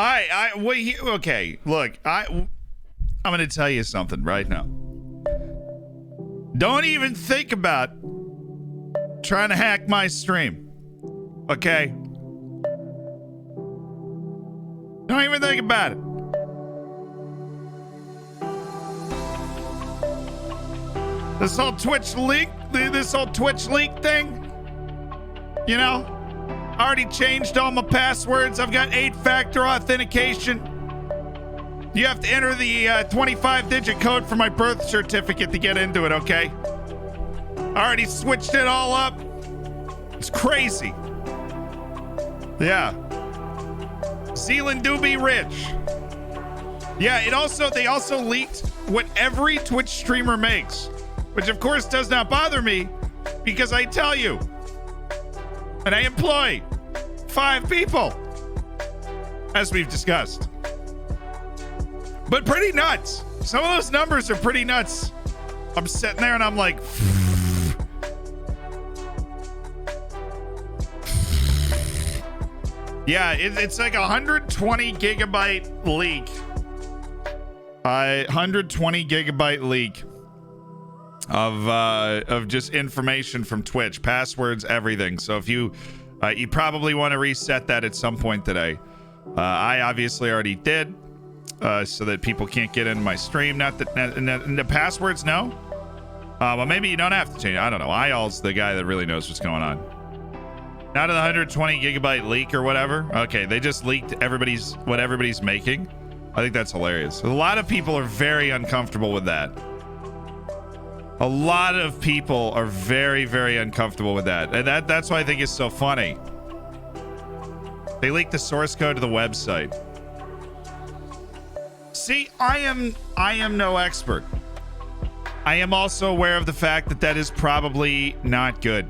Okay, look, I'm gonna tell you something right now. Don't even think about trying to hack my stream. Okay? Don't even think about it. This whole Twitch leak thing, you know, I already changed all my passwords. I've got 8-factor authentication. You have to enter the 25-digit code for my birth certificate to get into it, okay? I already switched it all up. It's crazy. Yeah. Zealand do be rich. Yeah, they also leaked what every Twitch streamer makes, which of course does not bother me because I tell you, and I employ 5 people, as we've discussed. But pretty nuts. Some of those numbers are pretty nuts. I'm sitting there and I'm like, yeah, it's like 120 gigabyte leak. 120 gigabyte leak of just information from Twitch, passwords, everything. So if you probably want to reset that at some point today. I obviously already did, so that people can't get into my stream. Not that the passwords, no. Well, maybe you don't have to change. I don't know. IAL's the guy that really knows what's going on. Not of the 120 gigabyte leak or whatever. Okay, they just leaked what everybody's making. I think that's hilarious. A lot of people are very uncomfortable with that. A lot of people are very, very uncomfortable with that. And that's why I think it's so funny. They leaked the source code to the website. See, I am no expert. I am also aware of the fact that that is probably not good.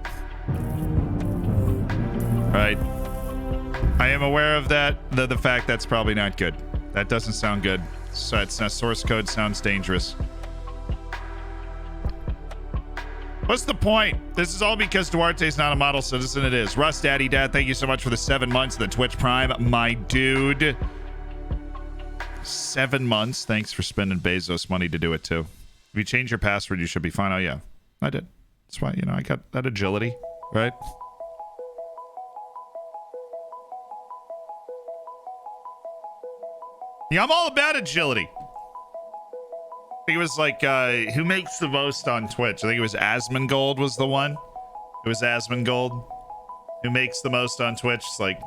Right? I am aware of that, the fact that's probably not good. That doesn't sound good. So it's not, source code sounds dangerous. What's the point? This is all because Duarte's not a model citizen. It is. Russ Daddy Dad, thank you so much for the 7 months of the Twitch Prime, my dude. 7 months. Thanks for spending Bezos money to do it too. If you change your password, you should be fine. Oh yeah, I did. That's why, you know, I got that agility, right? Yeah, I'm all about agility. I think it was like, who makes the most on Twitch? I think it was Asmongold was the one. It was Asmongold who makes the most on Twitch. It's like,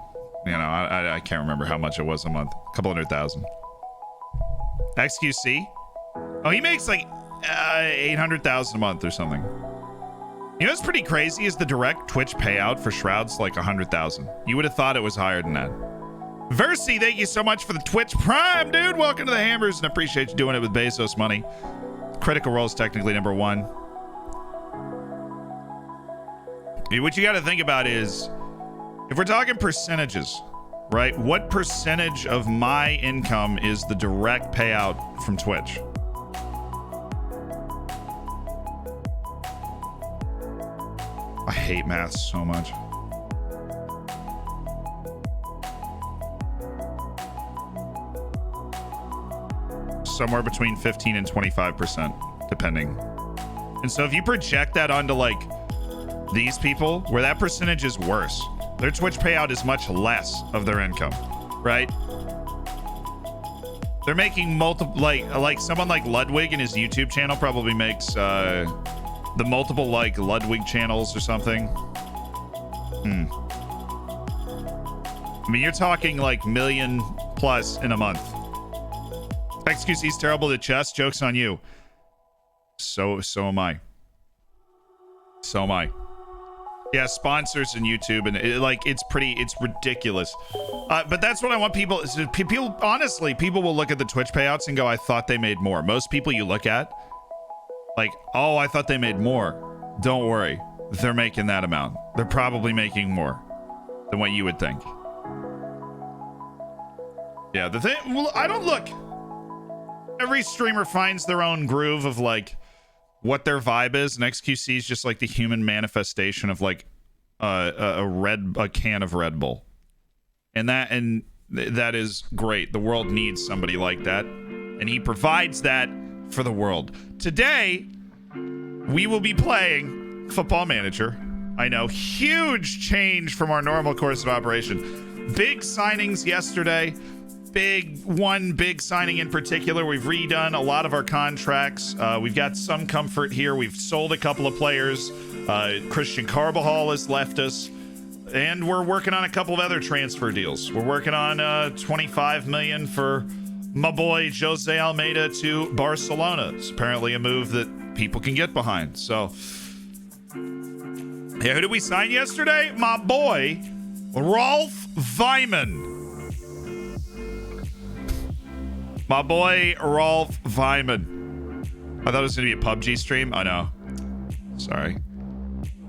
you know, I can't remember how much it was a month. A couple 100,000. XQC? Oh, he makes like 800,000 a month or something. You know what's pretty crazy is the direct Twitch payout for Shroud's like 100,000. You would have thought it was higher than that. Versi, thank you so much for the Twitch Prime, dude. Welcome to the Hammers, and appreciate you doing it with Bezos money. Critical Role is technically number 1. What you got to think about is, if we're talking percentages, right? What percentage of my income is the direct payout from Twitch? I hate math so much. Somewhere between 15 and 25%, depending. And so if you project that onto like these people, where that percentage is worse, their Twitch payout is much less of their income, right? They're making multiple, like someone like Ludwig in his YouTube channel probably makes the multiple like Ludwig channels or something. I mean, you're talking like million plus in a month. XQC's terrible at chess. Joke's on you. So am I. So am I. Yeah, sponsors and YouTube, and it's ridiculous. But that's what I want people. Honestly, people will look at the Twitch payouts and go, I thought they made more. Most people you look at, like, oh, I thought they made more. Don't worry. They're making that amount. They're probably making more than what you would think. Yeah, the thing, well, I don't look. Every streamer finds their own groove of like what their vibe is, and XQC is just like the human manifestation of like a can of Red Bull, and That is great. The world needs somebody like that, and he provides that for the world. Today, we will be playing Football Manager. I know, huge change from our normal course of operation. Big signings yesterday. One big signing in particular. We've redone a lot of our contracts. We've got some comfort here. We've sold a couple of players. Christian Carbajal has left us. And we're working on a couple of other transfer deals. We're working on $25 million for my boy Jose Almeida to Barcelona. It's apparently a move that people can get behind. So, yeah, who did we sign yesterday? My boy, Rolf Weimann. My boy, Rolf Weimann. I thought it was going to be a PUBG stream. Oh, no. Sorry.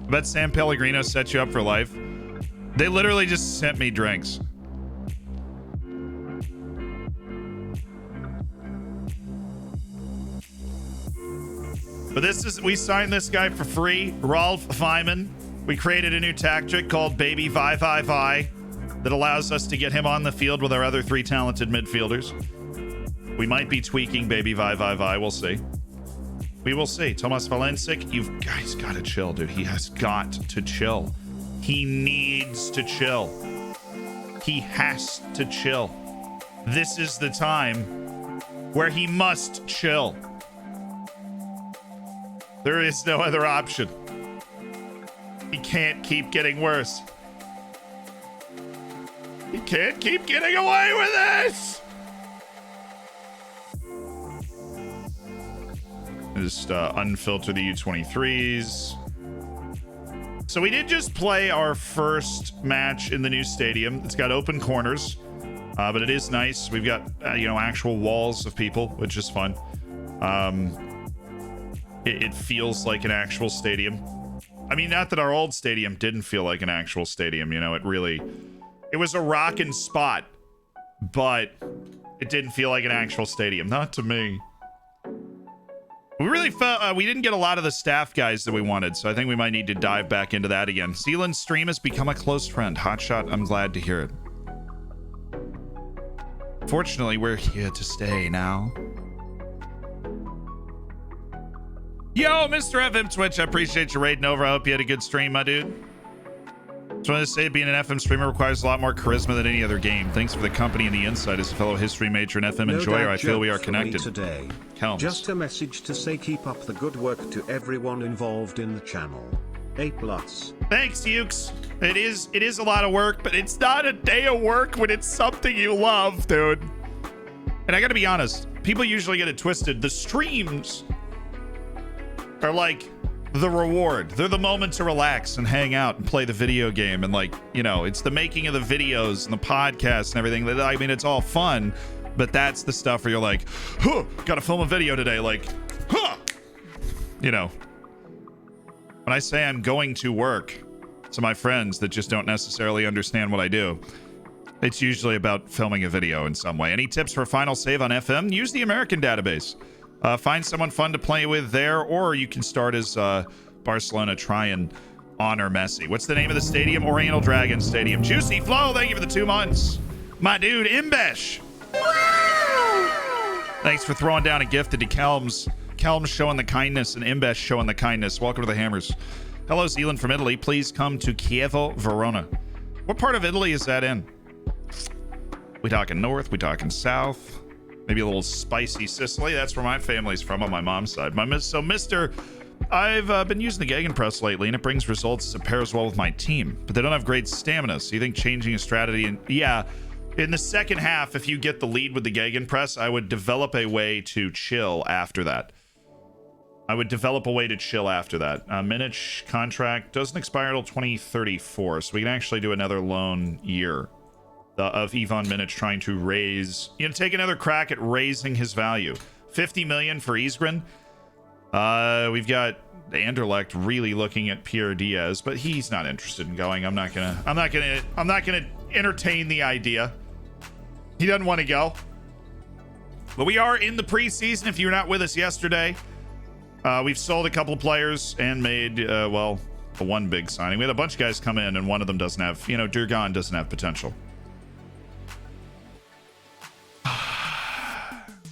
I bet San Pellegrino set you up for life. They literally just sent me drinks. But we signed this guy for free, Rolf Weimann. We created a new tactic called Baby Vi Vi Vi that allows us to get him on the field with our other 3 talented midfielders. We might be tweaking Baby Vi Vi Vi. We'll see. We will see. Tomas Valencic, you guys got to chill, dude. He has got to chill. He needs to chill. He has to chill. This is the time where he must chill. There is no other option. He can't keep getting worse. He can't keep getting away with this. Just unfilter the U23s. So we did just play our first match in the new stadium. It's got open corners, but it is nice. We've got, actual walls of people, which is fun. It feels like an actual stadium. I mean, not that our old stadium didn't feel like an actual stadium. It was a rockin' spot, but it didn't feel like an actual stadium. Not to me. We really felt we didn't get a lot of the staff guys that we wanted, so I think we might need to dive back into that again. Zealand's stream has become a close friend. Hotshot, I'm glad to hear it. Fortunately, we're here to stay now. Yo, Mr. FM Twitch, I appreciate you raiding over. I hope you had a good stream, my dude. Just wanted to say being an FM streamer requires a lot more charisma than any other game. Thanks for the company and the insight. As a fellow history major and FM enjoyer, I feel we are connected. Today. Helms. Just a message to say keep up the good work to everyone involved in the channel. A+. Thanks, Ukes. It is a lot of work, but it's not a day of work when it's something you love, dude. And I gotta be honest, people usually get it twisted. The streams are like the reward. They're the moment to relax and hang out and play the video game. And it's the making of the videos and the podcasts and everything. I mean, it's all fun, but that's the stuff where you're like, gotta film a video today. When I say I'm going to work to my friends that just don't necessarily understand what I do, it's usually about filming a video in some way. Any tips for final save on FM? Use the American database. Find someone fun to play with there, or you can start as Barcelona. Try and honor Messi. What's the name of the stadium? Oriental Dragon Stadium. Juicy Flow, thank you for the 2 months. My dude, Imbesh. Thanks for throwing down a gift to Kelms. Kelms showing the kindness and Imbesh showing the kindness. Welcome to the Hammers. Hello, Zealand from Italy. Please come to Chievo, Verona. What part of Italy is that in? We talking north? We talking south? Maybe a little spicy Sicily. That's where my family's from on my mom's side. I've been using the Gegenpress lately, and it brings results. It pairs well with my team, but they don't have great stamina. So you think changing a strategy? And yeah, in the second half, if you get the lead with the Gegenpress, I would develop a way to chill after that. Minich contract doesn't expire until 2034, so we can actually do another loan year. Of Ivan Minich trying to take another crack at raising his value. 50 million for Isgren. We've got Anderlecht really looking at Pierre Diaz, but he's not interested in going. I'm not gonna entertain the idea. He doesn't want to go. But we are in the preseason. If you're not with us yesterday, we've sold a couple of players and made one big signing. We had a bunch of guys come in, and one of them doesn't have, Durgan doesn't have potential.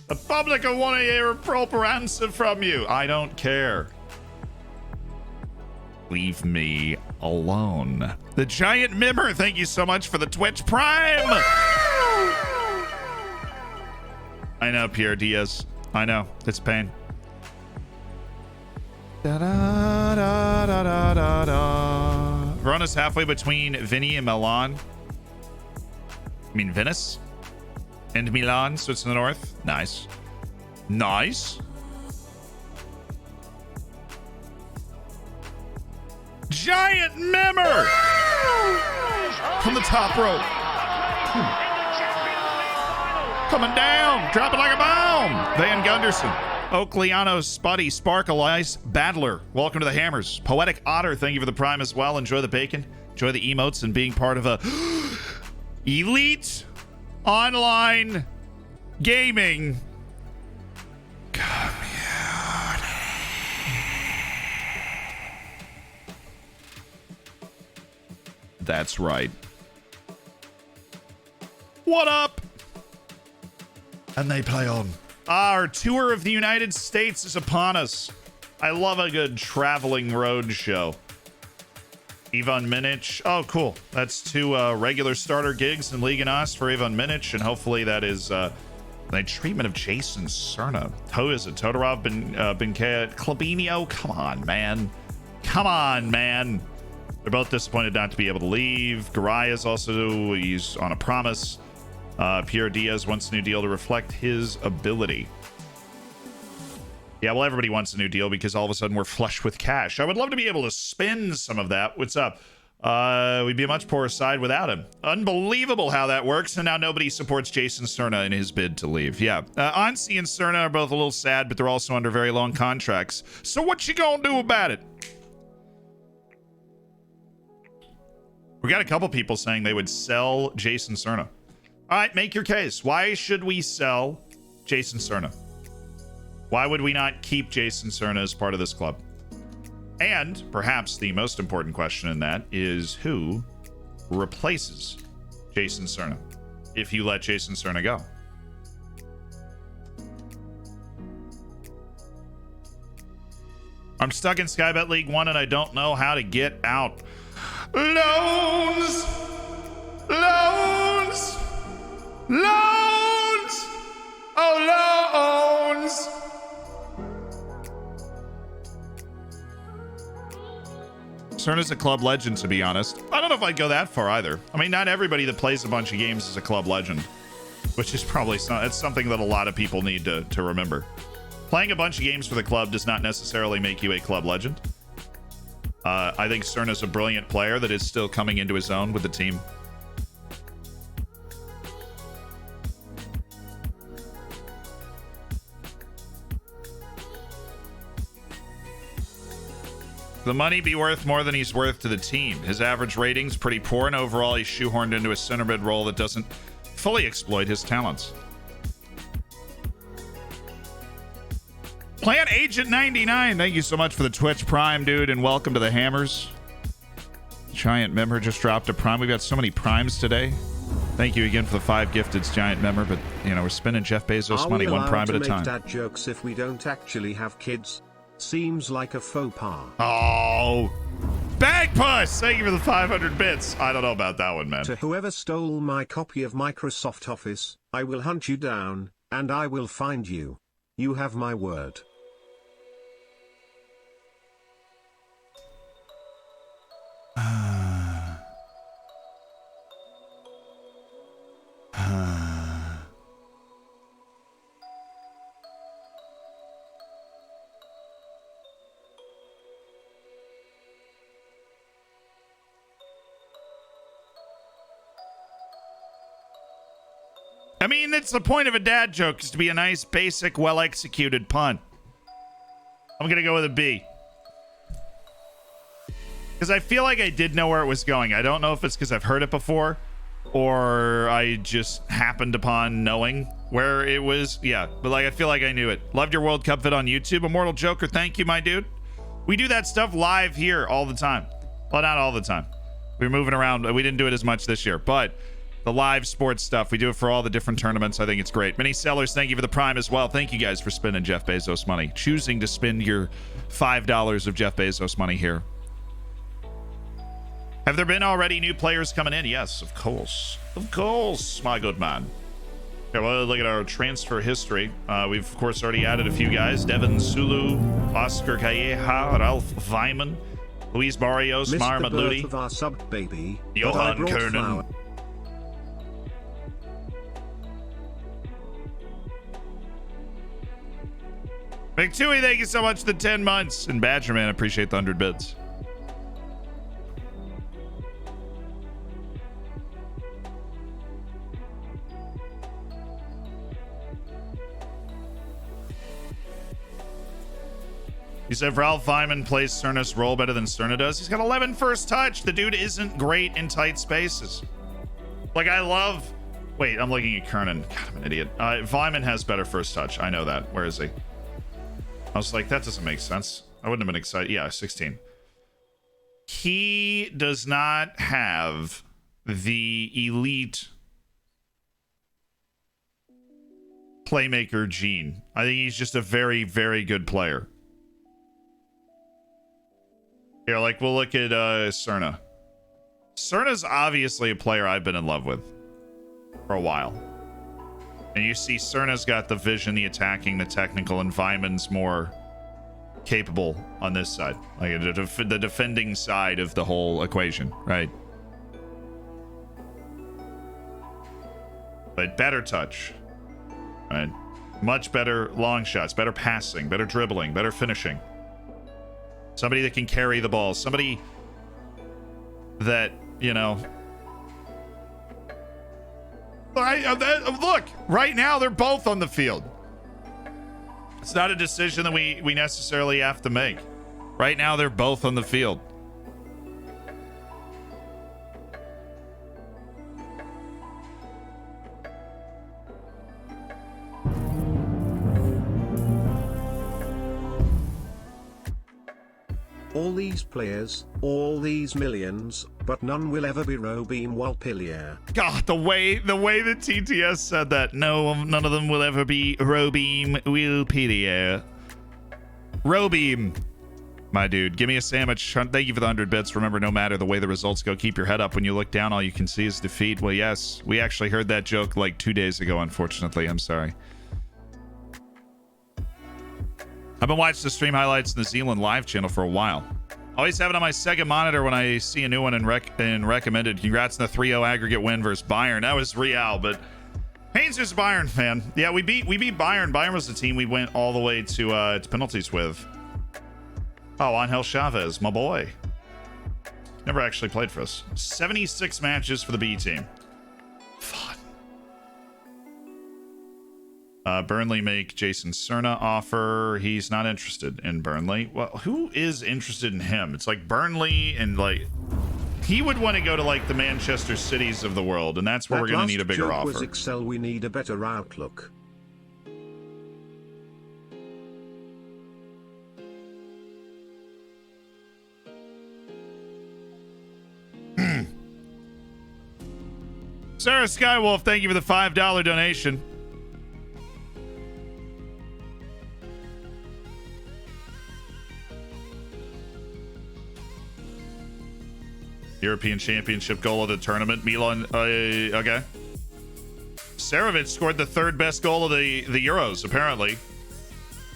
The public will want to hear a proper answer from you. I don't care. Leave me alone. The Giant Mimmer, thank you so much for the Twitch Prime. I know, Pierre Diaz. I know. It's pain. Da, da, da, da, da, da, da. Verona's halfway between Vinny and Milan. I mean, Venice? And Milan, so it's in the north. Nice. Nice. Giant Mimmer! From the top rope. Coming down. Dropping like a bomb. Van Gunderson. Oakleano's Spuddy, Sparkle Ice, Battler. Welcome to the Hammers. Poetic Otter, thank you for the Prime as well. Enjoy the bacon. Enjoy the emotes and being part of a elite online gaming community. That's right. What up? And they play on. Our tour of the United States is upon us. I love a good traveling road show. Ivan Minich. Oh, cool. That's 2 regular starter gigs in League and Us for Ivan Minich, and hopefully that is the treatment of Jason Cerna. Who is it? Todorov, Benket, Klabinio? Come on, man. Come on, man. They're both disappointed not to be able to leave. Garay is also, he's on a promise. Pierre Diaz wants a new deal to reflect his ability. Yeah, well, everybody wants a new deal because all of a sudden we're flush with cash. I would love to be able to spend some of that. What's up? We'd be a much poorer side without him. Unbelievable how that works. And now nobody supports Jason Cerna in his bid to leave. Yeah, Ansi and Cerna are both a little sad, but they're also under very long contracts. So what you gonna do about it? We got a couple people saying they would sell Jason Cerna. All right, make your case. Why should we sell Jason Cerna? Why would we not keep Jason Cerna as part of this club? And perhaps the most important question in that is who replaces Jason Cerna if you let Jason Cerna go? I'm stuck in Skybet League 1 and I don't know how to get out. Loans! Loans! Loans! Oh, loans! Cerna's a club legend, to be honest. I don't know if I'd go that far either. I mean, not everybody that plays a bunch of games is a club legend, which is probably it's something that a lot of people need to remember. Playing a bunch of games for the club does not necessarily make you a club legend. I think Cerna's a brilliant player that is still coming into his own with the team. The money be worth more than he's worth to the team. His average rating's pretty poor, and overall he's shoehorned into a center mid role that doesn't fully exploit his talents. Plant Agent 99, thank you so much for the Twitch Prime, dude, and welcome to the Hammers. Giant Member just dropped a Prime. We've got so many Primes today. Thank you again for the 5 gifteds, Giant Member, but, you know, we're spending Jeff Bezos money one Prime at a time. Dad jokes if we don't actually have kids? Seems like a faux pas. Oh, Bagpuss! Thank you for the 500 bits. I don't know about that one, man. To whoever stole my copy of Microsoft Office, I will hunt you down, and I will find you. You have my word. I mean, that's the point of a dad joke, is to be a nice, basic, well-executed pun. I'm gonna go with a B. Because I feel like I did know where it was going. I don't know if it's because I've heard it before, or I just happened upon knowing where it was. Yeah, but like I feel like I knew it. Loved your World Cup vid on YouTube. Immortal Joker, thank you, my dude. We do that stuff live here all the time. Well, not all the time. We were moving around. We didn't do it as much this year, but The live sports stuff. We do it for all the different tournaments. I think it's great. Many sellers, thank you for the Prime as well. Thank you guys for spending Jeff Bezos money. Choosing to spend your $5 of Jeff Bezos money here. Have there been already new players coming in? Yes, of course. Of course, my good man. Okay, well, look at our transfer history. We've, of course, already added a few guys. Devin Sulu, Oscar Calleja, Ralph Vyman, Luis Barrios, Mar Madludi, of our sub baby, Johan Kernan. McTuey, thank you so much for the 10 months. And Badgerman, appreciate the 100 bits. You said Ralph Vyman plays Cerna's role better than Cerna does. He's got 11 first touch. The dude isn't great in tight spaces. Like, I love... Wait, I'm looking at Kernan. God, I'm an idiot. Vyman has better first touch. I know that. Where is he? I was like, that doesn't make sense. I wouldn't have been excited. Yeah, 16. He does not have the elite playmaker gene. I think he's just a very, very good player. Here, like, we'll look at Cerna. Cerna's obviously a player I've been in love with for a while. And you see Cerna's got the vision, the attacking, the technical, and Vyman's more capable on this side. Like the defending side of the whole equation, right? But better touch, right? Much better long shots, better passing, better dribbling, better finishing. Somebody that can carry the ball. Somebody that, you know... Look, right now they're both on the field. It's not a decision that we necessarily have to make. Right now they're both on the field. All these players, all these millions, but none will ever be Robin Walpillier. God, the way that TTS said that. No, none of them will ever be Robin Walpillier. Robin, my dude, give me a sandwich. Thank you for the 100 bits. Remember, no matter the way the results go, keep your head up. When you look down, all you can see is defeat. Well, yes, we actually heard that joke like 2 days ago, unfortunately. I'm sorry. I've been watching the stream highlights in the Zealand live channel for a while. Always have it on my second monitor when I see a new one in recommended. Congrats on the 3-0 aggregate win versus Bayern. That was Real, but Haynes is a Bayern fan. Yeah, we beat Bayern. Bayern was the team we went all the way to penalties with. Oh, Angel Chavez, my boy. Never actually played for us. 76 matches for the B team. Fun. Burnley make Jason Cerna offer. He's not interested in Burnley. Well, who is interested in him? It's like Burnley and like he would want to go to like the Manchester Cities of the world, and that's where we're going to need a bigger offer. Was Excel, we need a better outlook. Sarah Skywolf, thank you for the $5 donation. European Championship goal of the tournament. Milan, okay. Sarovic scored the third best goal of the Euros, apparently.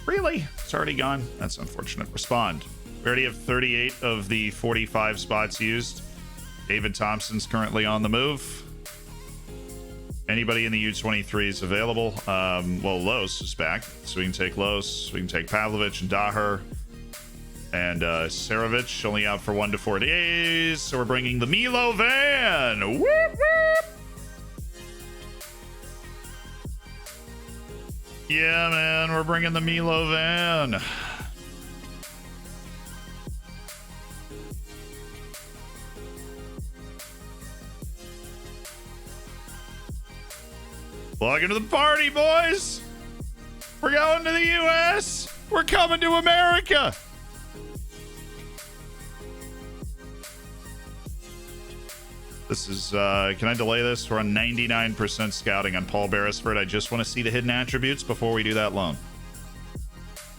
Really? It's already gone? That's unfortunate. Respond. We already have 38 of the 45 spots used. David Thompson's currently on the move. Anybody in the U23 is available. Well, Los is back, so we can take Los. We can take Pavlovic and Daher. And Sarovic only out for 1 to 4 days. So we're bringing the Milo van. Whoop, whoop. Yeah, man, we're bringing the Milo van. Welcome to the party, boys. We're going to the U.S. We're coming to America. This is, can I delay this? We're on 99% scouting on Paul Beresford. I just want to see the hidden attributes before we do that loan.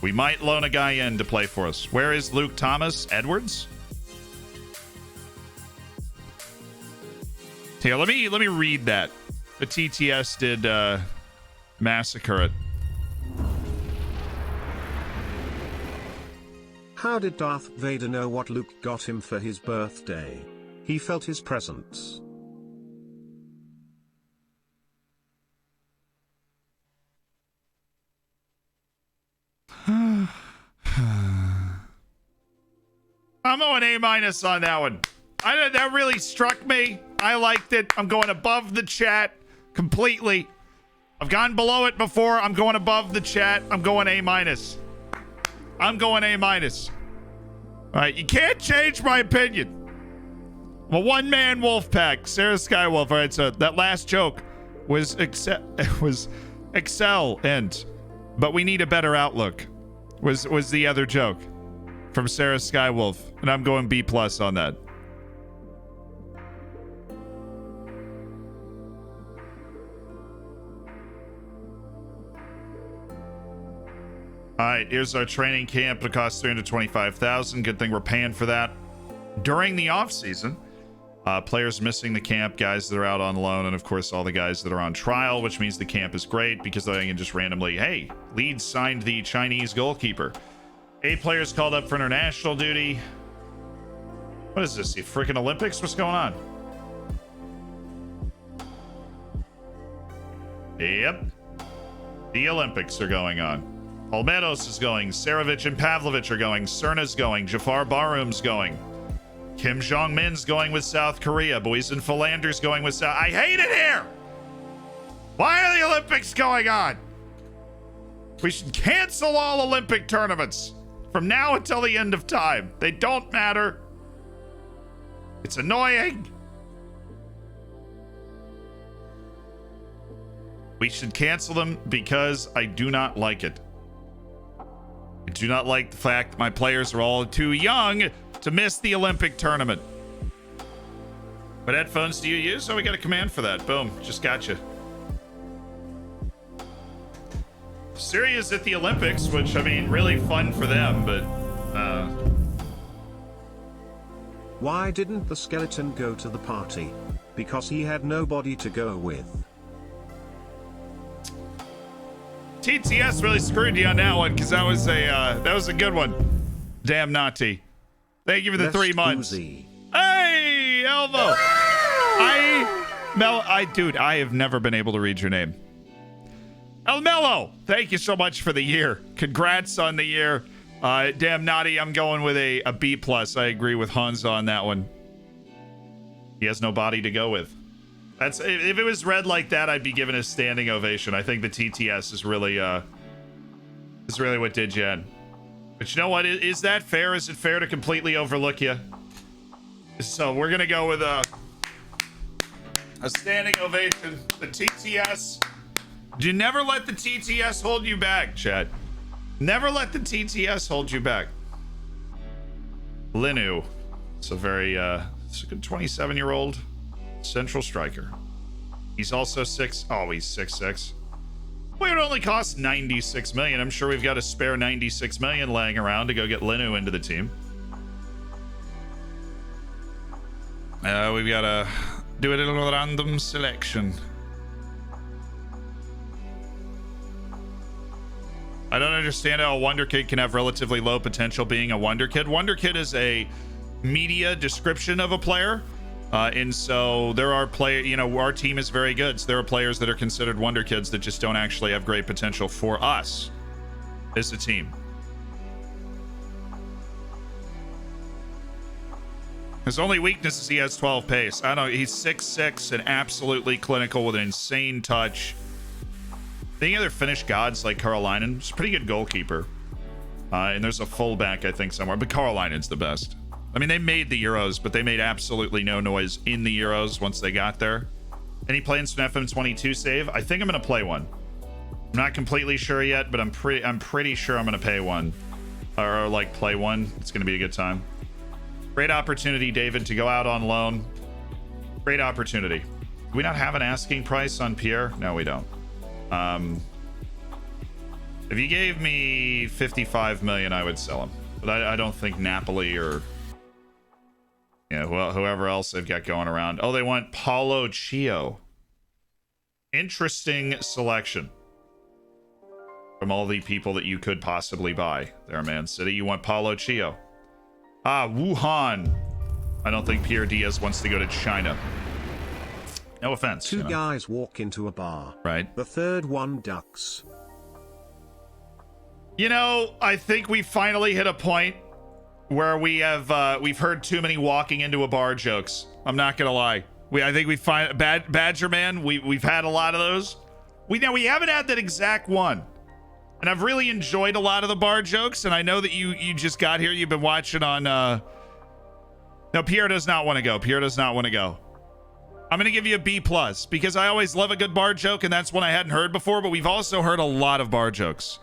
We might loan a guy in to play for us. Where is Luke Thomas Edwards? Here, let me read that. The TTS did massacre it. How did Darth Vader know what Luke got him for his birthday? He felt his presence. I'm going A- on that one. That really struck me. I liked it. I'm going above the chat completely. I've gone below it before. I'm going above the chat. I'm going A-. I'm going A-. All right, you can't change my opinion. I'm a one-man wolf pack. Sarah Skywolf. All right, so that last joke was excellent, but we need a better outlook. Was the other joke from Sarah Skywolf, and I'm going B+ on that. All right, here's our training camp. It costs $325,000. Good thing we're paying for that. During the off season, players missing the camp, guys that are out on loan, and of course all the guys that are on trial, which means the camp is great because I can just randomly, hey, Leeds signed the Chinese goalkeeper. 8 players called up for international duty. What is this? The freaking Olympics? What's going on? Yep. The Olympics are going on. Olmedos is going. Saravich and Pavlovich are going. Cerna's going. Jafar Barum's going. Kim Jong-min's going with South Korea. Boysen Philander's going with South... I hate it here! Why are the Olympics going on? We should cancel all Olympic tournaments from now until the end of time. They don't matter. It's annoying. We should cancel them because I do not like it. I do not like the fact that my players are all too young to miss the Olympic tournament. What headphones do you use? Oh, we got a command for that. Boom. Just got you. Syria's at the Olympics, which, I mean, really fun for them, but... Why didn't the skeleton go to the party? Because he had nobody to go with. TTS really screwed you on that one, because that was a good one. Damn Nati. Thank you for the 3 months. Hey, Elvo. Dude, I have never been able to read your name. El Mello, thank you so much for the year. Congrats on the year. Damn Nati, I'm going with a B+. I agree with Hansa on that one. He has no body to go with. That's if it was read like that, I'd be given a standing ovation. I think the TTS is really what did you in. But you know what? Is that fair? Is it fair to completely overlook you? So we're gonna go with a standing ovation. The TTS. Do never let the TTS hold you back, Chad. Never let the TTS hold you back. Linu. It's a very it's a good 27-year-old central striker. He's also he's 6'6". Well, it only costs 96 million. I'm sure we've got a spare 96 million laying around to go get Linu into the team. We've got to do a little random selection. I don't understand how a Wonderkid can have relatively low potential being a Wonderkid. Wonderkid is a media description of a player. And so there are our team is very good. So there are players that are considered Wonderkids that just don't actually have great potential for us as a team. His only weakness is he has 12 pace. I don't know. He's 6'6" and absolutely clinical with an insane touch. Any other Finnish gods like Karolainen? He's a pretty good goalkeeper. And there's a fullback, I think, somewhere. But Karolainen's the best. I mean, they made the Euros, but they made absolutely no noise in the Euros once they got there. Any plans for an FM22 save? I think I'm going to play one. I'm not completely sure yet, but I'm pretty sure I'm going to pay one. Or, like, play one. It's going to be a good time. Great opportunity, David, to go out on loan. Great opportunity. Do we not have an asking price on Pierre? No, we don't. If you gave me 55 million, I would sell him. But I don't think Napoli or whoever else they've got going around. Oh, they want Paulo Chio. Interesting selection from all the people that you could possibly buy there, Man City. You want Paulo Chio. Wuhan. I don't think Pierre Diaz wants to go to China. No offense. Two guys walk into a bar. Right. The third one ducks. I think we finally hit a point where we've heard too many walking into a bar jokes. I'm not gonna lie. I think we find Badger Man. We've had a lot of those. We haven't had that exact one, and I've really enjoyed a lot of the bar jokes. And I know that you just got here. You've been watching on. No, Pierre does not want to go. Pierre does not want to go. I'm gonna give you a B+ because I always love a good bar joke, and that's one I hadn't heard before. But we've also heard a lot of bar jokes.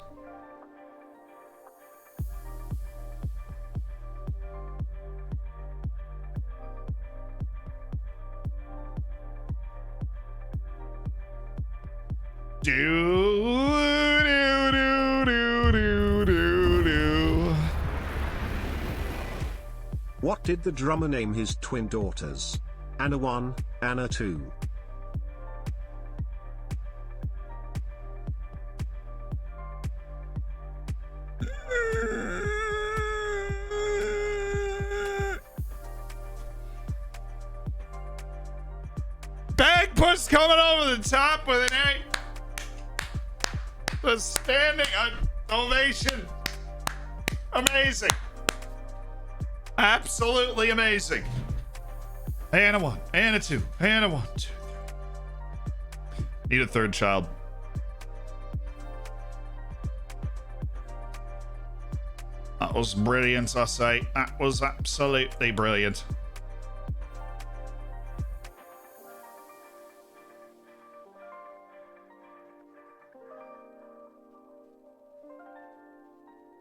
What did the drummer name his twin daughters? Anna 1, Anna 2. Bagpuss coming over the top with an A. The standing ovation. Amazing. Absolutely amazing. Anna 1, Anna 2, Anna 1, 2. Need a third child. That was brilliant, I say. That was absolutely brilliant.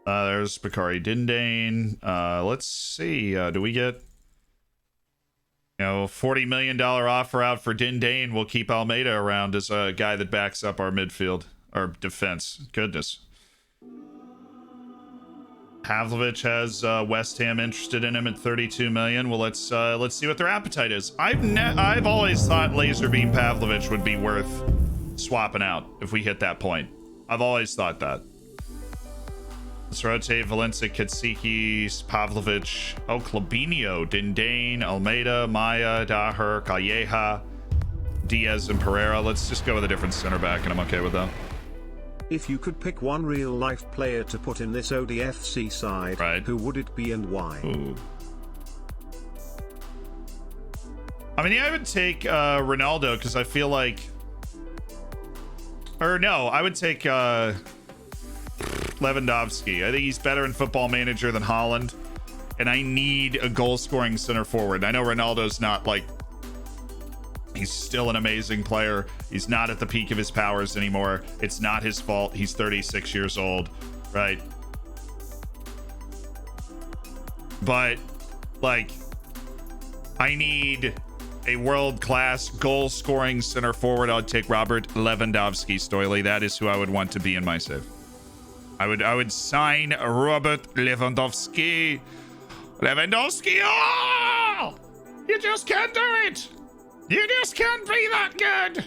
There's Bakari Dindane. Let's see. Do we get, $40 million offer out for Dindane? We'll keep Almeida around as a guy that backs up our midfield, our defense. Goodness. Pavlovich has West Ham interested in him at 32 million. Well, let's see what their appetite is. I've always thought Laserbeam Pavlovich would be worth swapping out if we hit that point. I've always thought that. Let's rotate Valencia, Katsiki, Pavlovich, Klabinio, Dindane, Almeida, Maya, Daher, Calleja, Diaz, and Pereira. Let's just go with a different center back, and I'm okay with that. If you could pick one real-life player to put in this ODFC side, right, who would it be and why? Ooh. I would take Ronaldo, because I feel like... Or no, I would take Lewandowski. I think he's better in Football Manager than Haaland, and I need a goal-scoring center forward. I know Ronaldo's not like... He's still an amazing player. He's not at the peak of his powers anymore. It's not his fault. He's 36 years old, right? But, like, I need a world-class goal-scoring center forward. I'd take Robert Lewandowski, Stoily. That is who I would want to be in my save. I would sign Robert Lewandowski. Lewandowski! Oh! You just can't do it! You just can't be that good!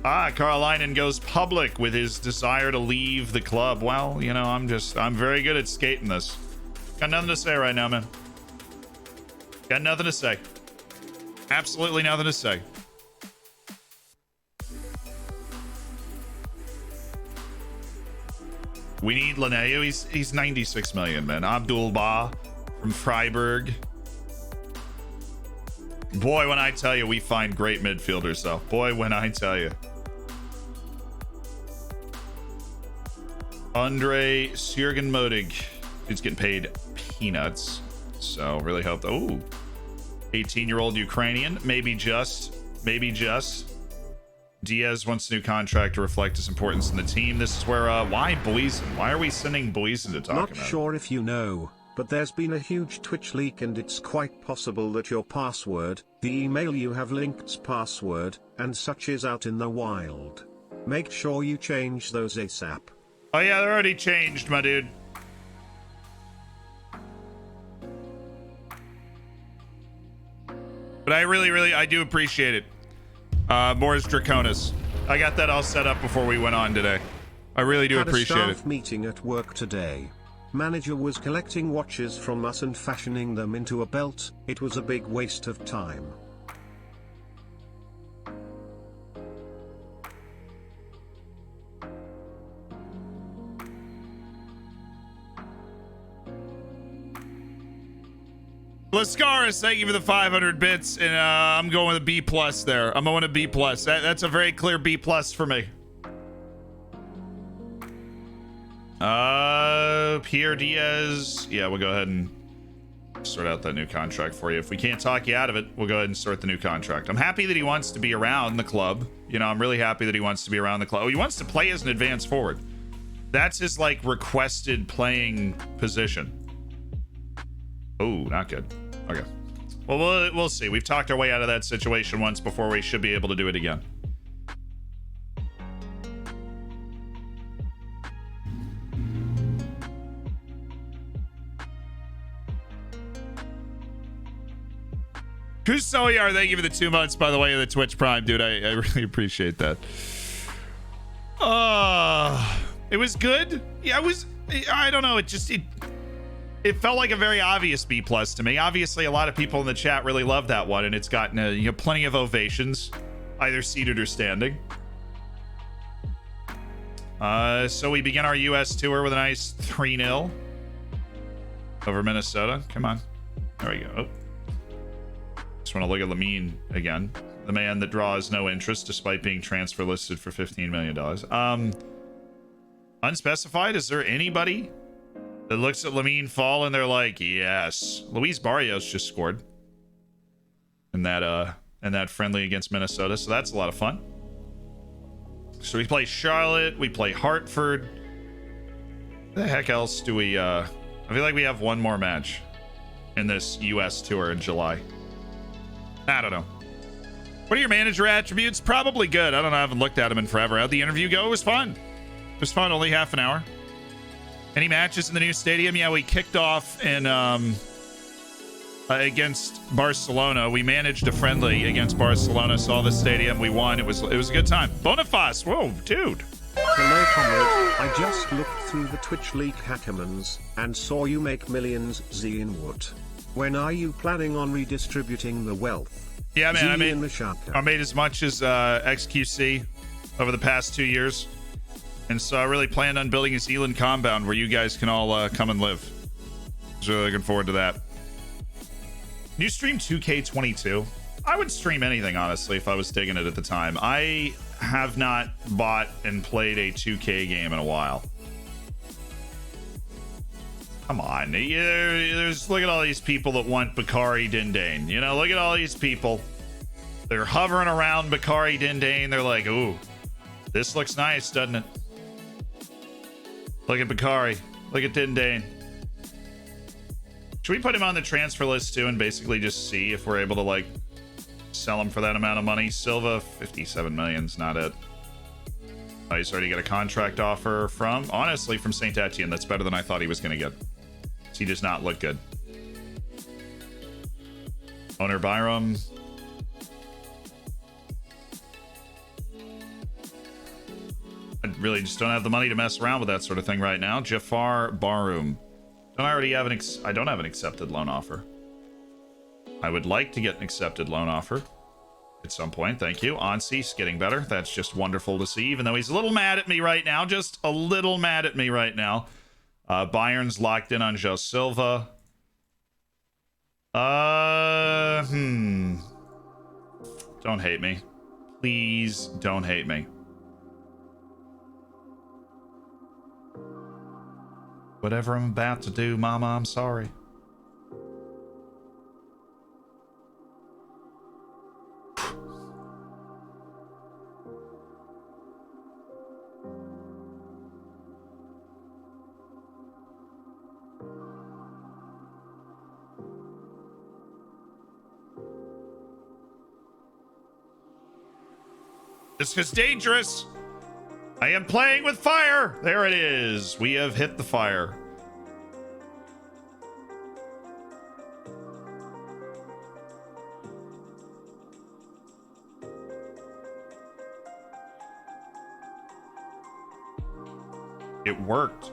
Carolinen goes public with his desire to leave the club. Well, I'm very good at skating this. Got nothing to say right now, man. Got nothing to say. Absolutely nothing to say. We need Lineo. He's 96 million, man. Abdul Ba from Freiburg. Boy, when I tell you, we find great midfielders, though. Boy, when I tell you. Andre Siergen-Modig. He's getting paid peanuts. So, really hope that... Ooh. 18-year-old Ukrainian. Maybe just. Diaz wants a new contract to reflect his importance in the team. This is where... why Boysen? Why are we sending Boysen to talk about? Not sure if you know, but there's been a huge Twitch leak and it's quite possible that your password, the email you have linked's password, and such is out in the wild. Make sure you change those ASAP. Oh yeah, they're already changed, my dude. But I do appreciate it. Boris Draconis. I got that all set up before we went on today. I really do appreciate it. Had a staff meeting at work today. Manager was collecting watches from us and fashioning them into a belt. It was a big waste of time. Lascaris, thank you for the 500 bits, and I'm going with a B plus there. I'm going a B plus. That's a very clear B plus for me. Pierre Diaz. Yeah, we'll go ahead and sort out that new contract for you. If we can't talk you out of it, we'll go ahead and sort the new contract. I'm happy that he wants to be around the club. You know, I'm really happy that he wants to be around the club. Oh, he wants to play as an advanced forward. That's his, like, requested playing position. Oh, not good. Okay. Well, we'll see. We've talked our way out of that situation once before. We should be able to do it again. Kusoyar, thank you for the 2 months, by the way, of the Twitch Prime, dude. I really appreciate that. It was good. Yeah, I don't know. It felt like a very obvious B plus to me. Obviously, a lot of people in the chat really love that one, and it's gotten plenty of ovations, either seated or standing. So we begin our U.S. tour with a nice 3-0 over Minnesota. Come on. There we go. Oh. Just want to look at Lamine again. The man that draws no interest despite being transfer listed for $15 million. Unspecified, is there anybody that looks at Lamine fall and they're like, yes. Luis Barrios just scored in that friendly against Minnesota, so that's a lot of fun. So we play Charlotte, we play Hartford. What the heck else do we I feel like we have one more match in this US tour in July. I don't know. What are your manager attributes? Probably good. I don't know. I haven't looked at them in forever. How'd the interview go? It was fun. It was fun. Only half an hour. Any matches in the new stadium? Yeah, we kicked off in against Barcelona. We managed a friendly against Barcelona. Saw the stadium. We won. It was a good time. Boniface. Whoa, dude. Hello, comrade. I just looked through the Twitch leak Hackermans and saw you make millions in Wood. When are you planning on redistributing the wealth? Yeah, man, I made as much as XQC over the past 2 years. And so I really planned on building a Zealand compound where you guys can all come and live. I was really looking forward to that. Can you stream 2K22? I would stream anything, honestly, if I was digging it at the time. I have not bought and played a 2K game in a while. Come on, look at all these people that want Bakari Dindane. You know, look at all these people. They're hovering around Bakari Dindane. They're like, ooh, this looks nice, doesn't it? Look at Bakari. Look at Dindane. Should we put him on the transfer list too and basically just see if we're able to, like, sell him for that amount of money? Silva, 57 million's not it. Oh, he's already got a contract offer from Saint Etienne. That's better than I thought he was going to get. He does not look good. Owner Byram. I really just don't have the money to mess around with that sort of thing right now. Jafar Barum. I don't have an accepted loan offer. I would like to get an accepted loan offer at some point. Thank you. Ansi's getting better. That's just wonderful to see, even though he's a little mad at me right now. Just a little mad at me right now. Bayern's locked in on Joe Silva. Don't hate me. Please don't hate me. Whatever I'm about to do, Mama, I'm sorry. This is dangerous. I am playing with fire. There it is. We have hit the fire. It worked.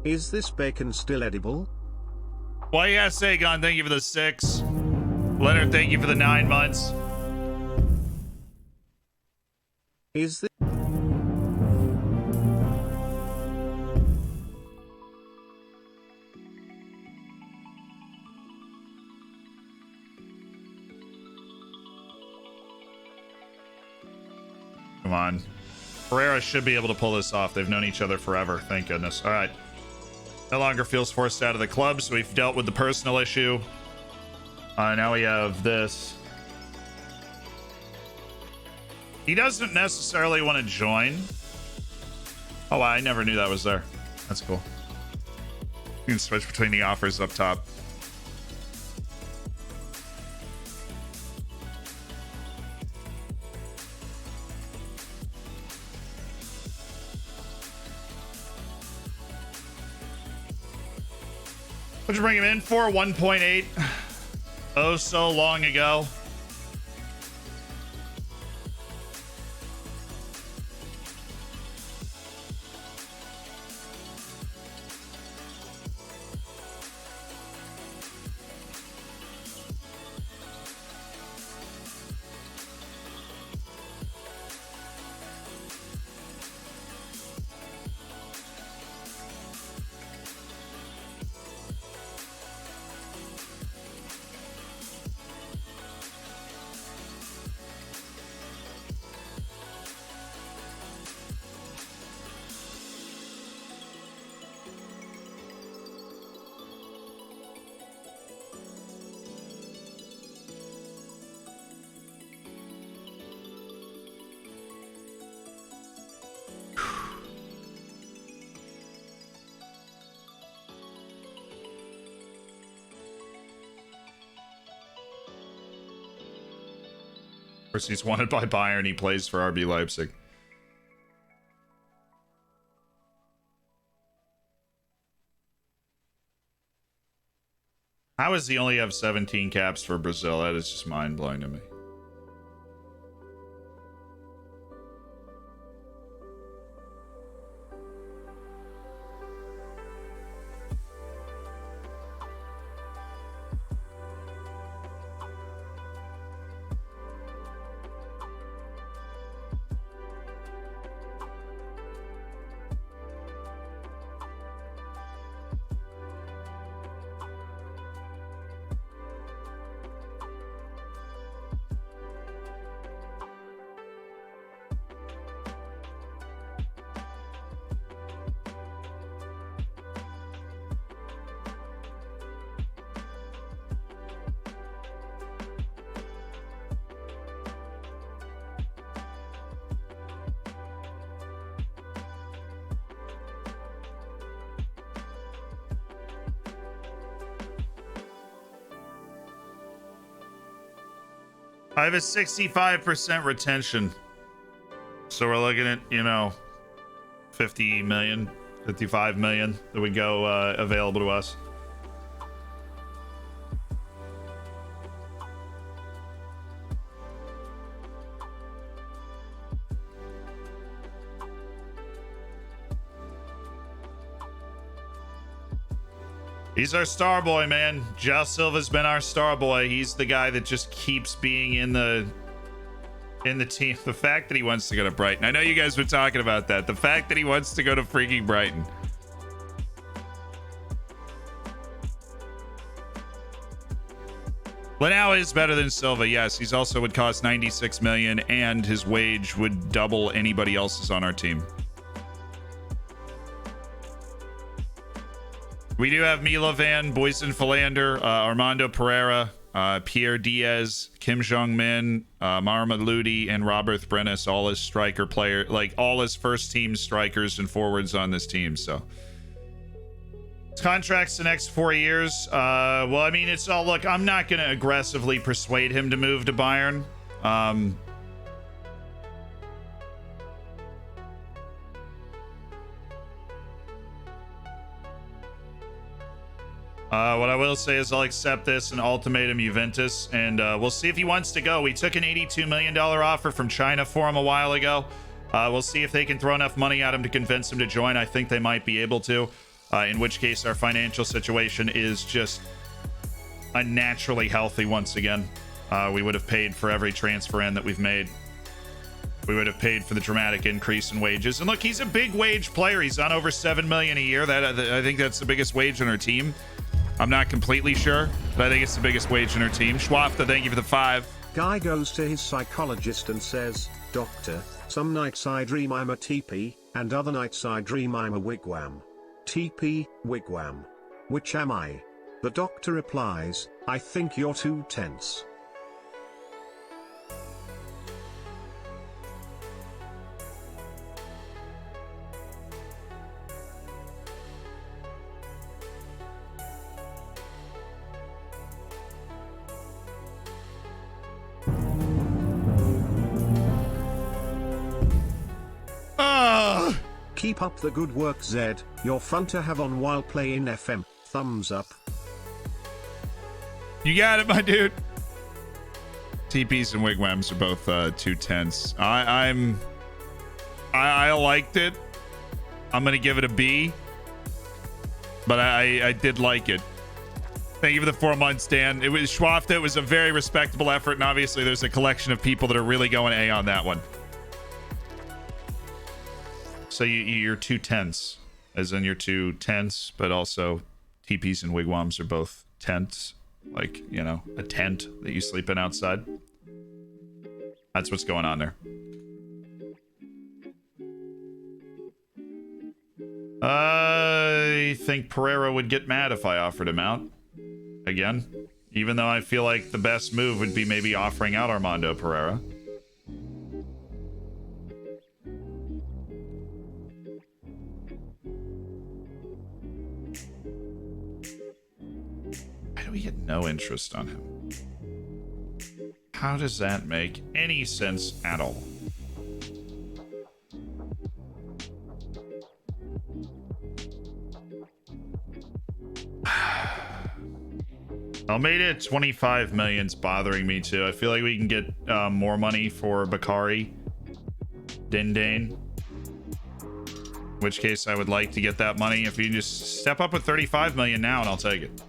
Is this bacon still edible? Why, yes, Aegon, thank you for the 6. Leonard, thank you for the 9 months. Is this... Come on. Pereira should be able to pull this off. They've known each other forever. Thank goodness. All right. No longer feels forced out of the club, so we've dealt with the personal issue. Now we have this. He doesn't necessarily want to join. Oh, wow, I never knew that was there. That's cool. You can switch between the offers up top. What'd you bring him in for? 1.8. Oh, so long ago. Of course, he's wanted by Bayern. He plays for RB Leipzig. How does he only have 17 caps for Brazil? That is just mind-blowing to me. I have a 65% retention. So we're looking at, you know, 50 million, 55 million that would go available to us. He's our star boy, man. Jao Silva's been our star boy. He's the guy that just keeps being in the team. The fact that he wants to go to Brighton. I know you guys were talking about that. The fact that he wants to go to freaking Brighton. Lanao is better than Silva. Yes, he's also would cost 96 million and his wage would double anybody else's on our team. We do have Milovan, Boyson Philander, Armando Pereira, Pierre Diaz, Kim Jong-min, Marma Ludi, and Robert Brennis, all as striker player, like all as first team strikers and forwards on this team. So his contract's the next 4 years. Well, I mean, it's all, look, I'm not going to aggressively persuade him to move to Bayern. What I will say is I'll accept this and ultimatum Juventus, and we'll see if he wants to go. We took an $82 million offer from China for him a while ago. We'll see if they can throw enough money at him to convince him to join. I think they might be able to, in which case our financial situation is just unnaturally healthy once again. We would have paid for every transfer in that we've made. We would have paid for the dramatic increase in wages. And look, he's a big wage player. He's on over $7 million a year. I think that's the biggest wage on our team. I'm not completely sure, but I think it's the biggest wage in our team. Schwafta, thank you for the 5. Guy goes to his psychologist and says, "Doctor, some nights I dream I'm a teepee, and other nights I dream I'm a wigwam. Teepee, wigwam. Which am I?" The doctor replies, "I think you're too tense." Keep up the good work, Zed. You're fun to have on while playing FM. Thumbs up. You got it, my dude. TPs and wigwams are both too tense. I liked it. I'm gonna give it a B, but I did like it. Thank you for the 4 months, Dan. It was Schwafta. It was a very respectable effort, and obviously there's a collection of people that are really going A on that one. So you're too tense, as in you're too tense, but also teepees and wigwams are both tents, like, you know, a tent that you sleep in outside. That's what's going on there. I think Pereira would get mad if I offered him out again, even though I feel like the best move would be maybe offering out Armando Pereira. We get no interest on him. How does that make any sense at all? Almeida at 25 million's bothering me too. I feel like we can get more money for Bakari, Dindane. In which case I would like to get that money. If you just step up with 35 million now and I'll take it.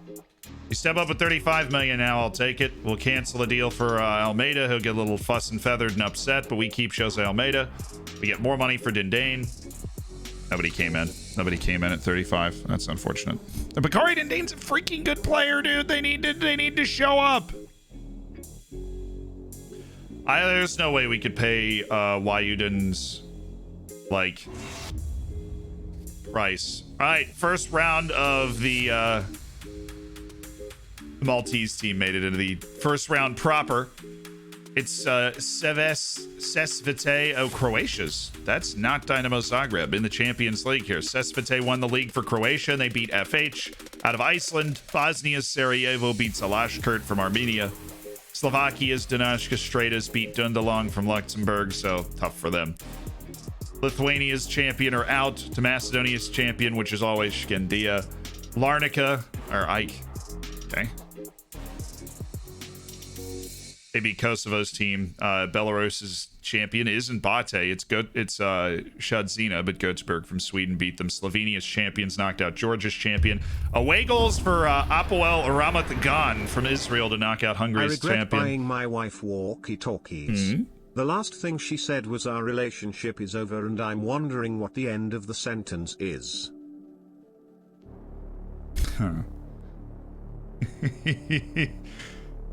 You step up with 35 million now, I'll take it. We'll cancel the deal for Almeida. He'll get a little fuss and feathered and upset, but we keep Jose Almeida. We get more money for Dindane. Nobody came in. Nobody came in at 35. That's unfortunate. The Bakari Dindane's a freaking good player, dude. They need to show up. There's no way we could pay Wayudin's like price. All right, first round of the Maltese team made it into the first round proper. It's Sesvete of Croatia's. That's not Dynamo Zagreb in the Champions League here. Sesvete won the league for Croatia, and they beat FH out of Iceland. Bosnia's Sarajevo beats Alashkert from Armenia. Slovakia's Donetsk Stratas beat Dundalong from Luxembourg, so tough for them. Lithuania's champion are out to Macedonia's champion, which is always Skandia. Larnaca, or Ike. Okay. Maybe Kosovo's team. Belarus's champion isn't Bate. It's good. It's Shadzina, but Göteborg from Sweden beat them. Slovenia's champions knocked out Georgia's champion. Away goals for Apoel Ramat Gan from Israel to knock out Hungary's I regret champion. buying my wife walkie-talkies. The last thing she said was our relationship is over, and I'm wondering what the end of the sentence is. Huh.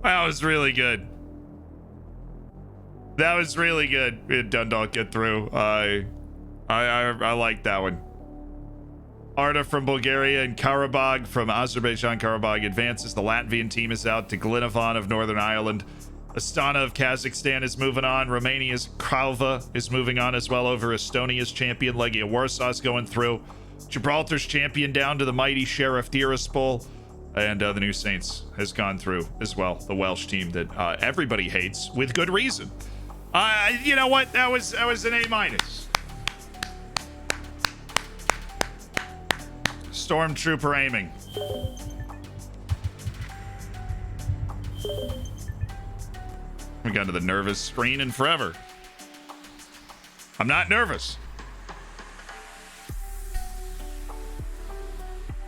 That was really good. That was really good. Dundalk get through. I like that one. Arda from Bulgaria and Karabakh from Azerbaijan. Karabakh advances. The Latvian team is out. To Glinovan of Northern Ireland. Astana of Kazakhstan is moving on. Romania's Kralva is moving on as well over Estonia's champion. Legia Warsaw's going through. Gibraltar's champion down to the mighty Sheriff Tiraspol. And the New Saints has gone through as well. The Welsh team that everybody hates with good reason. You know what? That was an A-. Stormtrooper aiming. We got to the nervous screen in forever. I'm not nervous.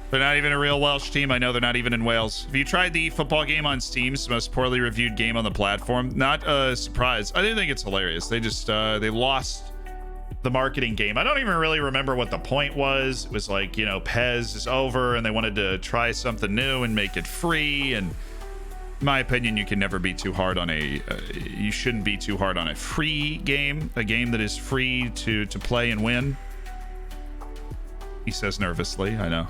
They're not even a real Welsh team. I know they're not even in Wales. Have you tried the football game on Steam? It's the most poorly reviewed game on the platform. Not a surprise. I didn't think it's hilarious. They just they lost the marketing game. I don't even really remember what the point was. It was like, you know, Pez is over and they wanted to try something new and make it free. And in my opinion, you can never be too hard on you shouldn't be too hard on a free game, a game that is free to play and win. He says nervously, I know.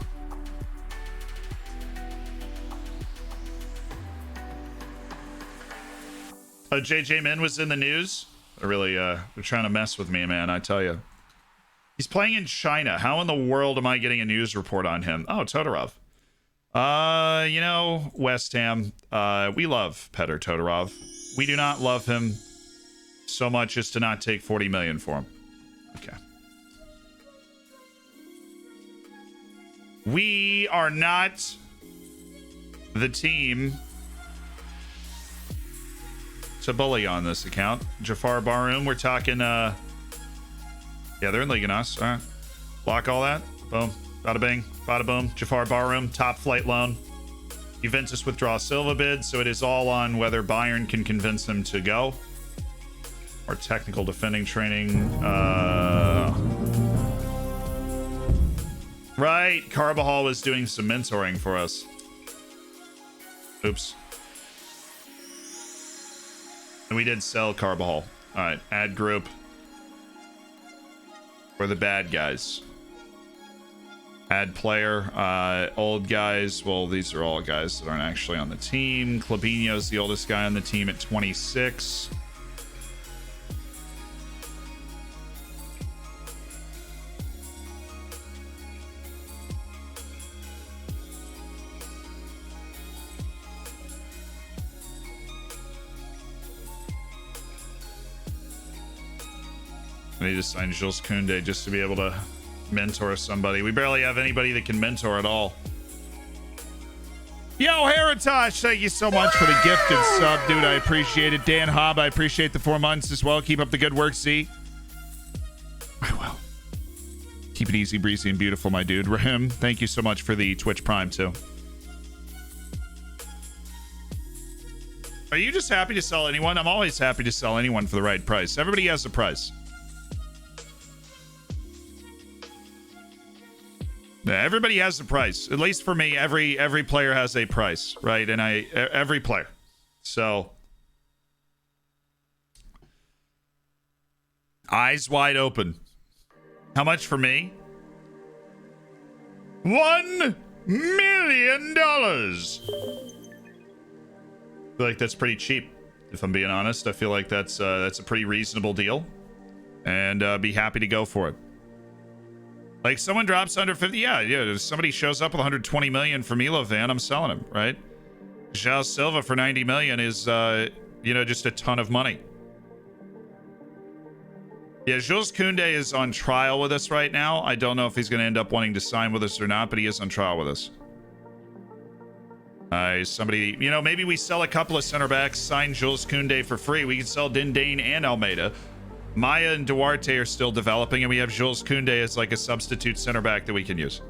JJ Min was in the news. They're really they're trying to mess with me, man, I tell you. He's playing in China. How in the world am I getting a news report on him? Oh, Todorov. You know, West Ham, we love Petr Todorov. We do not love him so much as to not take 40 million for him. Okay. We are not the team to bully on this account. Jafar Baroum, we're talking yeah, they're in League of Us. All right, block all that. Boom, bada bing, bada boom. Jafar Baroum, top flight loan. Juventus withdraw Silva bid, so it is all on whether Bayern can convince him to go. Or technical defending training. Right, Carbajal was doing some mentoring for us. Oops. And we did sell Carbajal. All right, add group. We're the bad guys. Add player. Old guys. Well, these are all guys that aren't actually on the team. Clabinho's the oldest guy on the team at 26. I need to sign Jules Koundé just to be able to mentor somebody. We barely have anybody that can mentor at all. Yo, Heritage, thank you so much for the gifted sub, dude. I appreciate it. Dan Hobb, I appreciate the 4 months as well. Keep up the good work, Z. I will. Keep it easy, breezy, and beautiful, my dude. Rahim, thank you so much for the Twitch Prime, too. Are you just happy to sell anyone? I'm always happy to sell anyone for the right price. Everybody has a price. Yeah, everybody has a price. At least for me, every player has a price, right? And every player. So eyes wide open. How much for me? $1 million. I feel like that's pretty cheap, if I'm being honest. I feel like that's a pretty reasonable deal, and be happy to go for it. Like, someone drops under 50, yeah. If somebody shows up with 120 million for Milovan, I'm selling him, right? João Silva for 90 million is, just a ton of money. Yeah, Jules Koundé is on trial with us right now. I don't know if he's going to end up wanting to sign with us or not, but he is on trial with us. Somebody, you know, maybe we sell a couple of center backs, sign Jules Koundé for free. We can sell Dindane and Almeida. Maya and Duarte are still developing, and we have Jules Koundé as like a substitute center back that we can use.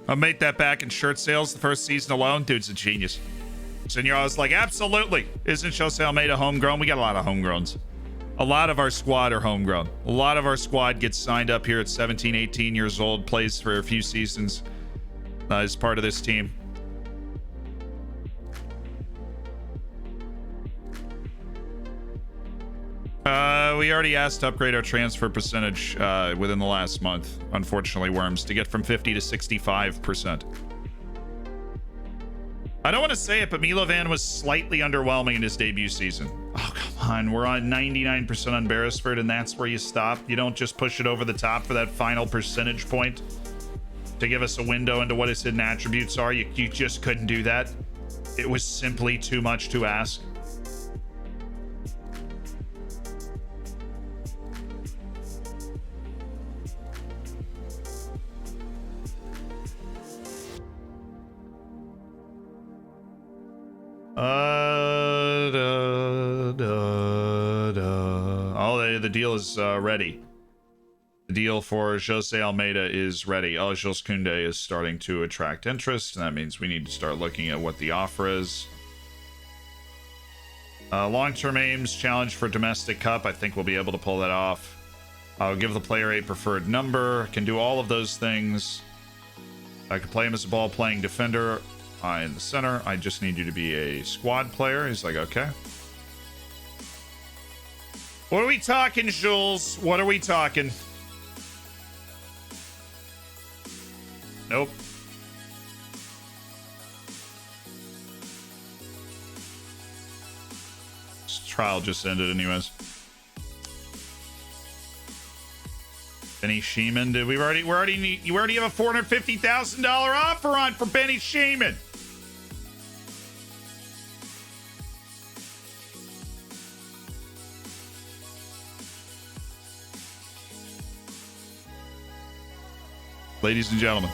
I made that back in shirt sales the first season alone. Dude's a genius. Senor was like, absolutely. Isn't Jose Almeida homegrown? We got a lot of homegrowns. A lot of our squad are homegrown. A lot of our squad gets signed up here at 17, 18 years old, plays for a few seasons as part of this team. We already asked to upgrade our transfer percentage within the last month, unfortunately, Worms, to get from 50 to 65%. I don't want to say it, but Milovan was slightly underwhelming in his debut season. Oh, come on. We're on 99% on Beresford, and that's where you stop. You don't just push it over the top for that final percentage point to give us a window into what his hidden attributes are. You just couldn't do that. It was simply too much to ask. Oh, the deal is ready. The deal for Jose Almeida is ready. Oh, Jules Koundé is starting to attract interest, and that means we need to start looking at what the offer is. Long-term aims, challenge for domestic cup. I think we'll be able to pull that off. I'll give the player a preferred number. Can do all of those things. I can play him as a ball-playing defender in the center. I just need you to be a squad player. He's like, okay. What are we talking, Jules? What are we talking? Nope. This trial just ended anyways. Benny Sheeman, dude, you already have a $450,000 offer on for Benny Sheeman. Ladies and gentlemen.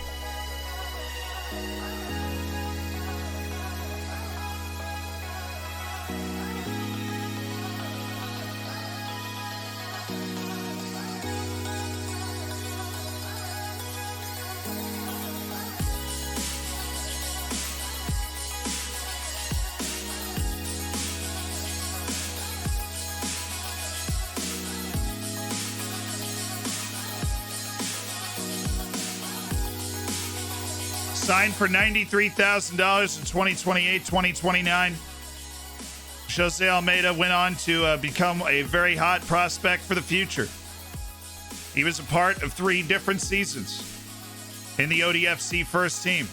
Signed for $93,000 in 2028, 2029. Jose Almeida went on to become a very hot prospect for the future. He was a part of 3 different seasons in the ODFC first team.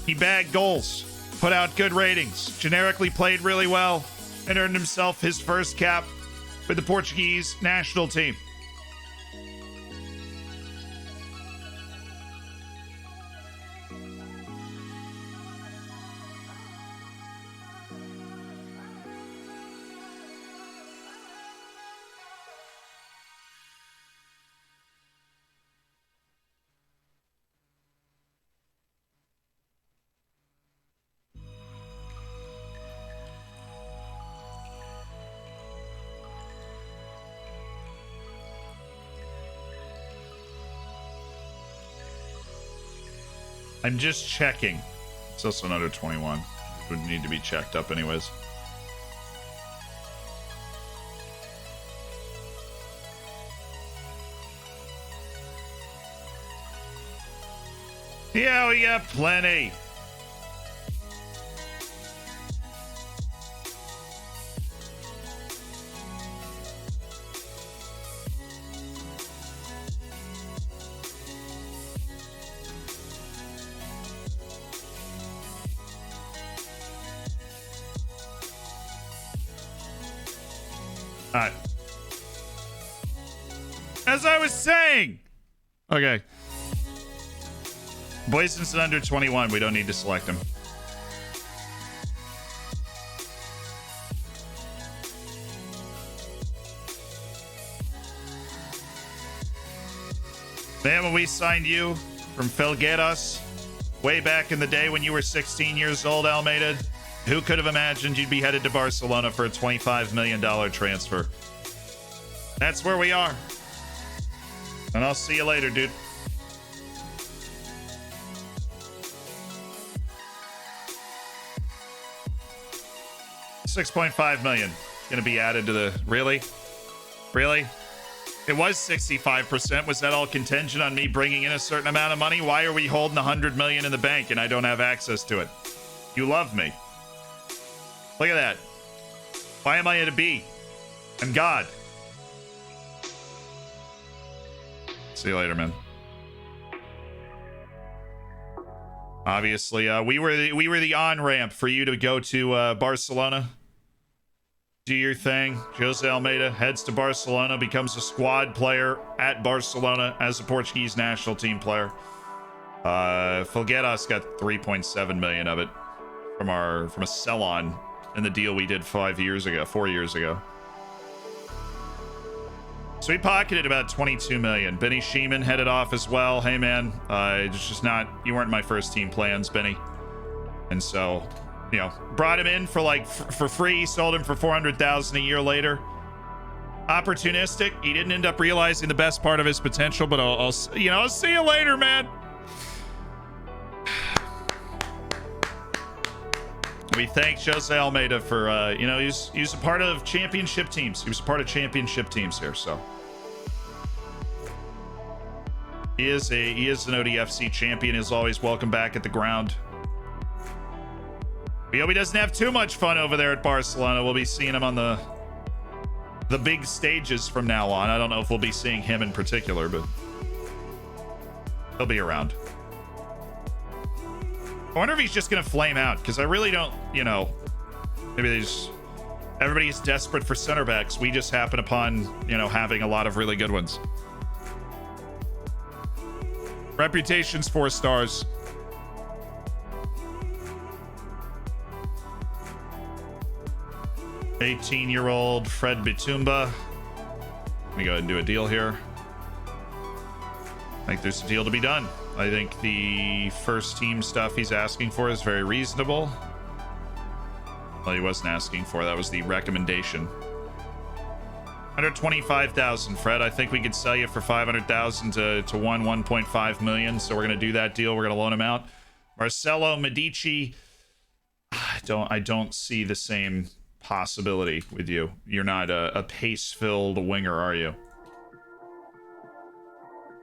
He bagged goals, put out good ratings, generically played really well, and earned himself his first cap with the Portuguese national team. I'm just checking. It's also an under 21. Would need to be checked up anyways. Yeah, we got plenty. All right. As I was saying. Okay. Boyson's under 21. We don't need to select him. when we signed you from Felgueiras way back in the day when you were 16 years old, Almeida, who could have imagined you'd be headed to Barcelona for a $25 million transfer? That's where we are. And I'll see you later, dude. $6.5 million gonna be added to the... Really? It was 65%. Was that all contingent on me bringing in a certain amount of money? Why are we holding $100 million in the bank and I don't have access to it? You love me. Look at that. Why am I at a B? I'm God. See you later, man. Obviously, we were the on-ramp for you to go to Barcelona. Do your thing. Jose Almeida heads to Barcelona, becomes a squad player at Barcelona as a Portuguese national team player. Felgueiras got 3.7 million of it from a sell-on in the deal we did 4 years ago. So we pocketed about 22 million. Benny Sheeman headed off as well. Hey man, it's just not, you weren't my first team plans, Benny. And so, you know, brought him in for free, sold him for 400,000 a year later. Opportunistic. He didn't end up realizing the best part of his potential, but I'll see you later, man. We thank Jose Almeida for, he's a part of championship teams. He was a part of championship teams here, so. He is an ODFC champion, is always welcome back at the ground. We hope he doesn't have too much fun over there at Barcelona. We'll be seeing him on the big stages from now on. I don't know if we'll be seeing him in particular, but he'll be around. I wonder if he's just going to flame out, because I really don't, maybe everybody's desperate for center backs. We just happen upon, having a lot of really good ones. Reputation's 4 stars. $18-year-old Fred Bitumba. Let me go ahead and do a deal here. I think there's a deal to be done. I think the first team stuff he's asking for is very reasonable. Well, he wasn't asking for, that was the recommendation. 125,000, Fred. I think we could sell you for 500,000 to 1.5 million. So we're gonna do that deal. We're gonna loan him out. Marcelo Medici. I don't see the same possibility with you. You're not a pace-filled winger, are you?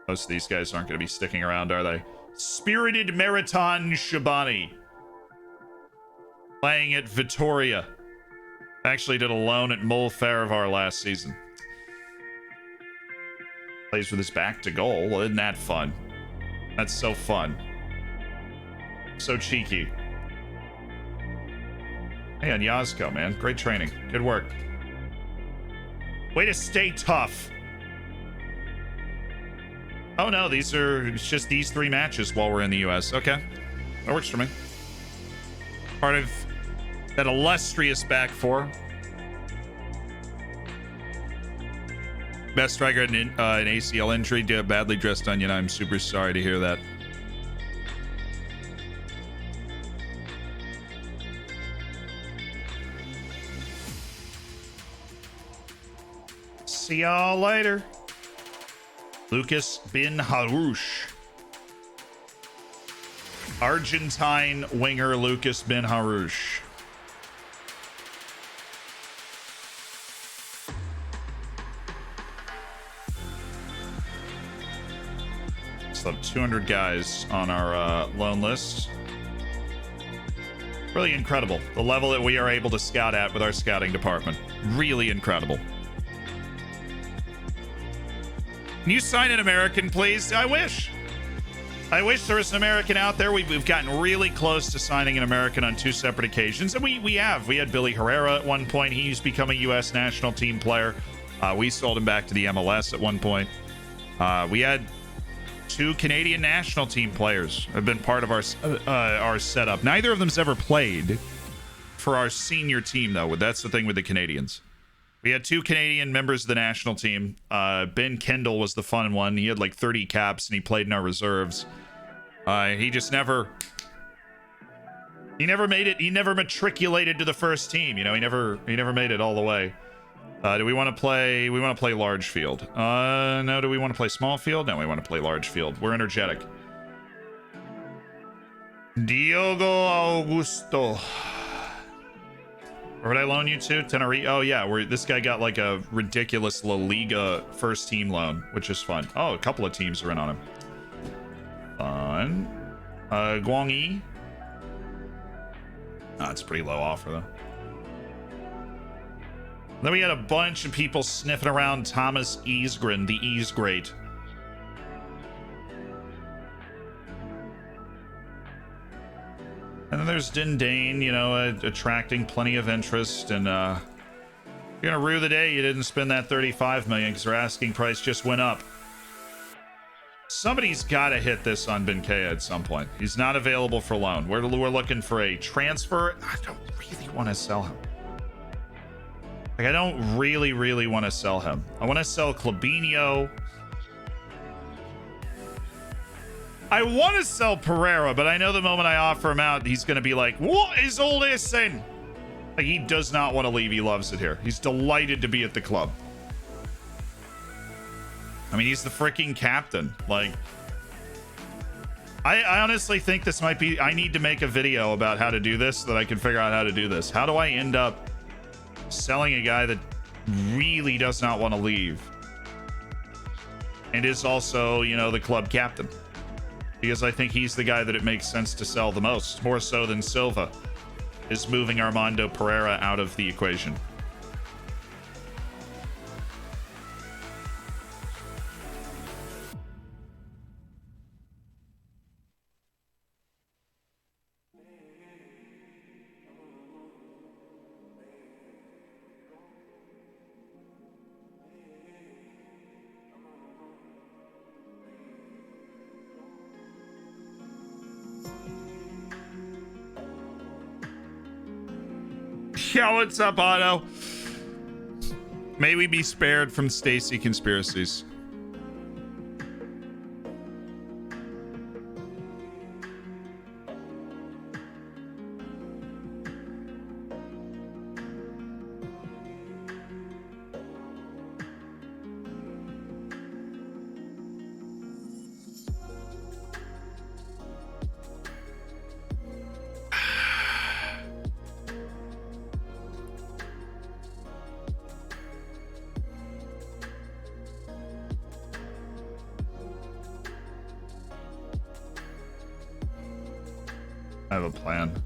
Most of these guys aren't going to be sticking around, are they? Spirited Meriton Shabani. Playing at Vitoria. Actually did a loan at Molfaravar last season. Plays with his back to goal. Well, isn't that fun? That's so fun. So cheeky. Hey, on Yazko, man. Great training. Good work. Way to stay tough. Oh, no. It's just these 3 matches while we're in the U.S. Okay. That works for me. Part of that illustrious back 4. Best striker in an ACL injury. Badly dressed onion. I'm super sorry to hear that. See y'all later. Lucas Bin Harouche. Argentine winger Lucas Bin Harouche. Still have 200 guys on our loan list. Really incredible. The level that we are able to scout at with our scouting department. Really incredible. Can you sign an American, please? I wish there was an American out there. We've gotten really close to signing an American on 2 separate occasions, and we had Billy Herrera at one point. He's become a U.S. national team player. We sold him back to the MLS at one point. We had 2 Canadian national team players have been part of our setup. Neither of them's ever played for our senior team, though. That's the thing with the Canadians. We had 2 Canadian members of the national team. Ben Kendall was the fun one. He had like 30 caps and he played in our reserves. He just never... He never made it. He never matriculated to the first team. You know, he never made it all the way. Do we want to play? We want to play large field. No. Do we want to play small field? No, we want to play large field. We're energetic. Diogo Augusto. Where would I loan you to? Tenerife? Oh, yeah. This guy got like a ridiculous La Liga first team loan, which is fun. Oh, a couple of teams are in on him. Fun. Guang Yi. Oh, it's a pretty low offer, though. Then we had a bunch of people sniffing around Thomas Isgren, the Ease Great. And then there's Dindane, you know, attracting plenty of interest. And you're gonna rue the day you didn't spend that 35 million because their asking price just went up. Somebody's got to hit this on Benkea at some point. He's not available for loan. We're looking for a transfer. I don't really want to sell him. Like, I don't really want to sell him. I want to sell Clabinho. I want to sell Pereira, but I know the moment I offer him out, he's going to be like, what is all this then? Like, he does not want to leave. He loves it here. He's delighted to be at the club. I mean, he's the freaking captain. Like, I honestly think this might be... I need to make a video about how to do this so that I can figure out how to do this. How do I end up selling a guy that really does not want to leave and is also, you know, the club captain? Because I think he's the guy that it makes sense to sell the most, more so than Silva is moving Armando Pereira out of the equation. Yo, what's up, Otto? May we be spared from Stacy conspiracies. I have a plan.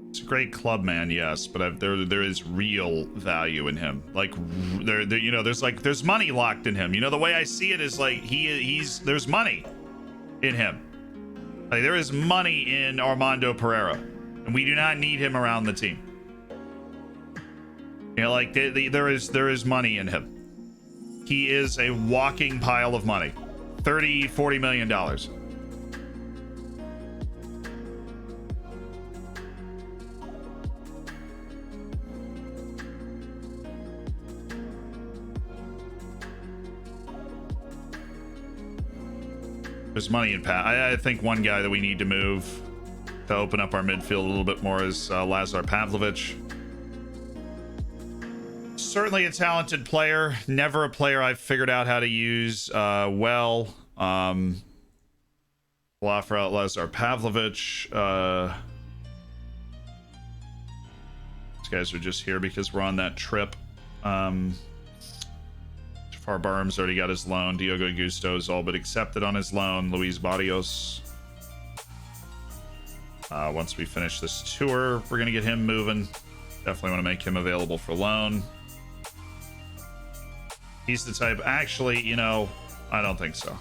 It's a great club man, yes, but there is real value in him. Like there you know, there's money locked in him. You know, the way I see it is like there's money in him. Like, there is money in Armando Pereira. And we do not need him around the team. You know, like there is money in him. He is a walking pile of money. $30-40 million. There's money in Pat. I think one guy that we need to move to open up our midfield a little bit more is Lazar Pavlovich. Certainly a talented player. Never a player I've figured out how to use well. We'll offer out Lazar Pavlovich. These guys are just here because we're on that trip. Jafar Barham's already got his loan. Diogo Augusto is all but accepted on his loan. Luis Barrios. Once we finish this tour, we're going to get him moving. Definitely want to make him available for loan. He's the type... Actually, you know, I don't think so.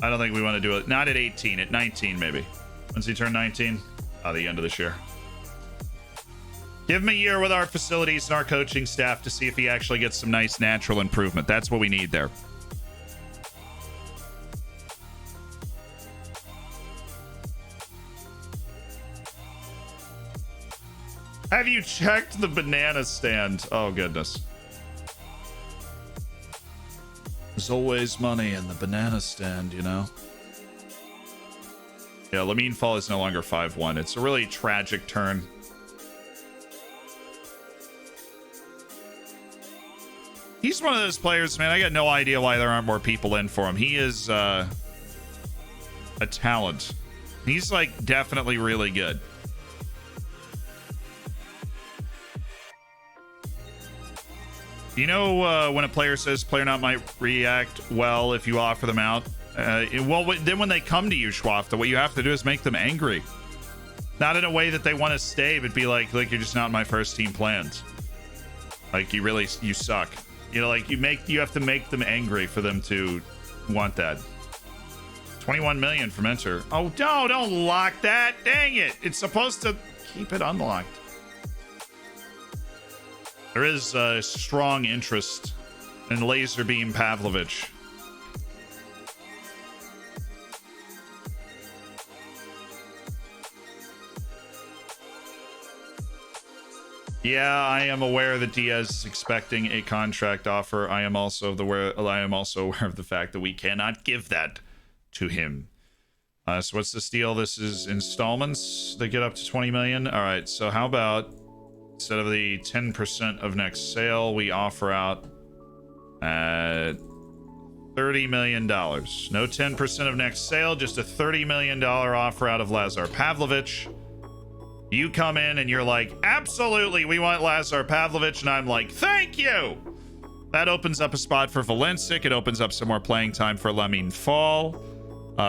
I don't think we want to do it. Not at 18, at 19 maybe. When's he turn 19? The end of this year. Give him a year with our facilities and our coaching staff to see if he actually gets some nice natural improvement. That's what we need there. Have you checked the banana stand? Oh, goodness. There's always money in the banana stand, you know? Yeah, Lamine Fall is no longer 5-1. It's a really tragic turn. He's one of those players, man. I got no idea why there aren't more people in for him. He is a talent. He's like definitely really good. You know when a player says player not might react well if you offer them out? Then when they come to you, Schwafta, what you have to do is make them angry. Not in a way that they want to stay, but be like, look, you're just not in my first team plans. Like, you suck. You know, like, you have to make them angry for them to want that. 21 million from Enter. Oh, no, don't lock that. Dang it. It's supposed to keep it unlocked. There is a strong interest in Laserbeam Pavlovich. Yeah, I am aware that Diaz is expecting a contract offer. I am also aware of the fact that we cannot give that to him. So what's this deal? This is installments that get up to 20 million. All right, so how about instead of the 10% of next sale, we offer out $30 million. No 10% of next sale, just a $30 million offer out of Lazar Pavlovich. You come in and you're like, absolutely, we want Lazar Pavlovich. And I'm like, thank you. That opens up a spot for Valencic. It opens up some more playing time for Lamine Fall.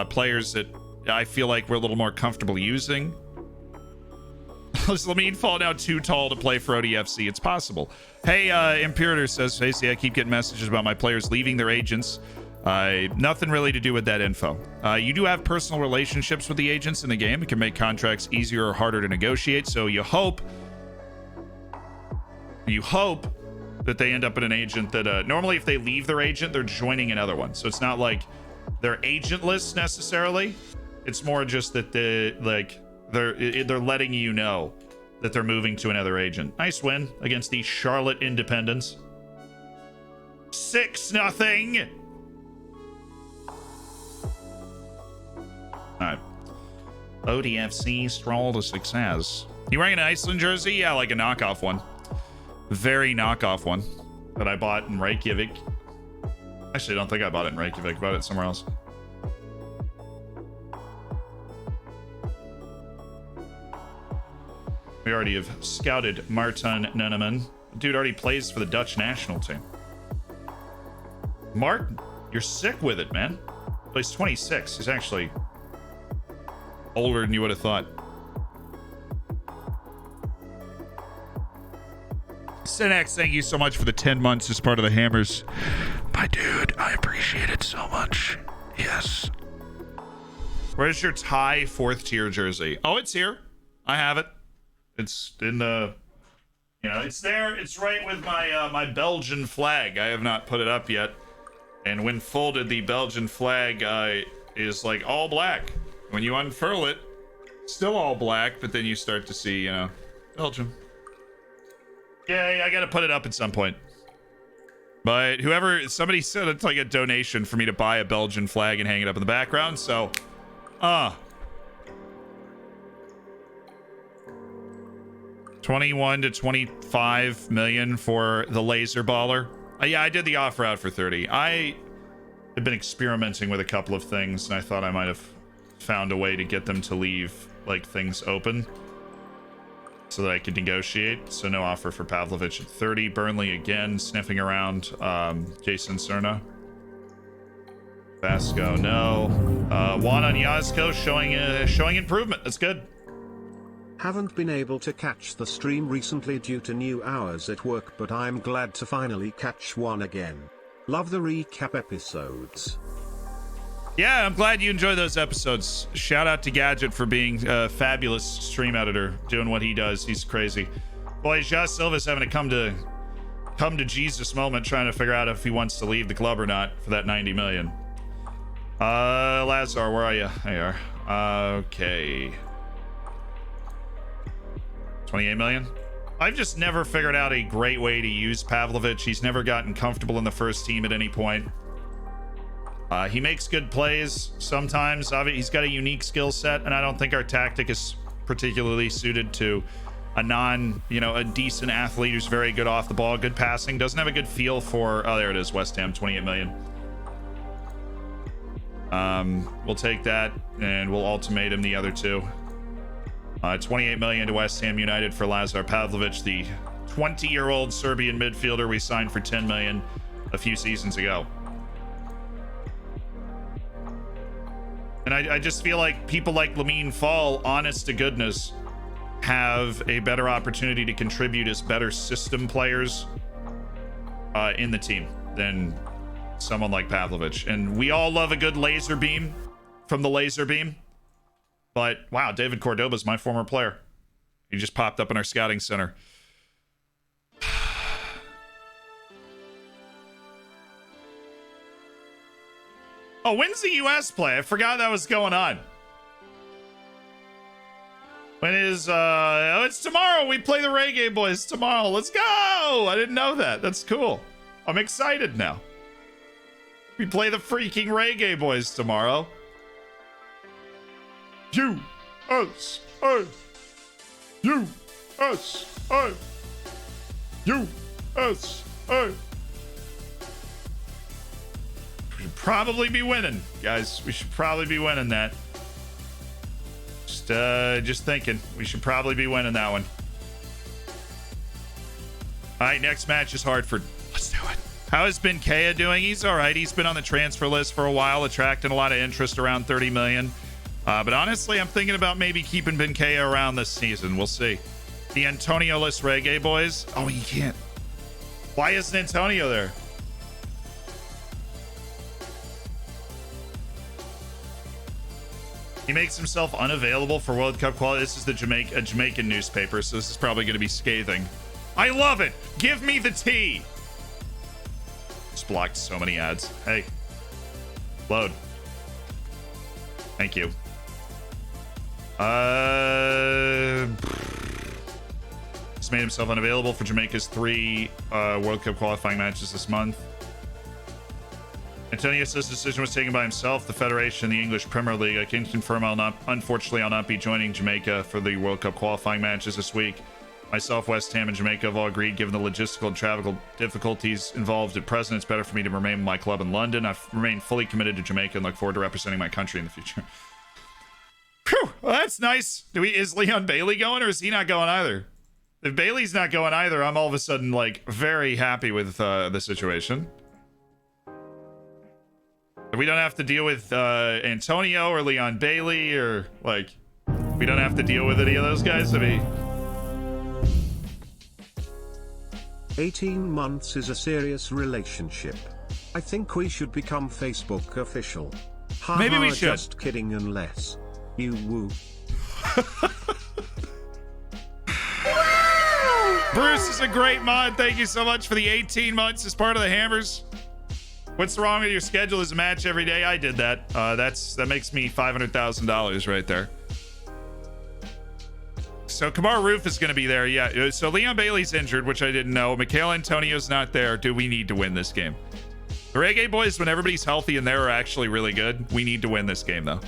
Players that I feel like we're a little more comfortable using. Is Lamine Fall now too tall to play for ODFC? It's possible. Hey, Imperator says, Facey, I keep getting messages about my players leaving their agents. Nothing really to do with that info. You do have personal relationships with the agents in the game. It can make contracts easier or harder to negotiate. So you hope that they end up in an agent that normally if they leave their agent, they're joining another one. So it's not like they're agentless necessarily. It's more just that they're letting you know that they're moving to another agent. Nice win against the Charlotte Independents. 6-0. All right. ODFC stroll to success. You wearing an Iceland jersey? Yeah, like a knockoff one. Very knockoff one that I bought in Reykjavik. Actually, I don't think I bought it in Reykjavik. I bought it somewhere else. We already have scouted Martin Nuneman. Dude already plays for the Dutch national team. Martin, you're sick with it, man. Plays 26. He's actually older than you would have thought. Sinex, thank you so much for the 10 months as part of the Hammers. My dude, I appreciate it so much. Yes. Where's your Thai 4th tier jersey? Oh, it's here. I have it. It's in the, it's there. It's right with my my Belgian flag. I have not put it up yet. And when folded, the Belgian flag is like all black. When you unfurl it, still all black, but then you start to see, Belgium. Yeah, I gotta put it up at some point. But somebody said it's like a donation for me to buy a Belgian flag and hang it up in the background, so, 21 to 25 million for the laser baller. Yeah, I did the offer out for 30. I have been experimenting with a couple of things, and I thought I might have found a way to get them to leave like things open so that I could negotiate. So no offer for Pavlovich at 30. Burnley again sniffing around. Jason Cerna. Vasco, no. Juan on Yazko showing improvement. That's good. Haven't been able to catch the stream recently due to new hours at work, but I'm glad to finally catch one again. Love the recap episodes. Yeah, I'm glad you enjoy those episodes. Shout out to Gadget for being a fabulous stream editor, doing what he does. He's crazy. Boy, Ja Silva's having to come to Jesus moment trying to figure out if he wants to leave the club or not for that 90 million. Lazar, where are you? There you are. Okay. 28 million. I've just never figured out a great way to use Pavlovich. He's never gotten comfortable in the first team at any point. He makes good plays sometimes. He's got a unique skill set, and I don't think our tactic is particularly suited to a decent athlete who's very good off the ball, good passing, doesn't have a good feel for, oh, there it is, West Ham, 28 million. We'll take that, and we'll ultimatum the other two. 28 million to West Ham United for Lazar Pavlovich, the 20-year-old Serbian midfielder we signed for 10 million a few seasons ago. And I just feel like people like Lamine Fall, honest to goodness, have a better opportunity to contribute as better system players in the team than someone like Pavlovich. And we all love a good laser beam from the laser beam. But wow, David Cordoba's my former player. He just popped up in our scouting center. Oh, when's the US play? I forgot that was going on. When is oh, it's tomorrow. We play the Reggae Boys tomorrow. Let's go. I didn't know that. That's cool. I'm excited now. We play the freaking Reggae Boys tomorrow. USA. USA. USA. We should probably be winning, guys. We should probably be winning that. Just thinking. We should probably be winning that one. All right, next match is Hartford. Let's do it. How has Benkea doing? He's all right. He's been on the transfer list for a while, attracting a lot of interest, around 30 million. But honestly, I'm thinking about maybe keeping Benkea around this season. We'll see. The Antonio-less Reggae Boys. Oh, he can't. Why isn't Antonio there? He makes himself unavailable for World Cup quality. This is the Jamaican newspaper, so this is probably going to be scathing. I love it. Give me the tea. Just blocked so many ads. Hey. Load. Thank you. He's made himself unavailable for Jamaica's 3 World Cup qualifying matches this month. Antonio says the decision was taken by himself, the Federation, the English Premier League. I can confirm unfortunately, I'll not be joining Jamaica for the World Cup qualifying matches this week. Myself, West Ham, and Jamaica have all agreed, given the logistical and travel difficulties involved at present, it's better for me to remain with my club in London. I've remained fully committed to Jamaica and look forward to representing my country in the future. Whew, well, that's nice. Is Leon Bailey going, or is he not going either? If Bailey's not going either, I'm all of a sudden, like, very happy with the situation. We don't have to deal with Antonio or Leon Bailey, or, like, we don't have to deal with any of those guys. I mean, 18 months is a serious relationship. I think we should become Facebook official. Maybe we should. Just kidding, unless you woo. Bruce is a great mod. Thank you so much for the 18 months as part of the Hammers. What's wrong with your schedule? Is a match every day? I did that. That makes me $500,000 right there. So Kamar Roof is going to be there. Yeah. So Leon Bailey's injured, which I didn't know. Mikhail Antonio's not there. Do we need to win this game? The Reggae Boys, when everybody's healthy and they're actually really good, we need to win this game, though.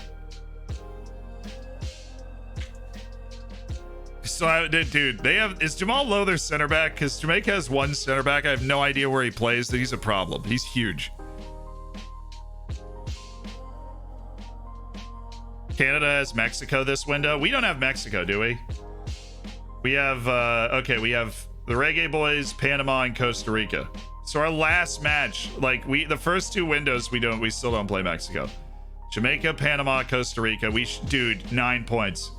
So, dude, is Jamal Lowe their center back? Because Jamaica has one center back. I have no idea where he plays. He's a problem. He's huge. Canada has Mexico this window. We don't have Mexico, do we? We have, okay, we have the Reggae Boys, Panama, and Costa Rica. So our last match, like, the first 2 windows, we still don't play Mexico. Jamaica, Panama, Costa Rica. Dude, 9 points.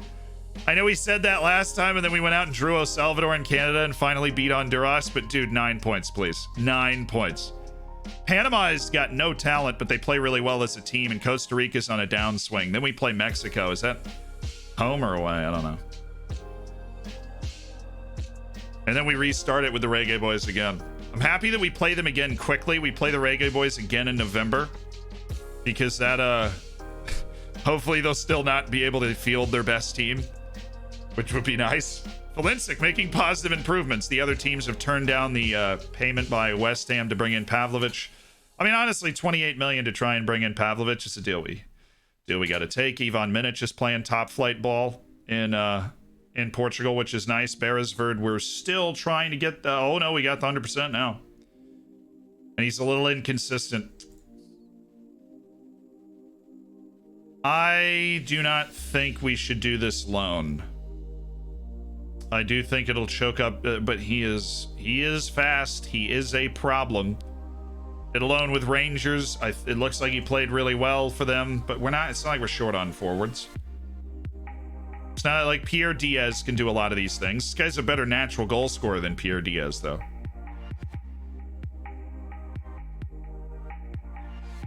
I know we said that last time, and then we went out and drew El Salvador and Canada and finally beat Honduras, but dude, 9 points, please. 9 points. Panama has got no talent, but they play really well as a team, and Costa Rica's on a downswing. Then we play Mexico. Is that home or away? I don't know. And then we restart it with the Reggae Boys again. I'm happy that we play them again quickly. We play the Reggae Boys again in November. Because that, hopefully they'll still not be able to field their best team. Which would be nice. Valinsic making positive improvements. The other teams have turned down the payment by West Ham to bring in Pavlovic. I mean, honestly, 28 million to try and bring in Pavlovic is a deal we got to take. Ivan Minic is playing top flight ball in Portugal, which is nice. Beresford, we're still trying to get the... Oh, no, we got the 100% now. And he's a little inconsistent. I do not think we should do this loan. I do think it'll choke up, but he is fast. He is a problem. It alone with Rangers. It looks like he played really well for them, but it's not like we're short on forwards. It's not like Pierre Diaz can do a lot of these things. This guy's a better natural goal scorer than Pierre Diaz, though.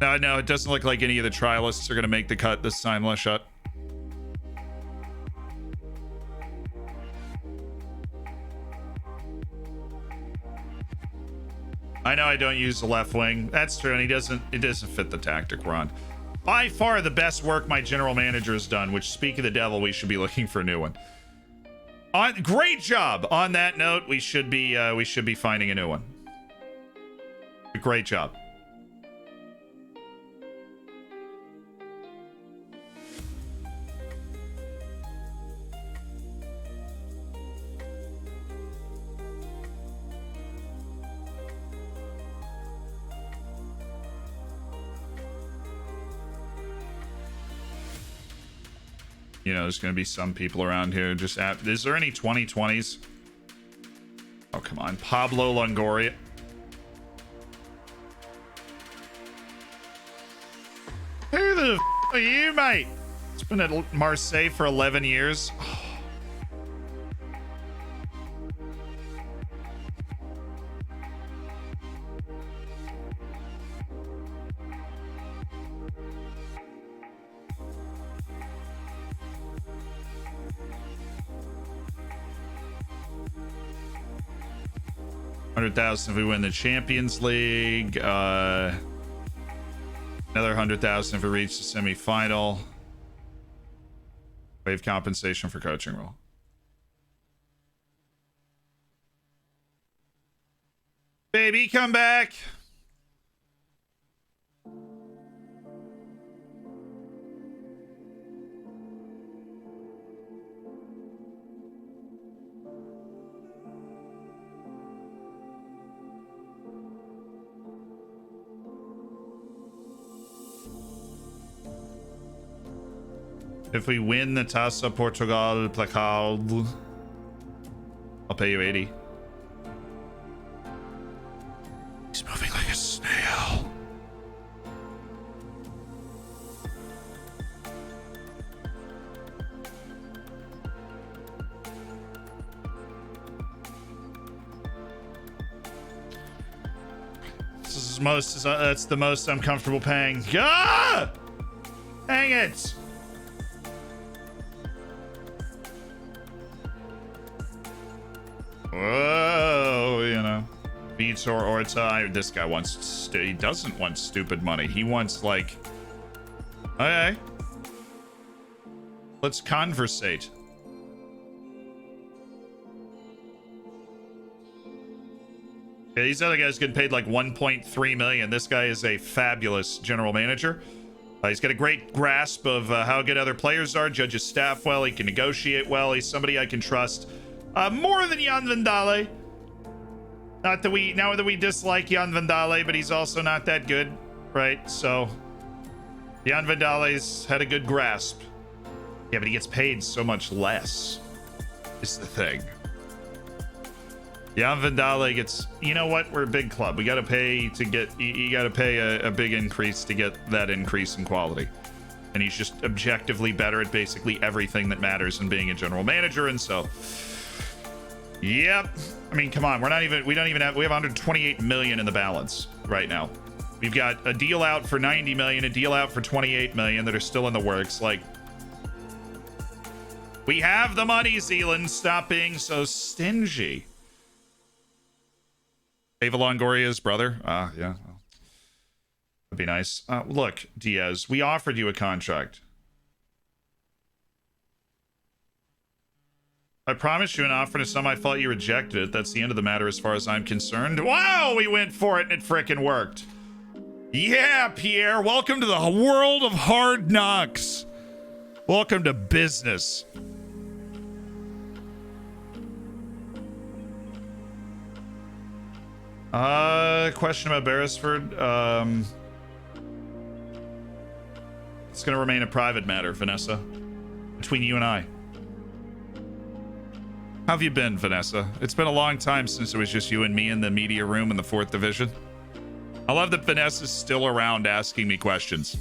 No, it doesn't look like any of the trialists are going to make the cut this time, Leshut. I know I don't use the left wing. That's true, and it doesn't fit the tactic we're on. By far the best work my general manager has done, which, speak of the devil, we should be looking for a new one. Great job. On that note, we should be finding a new one. Great job. You know, there's going to be some people around here just is there any 2020s? Oh, come on. Pablo Longoria. Who the f are you, mate? It's been at Marseille for 11 years. Oh. $100,000 if we win the Champions League. Another $100,000 if we reach the semi-final. Waive compensation for coaching role. Baby, come back. If we win the Taça Portugal Placard, I'll pay you 80. He's moving like a snail. That's the most I'm comfortable paying. Ah! Dang it! Whoa, you know, Vitor Orta. This guy wants. He doesn't want stupid money. He wants like. Okay. Let's conversate. Yeah, these other guys getting paid like 1.3 million. This guy is a fabulous general manager. He's got a great grasp of how good other players are. Judges staff well. He can negotiate well. He's somebody I can trust. More than Jan Vandale. Not that we dislike Jan Vandale, but he's also not that good, right? So Jan Vandale's had a good grasp. Yeah, but he gets paid so much less. Is the thing. Jan Vandale gets. You know what? We're a big club. We got to pay to get. You got to pay a big increase to get that increase in quality. And he's just objectively better at basically everything that matters in being a general manager, and so. Yep. I mean, come on. We have 128 million in the balance right now. We've got a deal out for 90 million, a deal out for 28 million that are still in the works. Like, we have the money, Zealand. Stop being so stingy. Ava Longoria's brother. Yeah. That'd be nice. Look, Diaz, we offered you a contract. I promised you an offer to some. I thought you rejected it. That's the end of the matter as far as I'm concerned. Wow, we went for it and it frickin' worked. Yeah, Pierre, welcome to the world of hard knocks. Welcome to business. Question about Beresford. It's gonna remain a private matter, Vanessa. Between you and I. How have you been, Vanessa? It's been a long time since it was just you and me in the media room in the 4th Division. I love that Vanessa's still around asking me questions.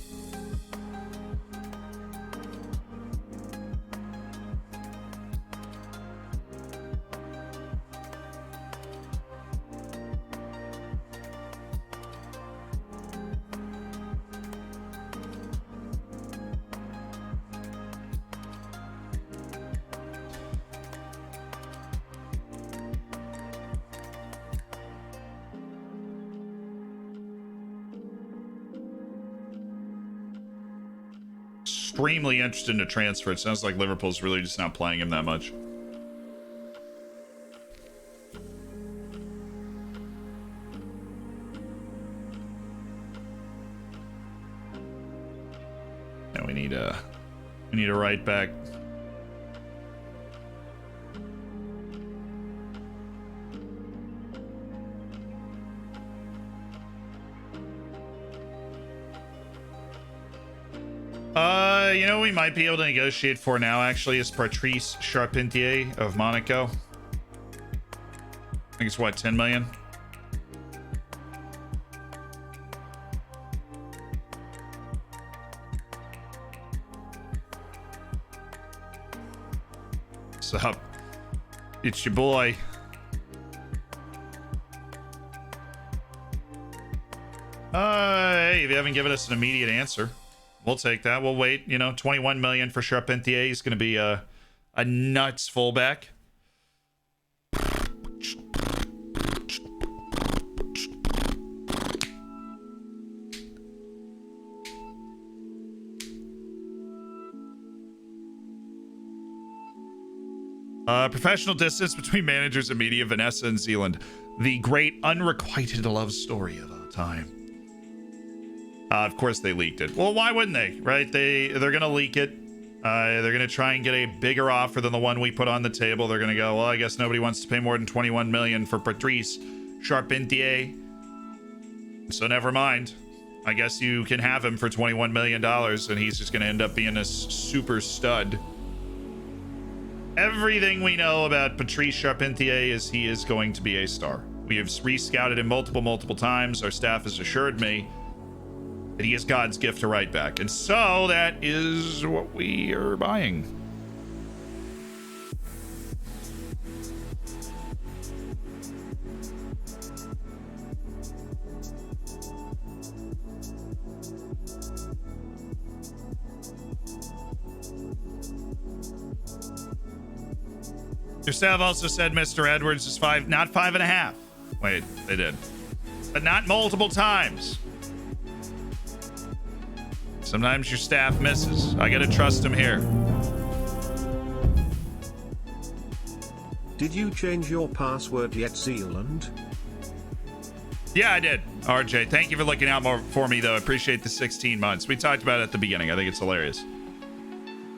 Extremely interested in a transfer. It sounds like Liverpool's really just not playing him that much. And we need a right back. You know, we might be able to negotiate for now, actually, is Patrice Charpentier of Monaco. I think it's what, 10 million? What's up? It's your boy. Hey, if you haven't given us an immediate answer, we'll take that. We'll wait. You know, 21 million for Charpentier. He's going to be a nuts fullback. Professional distance between managers and media, Vanessa and Zealand. The great unrequited love story of our time. Of course they leaked it. Well, why wouldn't they, right? They're going to leak it. They're going to try and get a bigger offer than the one we put on the table. They're going to go, well, I guess nobody wants to pay more than 21 million for Patrice Charpentier. So never mind. I guess you can have him for $21 million and he's just going to end up being a super stud. Everything we know about Patrice Charpentier is he is going to be a star. We have re-scouted him multiple times. Our staff has assured me that he is God's gift to right back. And so that is what we are buying. Your staff also said Mr. Edwards is not 5.5. Wait, they did. But not multiple times. Sometimes your staff misses. I gotta trust him here. Did you change your password yet, Zealand? Yeah, I did. RJ, thank you for looking out more for me, though. I appreciate the 16 months. We talked about it at the beginning. I think it's hilarious.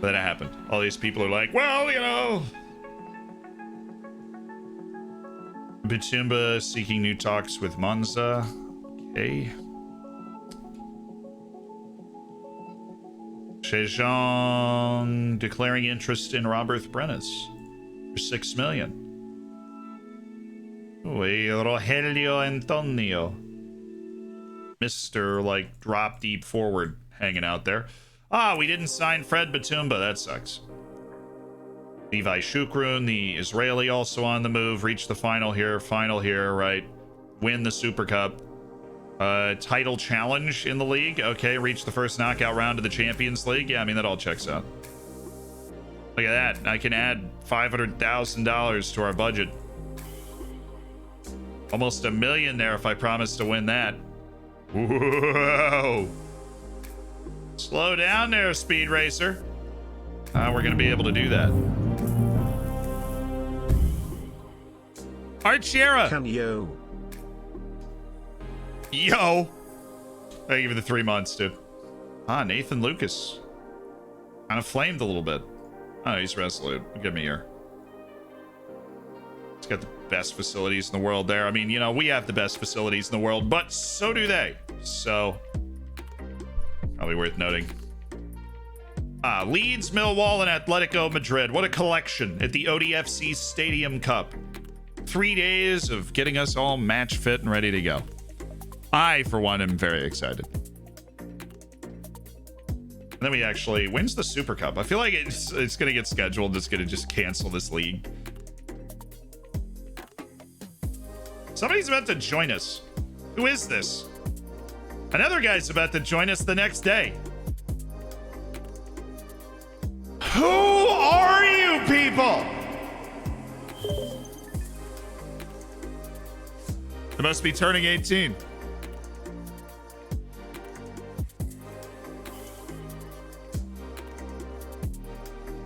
But then it happened. All these people are like, well, you know. Bitumba seeking new talks with Monza. Okay. Shejong declaring interest in Robert Brennis for 6 million. Rogelio Antonio. Mr. like drop deep forward hanging out there. We didn't sign Fred Bitumba. That sucks. Levi Shukrun, the Israeli, also on the move. Reach the final here, right? Win the Super Cup. Title challenge in the league. Okay, reach the first knockout round of the Champions League. Yeah, I mean, that all checks out. Look at that. I can add $500,000 to our budget. Almost $1 million there if I promise to win that. Whoa. Slow down there, Speed Racer. We're going to be able to do that. Archiera. Can yo. Yo. Thank you for the 3 months, dude. Nathan Lucas. Kind of flamed a little bit. Oh, he's resolute. Give me here. He's got the best facilities in the world there. I mean, you know, we have the best facilities in the world, but so do they. So, probably worth noting. Leeds, Millwall, and Atletico Madrid. What a collection at the ODFC Stadium Cup. 3 days of getting us all match fit and ready to go. I, for one, am very excited. And then we actually... When's the Super Cup? I feel like it's going to get scheduled. It's going to just cancel this league. Somebody's about to join us. Who is this? Another guy's about to join us the next day. Who are you people? They must be turning 18.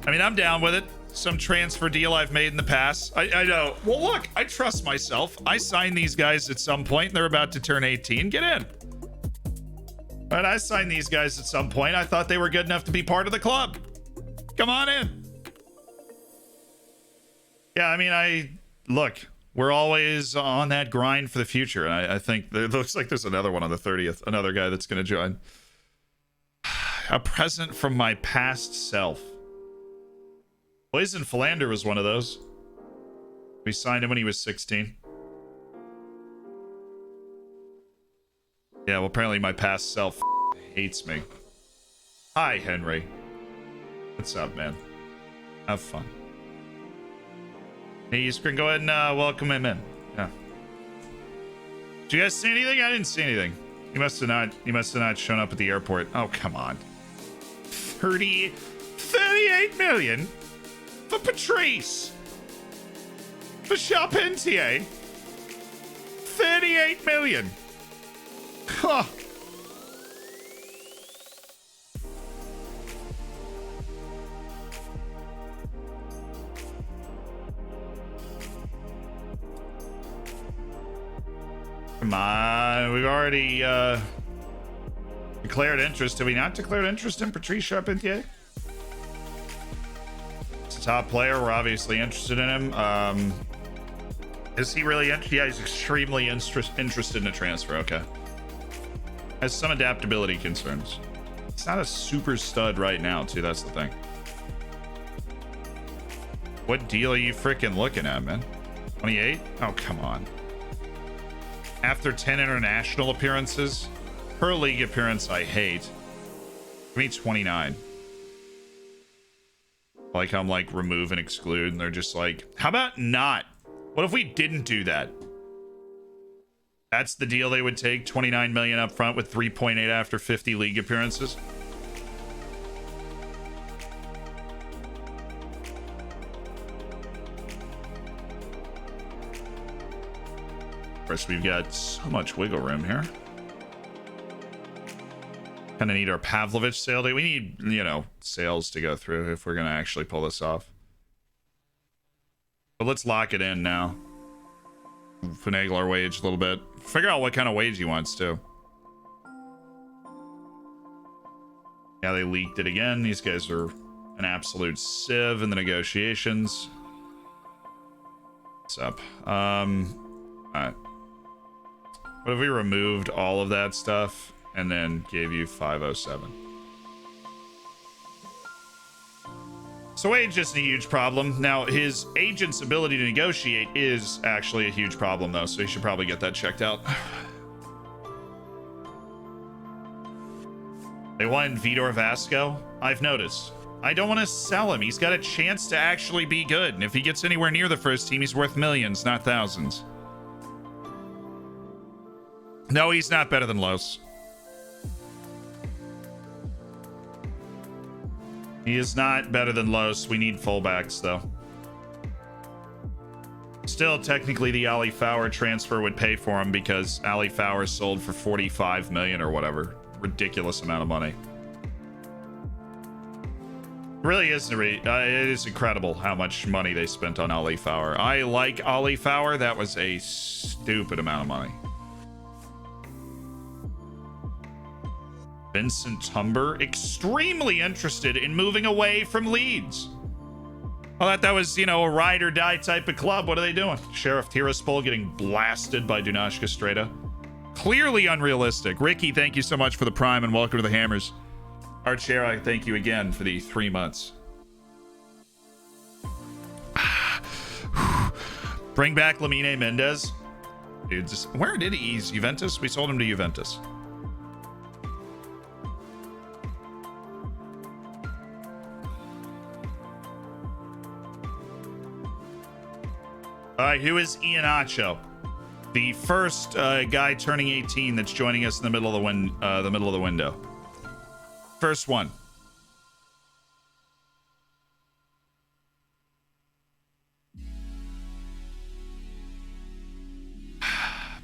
I mean, I'm down with it. Some transfer deal I've made in the past. I know. Well, look, I trust myself. I signed these guys at some point, and they're about to turn 18. Get in. But I signed these guys at some point. I thought they were good enough to be part of the club. Come on in. Yeah, I mean, look, we're always on that grind for the future. And I think it looks like there's another one on the 30th. Another guy that's going to join. A present from my past self. Poison Philander was one of those. We signed him when he was 16. Yeah, well, apparently my past self hates me. Hi, Henry. What's up, man? Have fun. Hey, you can go ahead and welcome him in. Yeah. Did you guys see anything? I didn't see anything. He must have not shown up at the airport. Oh, come on. 38 million for Patrice. For Charpentier. 38 million. Huh. Come on, we've already declared interest. Have we not declared interest in Patrice Charpentier? It's a top player. We're obviously interested in him. Is he really interested? Yeah, he's extremely interested in a transfer. Okay. Has some adaptability concerns. It's not a super stud right now, too. That's the thing. What deal are you freaking looking at, man? 28? Oh, come on. After 10 international appearances, per league appearance, I hate. Give me 29. Like I'm like remove and exclude, and they're just like, how about not? What if we didn't do that? That's the deal they would take. 29 million up front with 3.8 after 50 league appearances. Of course, we've got so much wiggle room here. Kind of need our Pavlovich sale day. We need, you know, sales to go through if we're going to actually pull this off. But let's lock it in now. Finagle our wage a little bit. Figure out what kind of wage he wants to. Yeah, they leaked it again. These guys are an absolute sieve in the negotiations. What's up? Alright. What if we removed all of that stuff and then gave you 507? So wage isn't a huge problem. Now, his agent's ability to negotiate is actually a huge problem, though, so he should probably get that checked out. They want Vitor Vasco? I've noticed. I don't want to sell him. He's got a chance to actually be good, and if he gets anywhere near the first team, he's worth millions, not thousands. No, he's not better than Los. He is not better than Los. We need fullbacks, though. Still, technically, the Ali Fowler transfer would pay for him because Ali Fowler sold for 45 million or whatever. Ridiculous amount of money. Really is it is incredible how much money they spent on Ali Fowler. I like Ali Fowler. That was a stupid amount of money. Vincent Humber, extremely interested in moving away from Leeds. I thought that was, you know, a ride or die type of club. What are they doing? Sheriff Tiraspol getting blasted by Dunashka Strata. Clearly unrealistic. Ricky, thank you so much for the prime and welcome to the Hammers. Archera, thank you again for the 3 months. Bring back Lamine Mendez. Dude, just, where did he? He's Juventus? We sold him to Juventus. All right, who is Iannaccio? The first guy turning 18 that's joining us in the middle of the window. First one.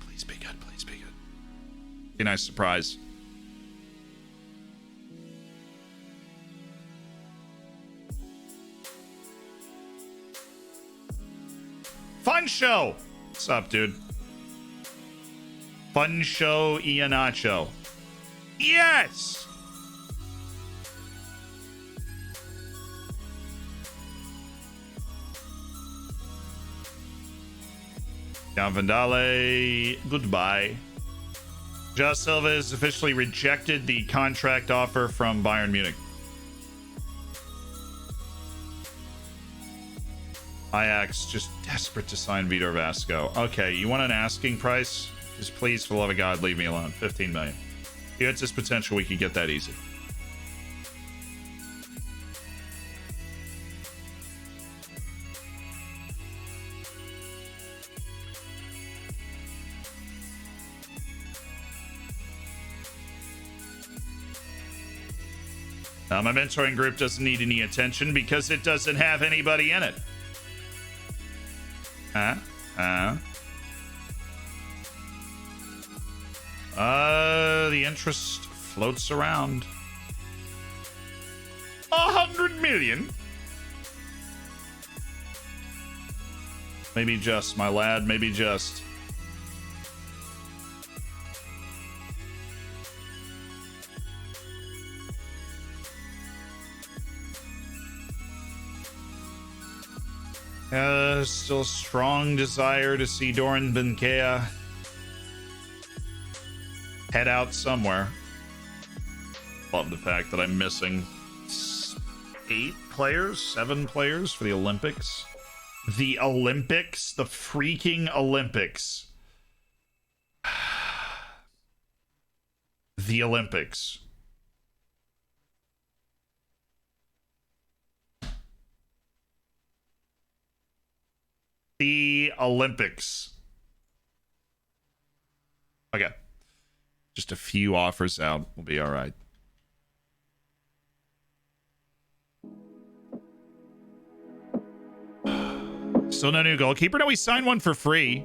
Please be good. Please be good. Be a nice surprise. Fun show. What's up, dude? Fun show, Iannaccio. Yes. Jan Vandale, goodbye. Josh Silva has officially rejected the contract offer from Bayern Munich. Ajax just desperate to sign Vitor Vasco. Okay, you want an asking price? Just please, for the love of God, leave me alone. 15 million. It's this potential we could get that easy. My mentoring group doesn't need any attention because it doesn't have anybody in it. The interest floats around. 100 million? Maybe just, my lad, maybe just. Still strong desire to see Doran Benkea head out somewhere. Love the fact that I'm missing 7 players for the Olympics. The Olympics, the freaking Olympics. The Olympics. The Olympics. Okay. Just a few offers out. We'll be all right. Still no new goalkeeper. No, we signed one for free.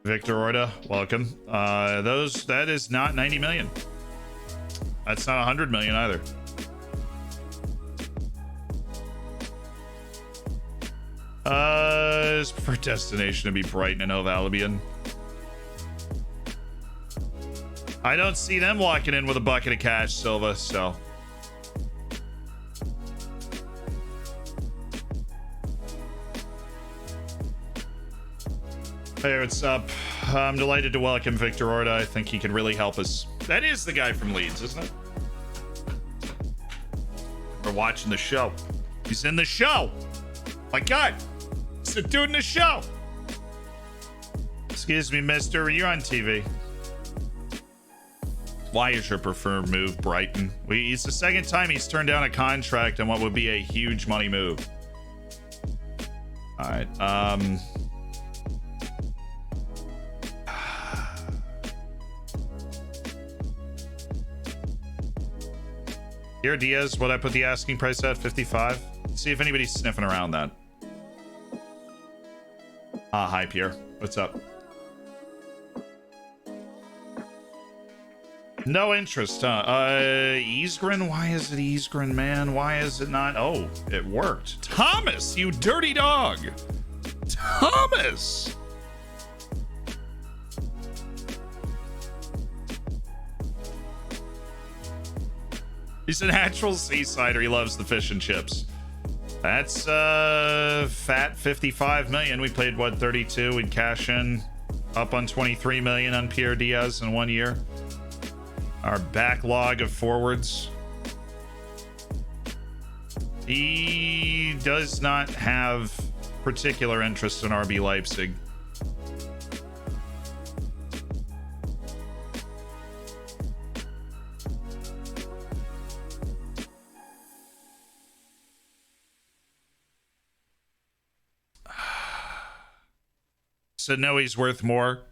Victor Orta, welcome. That is not 90 million. That's not 100 million either. His preferred destination to be Brighton and Hove Albion. I don't see them walking in with a bucket of cash, Silva, so. Hey, what's up? I'm delighted to welcome Victor Orta. I think he could really help us. That is the guy from Leeds, isn't it? We're watching the show. He's in the show. My God. It's the dude in the show. Excuse me, mister. You're on TV. Why is your preferred move Brighton? It's the second time he's turned down a contract on what would be a huge money move. All right. Here, Diaz, what I put the asking price at, 55. See if anybody's sniffing around that. Hi, Pierre. What's up? No interest, huh? Easgrin? Why is it Easgrin, man? Why is it not? Oh, it worked. Thomas, you dirty dog! Thomas! He's a natural seasider. He loves the fish and chips. That's fat 55 million. We played what, 32? We'd cash in up on 23 million on Pierre Diaz in 1 year. Our backlog of forwards. He does not have particular interest in RB Leipzig. So no, he's worth more.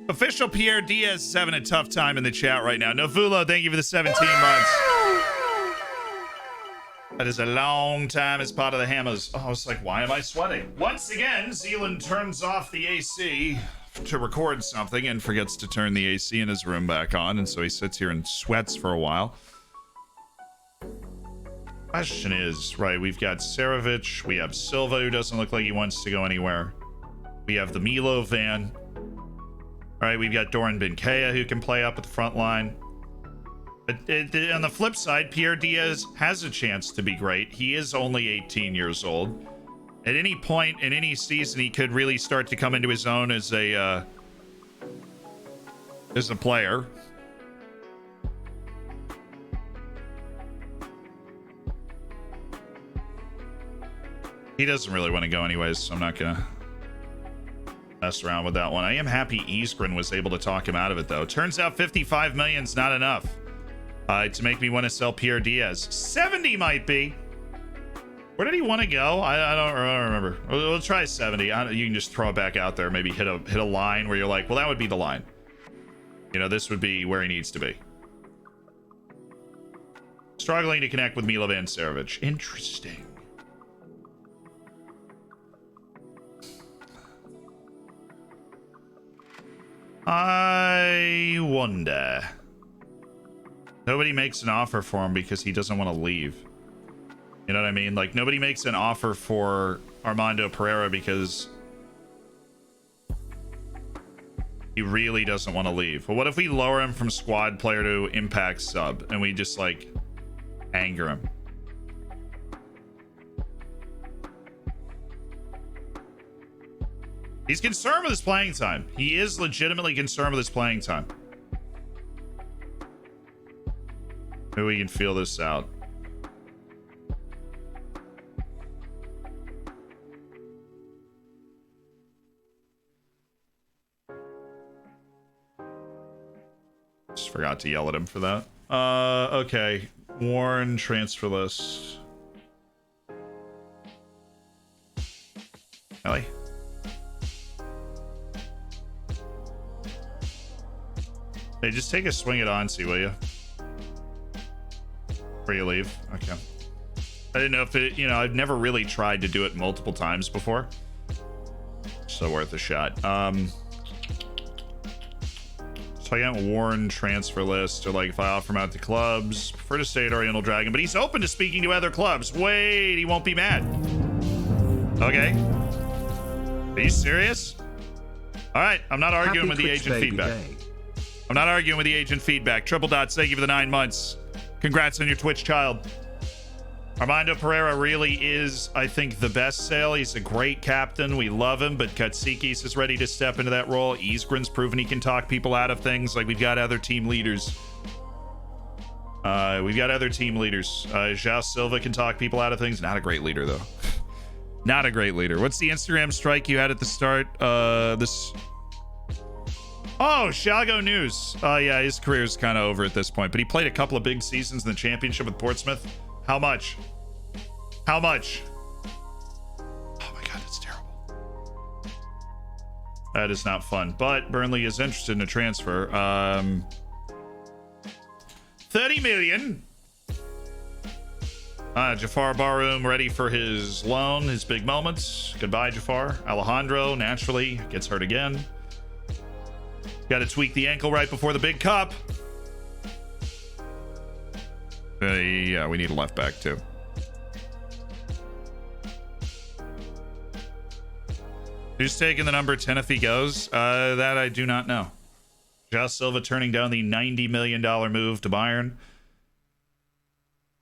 Official Pierre Diaz is having a tough time in the chat right now. Novulo, thank you for the 17 months. That is a long time as part of the Hammers. Oh, I was like, why am I sweating? Once again, Zealand turns off the AC to record something and forgets to turn the AC in his room back on. And so he sits here and sweats for a while. Question is, right, we've got Serovic. We have Silva, who doesn't look like he wants to go anywhere. We have the Milo van. All right, we've got Doran Benkea, who can play up at the front line. But on the flip side, Pierre Diaz has a chance to be great. He is only 18 years old. At any point in any season, he could really start to come into his own as a player. He doesn't really want to go anyways, so I'm not gonna mess around with that one. I am happy Eastgren was able to talk him out of it, though. Turns out 55 million is not enough to make me want to sell Pierre Diaz. 70 might be. Where did he want to go? I don't remember. We'll try 70. You can just throw it back out there. Maybe hit a line where you're like, well, that would be the line. You know, this would be where he needs to be. Struggling to connect with Milovan Serovic. Interesting. I wonder. Nobody makes an offer for him because he doesn't want to leave. You know what I mean? Like, nobody makes an offer for Armando Pereira because he really doesn't want to leave. But what if we lower him from squad player to impact sub and we just, like, anger him? He's concerned with his playing time. He is legitimately concerned with his playing time. Maybe we can feel this out. Just forgot to yell at him for that. Okay. Warren transfer list. Ellie. Hey, just take a swing at Onsi, will you? Before you leave. Okay. I didn't know if it, I've never really tried to do it multiple times before. So worth a shot. So I got Warren transfer list, or like if I offer him out to clubs, prefer to stay at Oriental Dragon, but he's open to speaking to other clubs. Wait, he won't be mad. Okay. Are you serious? All right, I'm not arguing with the agent feedback. I'm not arguing with the agent feedback. Triple Dots, thank you for the 9 months. Congrats on your Twitch child. Armando Pereira really is, I think, the best sale. He's a great captain. We love him, but Katsikis is ready to step into that role. Isgrin's proven he can talk people out of things. Like, we've got other team leaders. João Silva can talk people out of things. Not a great leader, though. Not a great leader. What's the Instagram strike you had at the start? This... Oh, Shago News. Yeah, his career is kind of over at this point, but he played a couple of big seasons in the championship with Portsmouth. How much? How much? Oh my god, it's terrible. That is not fun. But Burnley is interested in a transfer. 30 million. Jafar Baroum ready for his loan, his big moments. Goodbye, Jafar. Alejandro naturally gets hurt again. Got to tweak the ankle right before the big cup. Yeah, we need a left back too. Who's taking the number 10 if he goes? That I do not know. João Silva turning down the $90 million move to Bayern.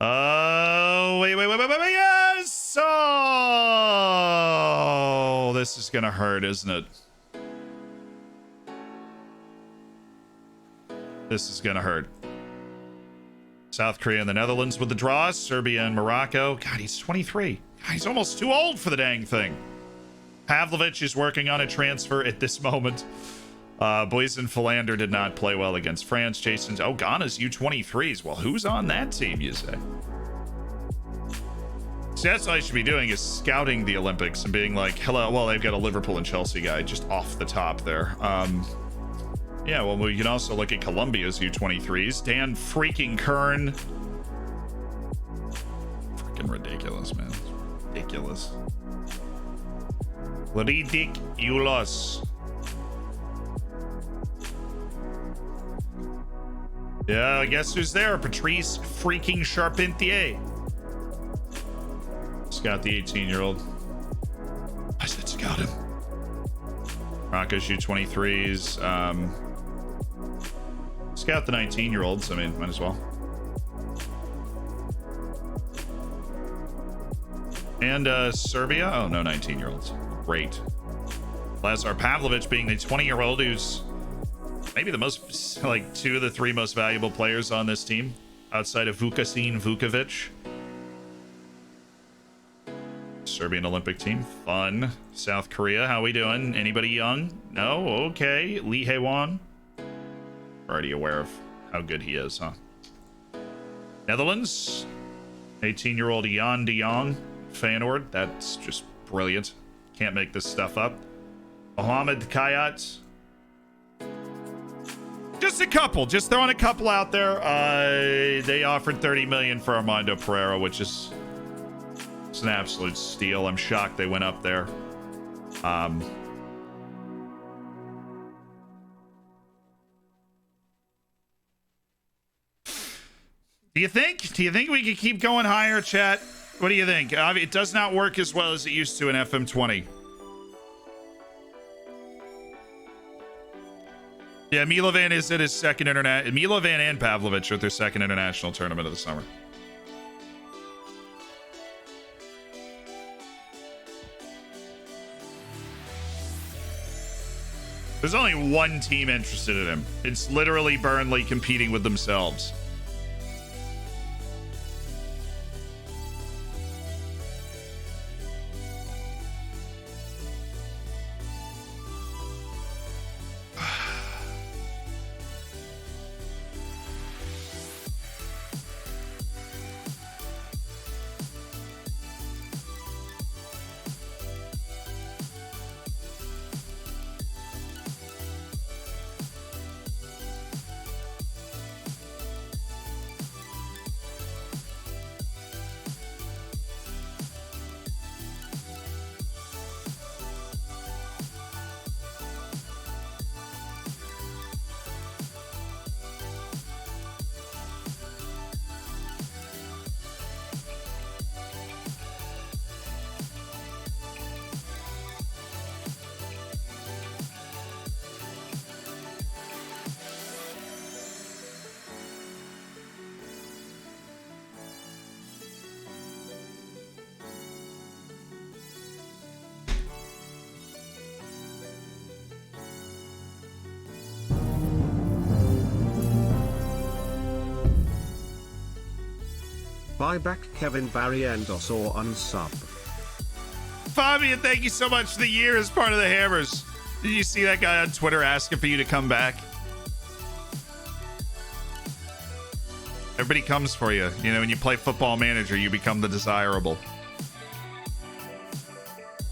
Oh, wait. Yes! Oh, this is going to hurt, isn't it? This is going to hurt. South Korea and the Netherlands with the draws. Serbia and Morocco. God, he's 23. God, he's almost too old for the dang thing. Pavlovic is working on a transfer at this moment. Boysen Philander did not play well against France. Jason's Ghana's U23s. Well, who's on that team, you say? See, that's what I should be doing, is scouting the Olympics and being like, hello, well, they've got a Liverpool and Chelsea guy just off the top there. Yeah, well, we can also look at Colombia's U23s. Dan freaking Kern. Freaking ridiculous, man. Ridiculous. Ridiculous. Yeah, guess who's there? Patrice freaking Charpentier. Scout the 18-year-old. I said scout him. Morocco's U23s. Scout the 19-year-olds. I mean, might as well. And Serbia. Oh, no, 19-year-olds. Great. Lazar Pavlovic being the 20-year-old who's maybe the most, like, 2 of the 3 most valuable players on this team outside of Vukasin Vukovic. Serbian Olympic team. Fun. South Korea. How we doing? Anybody young? No? Okay. Lee Hae-won. Already aware of how good he is, huh? Netherlands. 18-year-old Jan de Jong. Feyenoord. That's just brilliant. Can't make this stuff up. Mohamed Kayat. Just a couple. Just throwing a couple out there. They offered 30 million for Armando Pereira, which is... it's an absolute steal. I'm shocked they went up there. Do you think we could keep going higher, chat? What do you think? It does not work as well as it used to in FM20. Yeah, Milovan is at his second international. Milovan and Pavlovic are at their second international tournament of the summer. There's only one team interested in him. It's literally Burnley competing with themselves. Buy back Kevin Barrientos or unsub. Fabian, thank you so much for the year as part of the Hammers. Did you see that guy on Twitter asking for you to come back? Everybody comes for you. You know, when you play Football Manager, you become the desirable.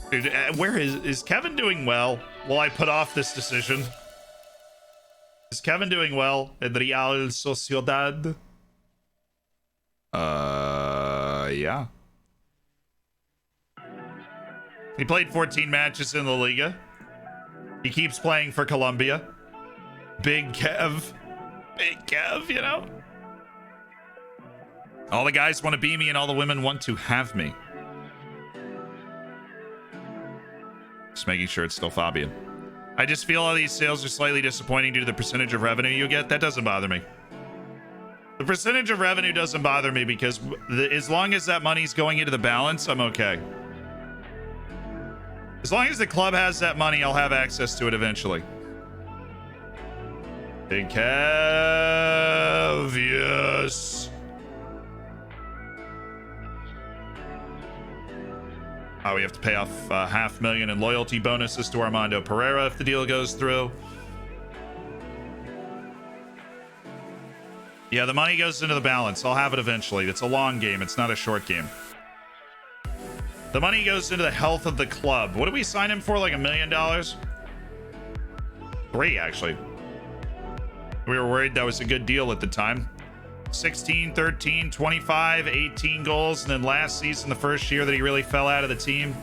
Dude, where is Kevin doing well? Will I put off this decision? Is Kevin doing well at Real Sociedad? Yeah. He played 14 matches in La Liga. He keeps playing for Colombia. Big Kev. Big Kev, you know? All the guys want to be me and all the women want to have me. Just making sure it's still Fabian. I just feel all these sales are slightly disappointing due to the percentage of revenue you get. That doesn't bother me. The percentage of revenue doesn't bother me because as long as that money's going into the balance, I'm okay. As long as the club has that money, I'll have access to it eventually. Big Kev, yes. We have to pay off $500,000 in loyalty bonuses to Armando Pereira if the deal goes through. Yeah, the money goes into the balance. I'll have it eventually. It's a long game. It's not a short game. The money goes into the health of the club. What did we sign him for? Like $1 million? 3, actually. We were worried that was a good deal at the time. 16, 13, 25, 18 goals. And then last season, the first year that he really fell out of the team,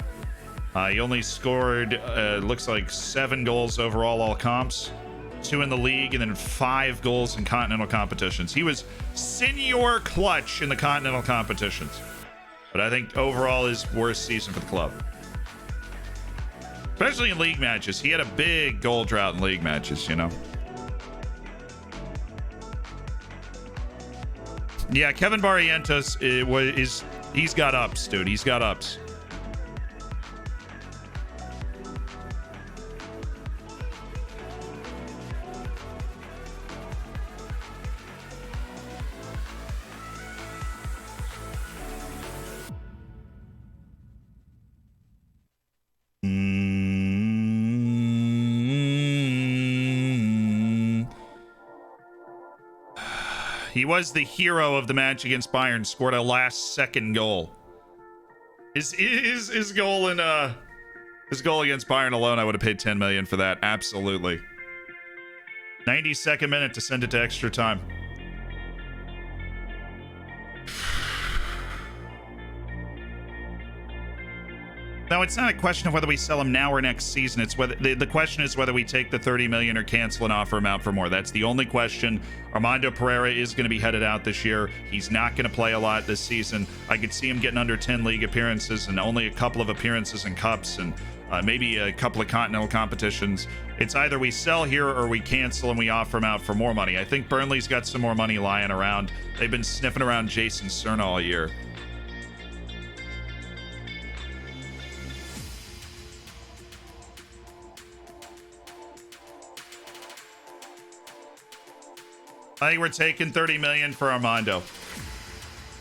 he only scored, looks like 7 goals overall, all comps. 2 in the league, and then 5 goals in continental competitions. He was senior clutch in the continental competitions. But I think overall his worst season for the club. Especially in league matches. He had a big goal drought in league matches, you know. Yeah, Kevin Barrientos he's got ups, dude. He's got ups. He was the hero of the match against Bayern, scored a last-second goal. His goal in his goal against Bayern alone, I would have paid $10 million for that. Absolutely. 92nd minute to send it to extra time. Now, it's not a question of whether we sell him now or next season. It's whether the question is whether we take the $30 million or cancel and offer him out for more. That's the only question. Armando Pereira is going to be headed out this year. He's not going to play a lot this season. I could see him getting under 10 league appearances and only a couple of appearances in cups and maybe a couple of continental competitions. It's either we sell here or we cancel and we offer him out for more money. I think Burnley's got some more money lying around. They've been sniffing around Jason Cerna all year. I think we're taking 30 million for Armando.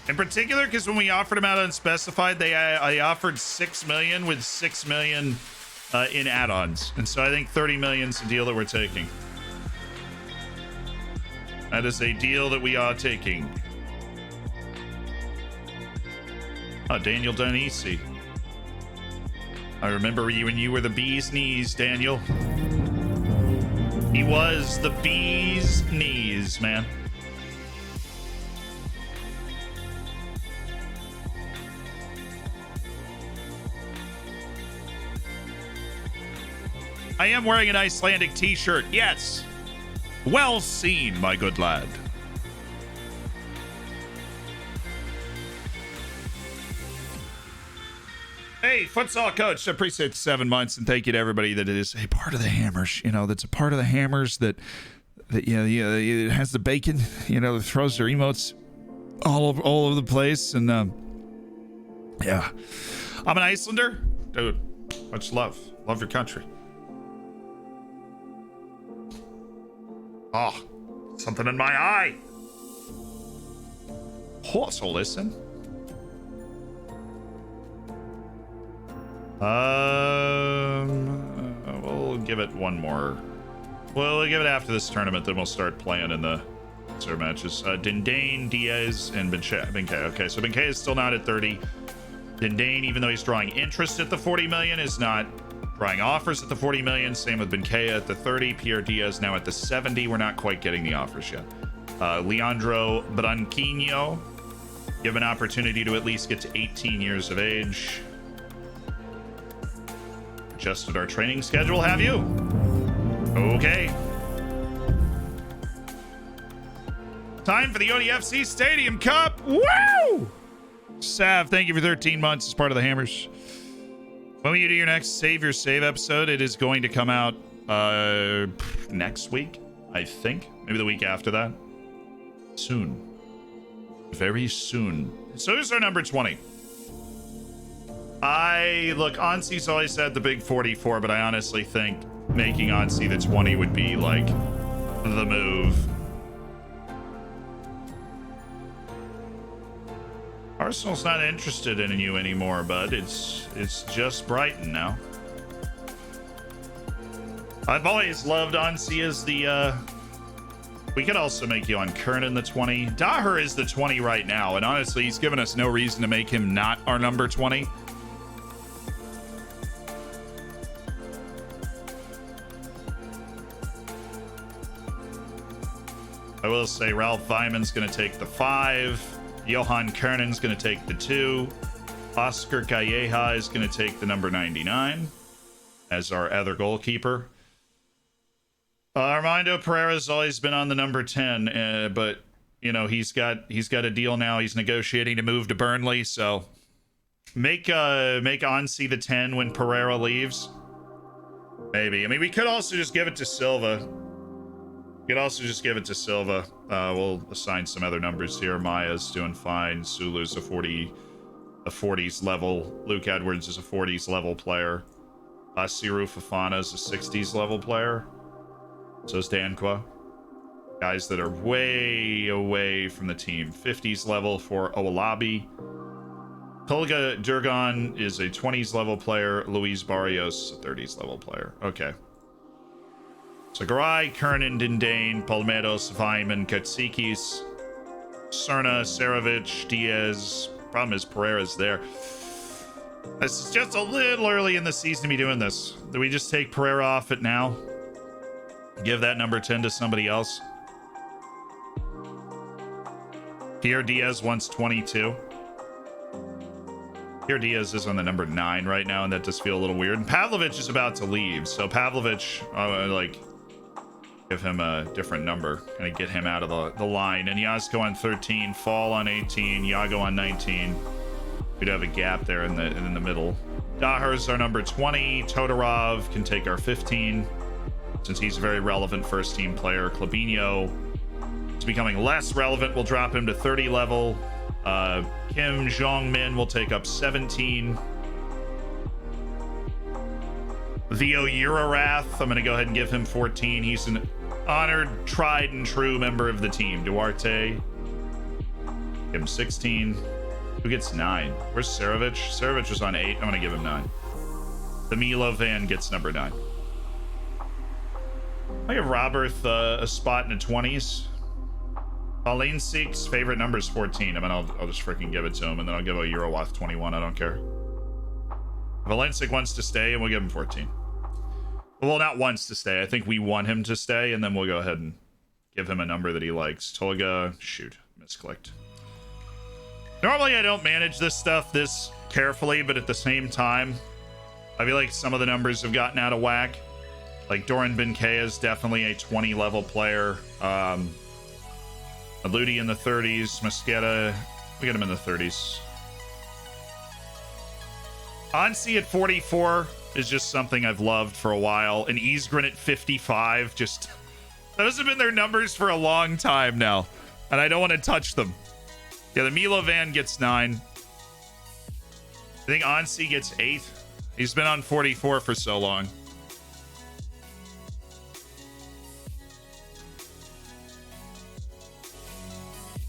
In particular, because when we offered him out unspecified, I offered 6 million with 6 million in add-ons. And so I think 30 million is the deal that we're taking. That is a deal that we are taking. Oh, Daniel Donisi. I remember you when you were the bee's knees, Daniel. He was the bee's knees, man. I am wearing an Icelandic t-shirt. Yes. Well seen, my good lad. Hey, futsal coach, I appreciate 7 months, and thank you to everybody that is a part of the Hammers. You know, that's a part of the Hammers that it has the bacon. You know, that throws their emotes all over the place, and yeah, I'm an Icelander, dude. Much love your country. Oh, something in my eye. Also, listen. We'll give it one more. We'll give it after this tournament, then we'll start playing in the serve matches. Dindane, Diaz, and Benkei. Okay, so Benkei is still not at 30. Dindane, even though he's drawing interest at the 40 million, is not drawing offers at the 40 million. Same with Benkei at the 30. Pierre Diaz now at the 70. We're not quite getting the offers yet. Leandro Branquinho, give an opportunity to at least get to 18 years of age. Adjusted our training schedule, have you? Okay. Time for the ODFC Stadium Cup. Woo! Sav, thank you for 13 months as part of the Hammers. When will you do your next Save Your Save episode? It is going to come out next week, I think. Maybe the week after that. Soon. Very soon. So here's our number 20. Look, Ansi's always had the big 44, but I honestly think making Ansi the 20 would be like the move. Arsenal's not interested in you anymore, bud. It's just Brighton now. I've always loved Ansi as the we could also make you on Kernan the 20. Daher is the 20 right now, and honestly, he's given us no reason to make him not our number 20. I will say Ralph Vyman's going to take the 5. Johan Kernan's going to take the 2. Oscar Calleja is going to take the number 99 as our other goalkeeper. Armando Pereira's always been on the number 10, but you know he's got a deal now. He's negotiating to move to Burnley, so make Ansi the 10 when Pereira leaves. Maybe. I mean, we could also just give it to Silva. We'll assign some other numbers here. Maya's doing fine. Sulu's a 40s level. Luke Edwards is a 40s level player. Siru Fafana is a 60s level player. So is Danqua. Guys that are way away from the team. 50s level for Owalabi. Tolga Durgan is a 20s level player. Luis Barrios, a 30s level player. Okay. So Garay, Kernan, Dindane, Palmeiros, Vyman, Katsikis, Cerna, Sarovic, Diaz. Problem is Pereira's there. This is just a little early in the season to be doing this. Do we just take Pereira off it now? Give that number 10 to somebody else? Pierre Diaz wants 22. Pierre Diaz is on the number 9 right now, and that does feel a little weird. And Pavlovic is about to leave, so Pavlovic, give him a different number, kind of get him out of the line. And Yazko on 13, Fall on 18, Yago on 19. We'd have a gap there in the middle. Daher's our number 20. Todorov can take our 15, since he's a very relevant first team player. Klabinho is becoming less relevant. We'll drop him to 30 level. Kim Jong-min will take up 17. Theo Urarath, I'm going to go ahead and give him 14. He's an honored, tried and true member of the team. Duarte. Give him 16. Who gets 9? Where's Sarovich? Sarovich was on 8. I'm going to give him 9. The Milo Van gets number 9. I give Roberth a spot in the 20s. Pauline Seek's favorite number is 14. I mean, I'll just freaking give it to him, and then I'll give a Eurowath 21. I don't care. Valencic wants to stay, and we'll give him 14. Well, not wants to stay. I think we want him to stay, and then we'll go ahead and give him a number that he likes. Tolga, shoot, misclicked. Normally, I don't manage this stuff this carefully, but at the same time, I feel like some of the numbers have gotten out of whack. Like Doran Benkei is definitely a 20 level player. Aludi in the 30s. Mosqueda, we get him in the 30s. Ansi at 44 is just something I've loved for a while. And Isgrin at 55, just those have been their numbers for a long time now, and I don't want to touch them. Yeah, the Milo Van gets 9. I think Ansi gets 8. He's been on 44 for so long.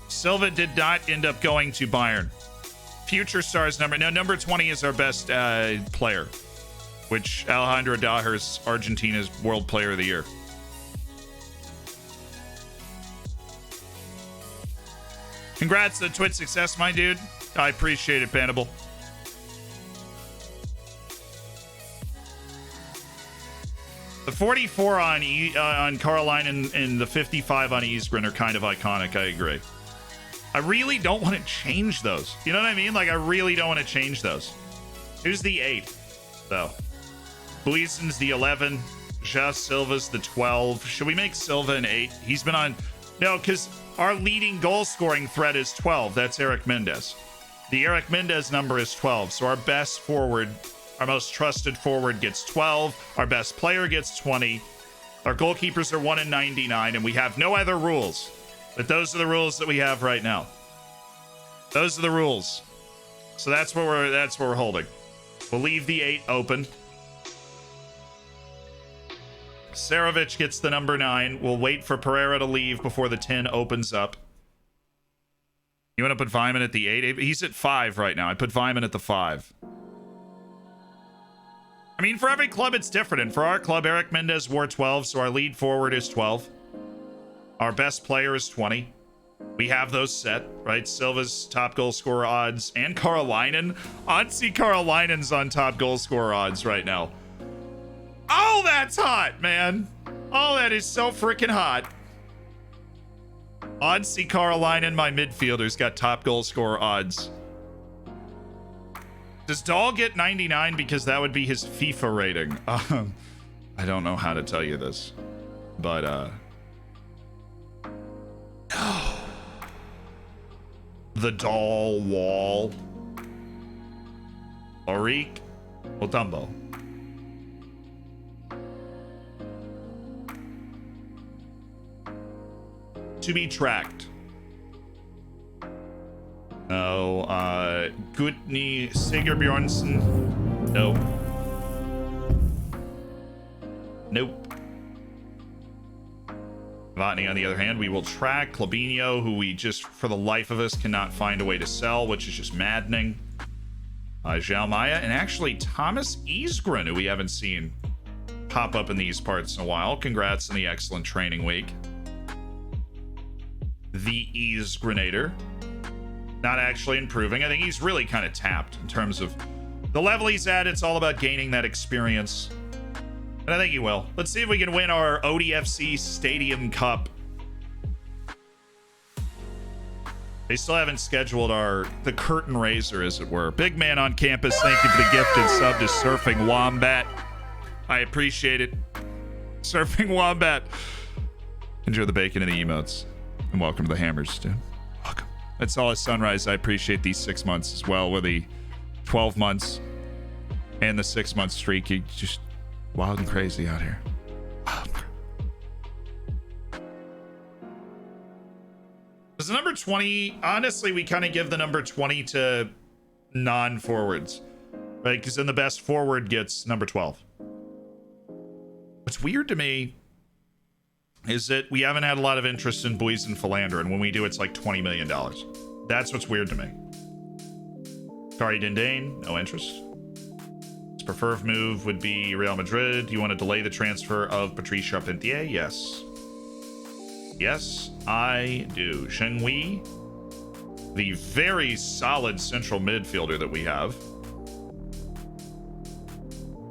Silva did not end up going to Bayern. Future Stars number 20 is our best player, which Alejandro Daher's Argentina's World Player of the Year. Congrats on Twitch success, my dude. I appreciate it, Bannable. The 44 on Caroline and the 55 on Isgrin are kind of iconic. I agree. I really don't want to change those. You know what I mean? Like, I really don't want to change those. Who's the 8, though? Buison's the 11. Ja Silva's the 12. Should we make Silva an 8? He's been on... No, because our leading goal-scoring threat is 12. That's Eric Mendez. The Eric Mendez number is 12. So our best forward, our most trusted forward gets 12. Our best player gets 20. Our goalkeepers are 1 in 99, and we have no other rules. But those are the rules that we have right now. Those are the rules. So that's what we're holding. We'll leave the 8 open. Sarovich gets the number 9. We'll wait for Pereira to leave before the 10 opens up. You want to put Vyman at the 8? He's at 5 right now. I put Vyman at the 5. I mean, for every club, it's different. And for our club, Eric Mendez wore 12, so our lead forward is 12. Our best player is 20. We have those set, right? Silva's top goal scorer odds and Karolainen. Ansi Karolainen's on top goal scorer odds right now. Oh, that's hot, man. Oh, that is so freaking hot. Ansi Karolainen, my midfielder's got top goal scorer odds. Does Dahl get 99 because that would be his FIFA rating? I don't know how to tell you this, but the Dahl wall. Auric Otumbo. To be tracked. No, Gutni Sigurbjornsson. No. Nope. Vatni, on the other hand, we will track. Klabinho, who we just, for the life of us, cannot find a way to sell, which is just maddening. Jalmaya, and actually Thomas Isgren, who we haven't seen pop up in these parts in a while. Congrats on the excellent training week. The Isgrenator. Not actually improving. I think he's really kind of tapped in terms of the level he's at. It's all about gaining that experience. And I think he will. Let's see if we can win our ODFC Stadium Cup. They still haven't scheduled the curtain raiser, as it were. Big man on campus, thank you for the gifted sub to Surfing Wombat. I appreciate it. Surfing Wombat. Enjoy the bacon and the emotes. And welcome to the Hammers, dude. Welcome. That's all at Sunrise. I appreciate these 6 months as well, with the 12 months and the 6-month streak. You just wild and crazy out here. Was the number 20? Honestly, we kind of give the number 20 to non-forwards, right? Because then the best forward gets number 12. What's weird to me is that we haven't had a lot of interest in Buoys and Philander, and when we do, it's like $20 million. That's what's weird to me. Kari Dindane, no interest. His preferred move would be Real Madrid. Do you want to delay the transfer of Patrice Charpentier? Yes. Yes, I do. Sheng Wei, the very solid central midfielder that we have.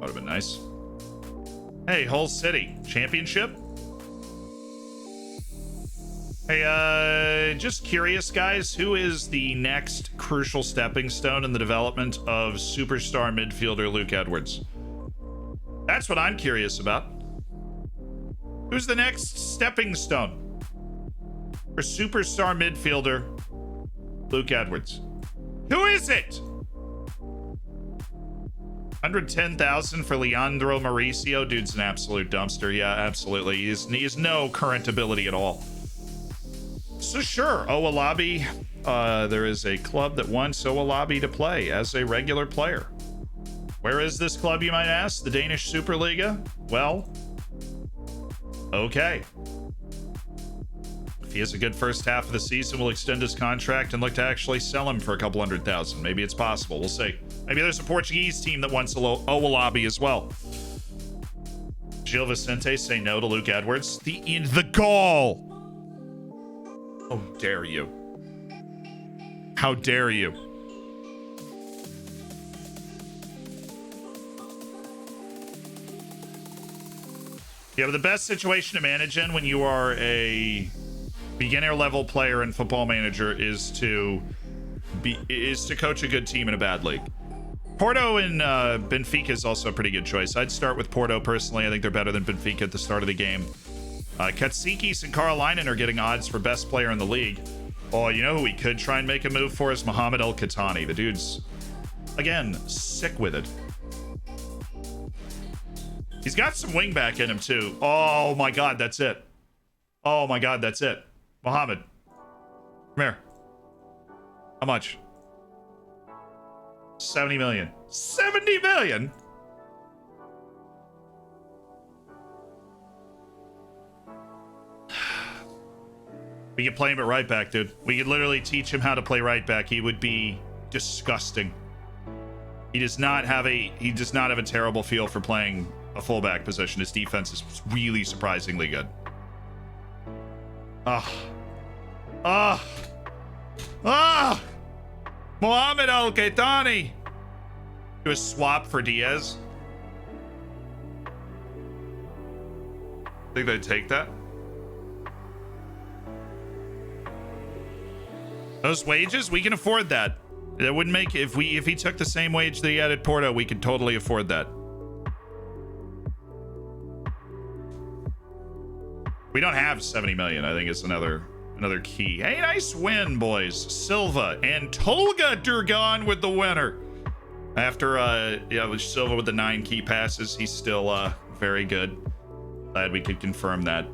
That would have been nice. Hey, Hull City, championship? Hey, just curious, guys, who is the next crucial stepping stone in the development of superstar midfielder Luke Edwards? That's what I'm curious about. Who's the next stepping stone for superstar midfielder Luke Edwards? Who is it? 110,000 for Leandro Mauricio. Dude's an absolute dumpster. Yeah, absolutely. He has no current ability at all. So sure, Owalabi, there is a club that wants Owalabi to play as a regular player. Where is this club, you might ask? The Danish Superliga? Well, okay. If he has a good first half of the season, we'll extend his contract and look to actually sell him for a couple 100,000. Maybe it's possible. We'll see. Maybe there's a Portuguese team that wants Owalabi as well. Gil Vicente say no to Luke Edwards. The gall! How dare you? How dare you? Yeah, but the best situation to manage in when you are a beginner level player in Football Manager is to coach a good team in a bad league. Porto and Benfica is also a pretty good choice. I'd start with Porto personally. I think they're better than Benfica at the start of the game. Katsikis and Karolainen are getting odds for best player in the league. Oh, you know who we could try and make a move for is Mohamed El Khatani. The dude's, again, sick with it. He's got some wingback in him, too. Oh, my God, that's it. Oh, my God, that's it. Mohamed, come here. How much? 70 million. 70 million? We could play him at right back, dude. We could literally teach him how to play right back. He would be disgusting. He does not have a terrible feel for playing a fullback position. His defense is really surprisingly good. Mohamed El Khatani. Do a swap for Diaz. Think they'd take that? Those wages, we can afford that. That wouldn't make if he took the same wage that he had at Porto, we could totally afford that. We don't have 70 million. I think it's another key. Hey, nice win, boys. Silva and Tolga Durgan with the winner. After with Silva with the 9 key passes, he's still very good. Glad we could confirm that.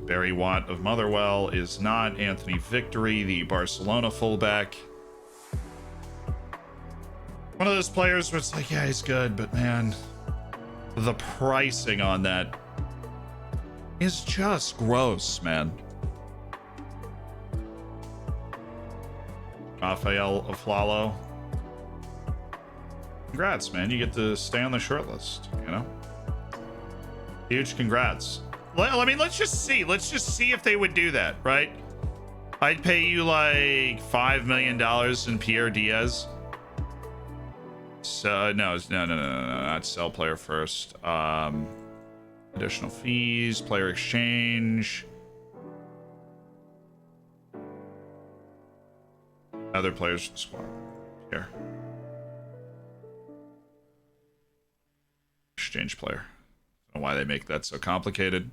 Barry Watt of Motherwell is not. Anthony Victory, the Barcelona fullback. One of those players where it's like, yeah, he's good, but man, the pricing on that is just gross, man. Rafael Aflalo. Congrats, man. You get to stay on the short list, you know? Huge congrats. I mean, let's just see. Let's just see if they would do that, right? I'd pay you like $5 million in Pierre Diaz. So, no, not sell player first. Additional fees, player exchange. Other players in the squad. Here. Exchange player. I don't know why they make that so complicated.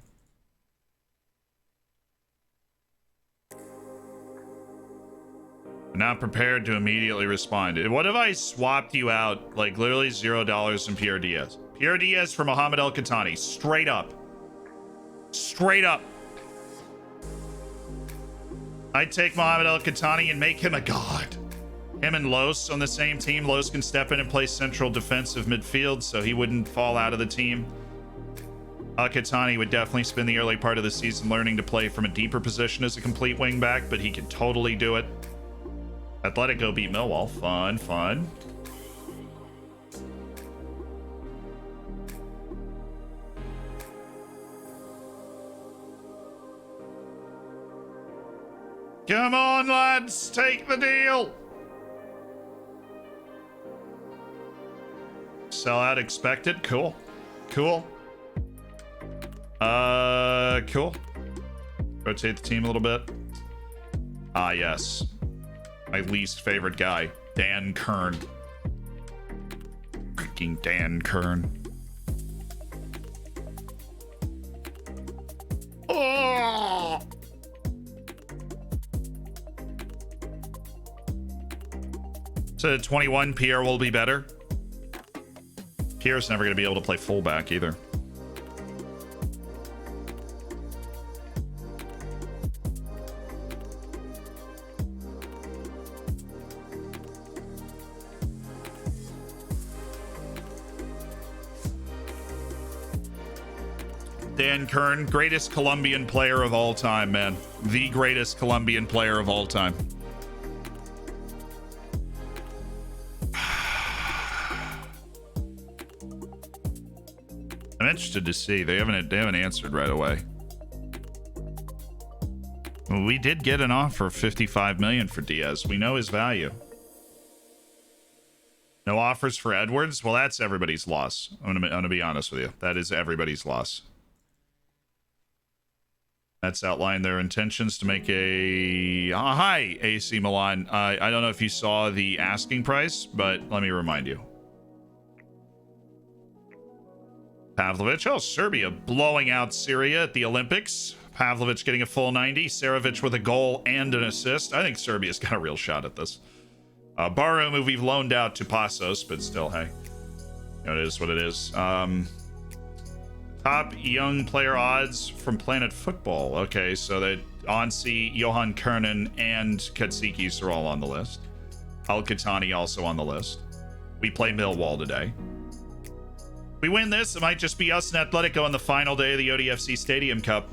Not prepared to immediately respond. What if I swapped you out, like literally $0 in Pierre Diaz? Pierre Diaz for Mohamed El Khatani. Straight up. Straight up. I'd take Mohamed El Khatani and make him a god. Him and Los on the same team. Los can step in and play central defensive midfield so he wouldn't fall out of the team. Akatani would definitely spend the early part of the season learning to play from a deeper position as a complete wingback, but he could totally do it. Atletico beat Millwall. Fun, fun. Come on, lads, take the deal. Sell out expected. Cool. Cool. Cool. Rotate the team a little bit. Ah, yes. My least favorite guy, Dan Kern. Freaking Dan Kern. Oh! So 21, Pierre will be better. Pierre's never going to be able to play fullback either. Dan Kern, greatest Colombian player of all time, man. The greatest Colombian player of all time. I'm interested to see. They haven't answered right away. Well, we did get an offer of 55 million for Diaz. We know his value. No offers for Edwards? Well, that's everybody's loss. I'm gonna be honest with you. That is everybody's loss. That's outlined their intentions to make a... hi, AC Milan. I don't know if you saw the asking price, but let me remind you. Pavlovic. Oh, Serbia blowing out Syria at the Olympics. Pavlovic getting a full 90. Sarovic with a goal and an assist. I think Serbia's got a real shot at this. Barum, who we've loaned out to Passos, but still, hey. You know, it is what it is. Top young player odds from Planet Football. Okay, so that Onsi, Johan Kernan, and Katsikis are all on the list. Al-Qatani also on the list. We play Millwall today. We win this, it might just be us and Atletico on the final day of the ODFC Stadium Cup.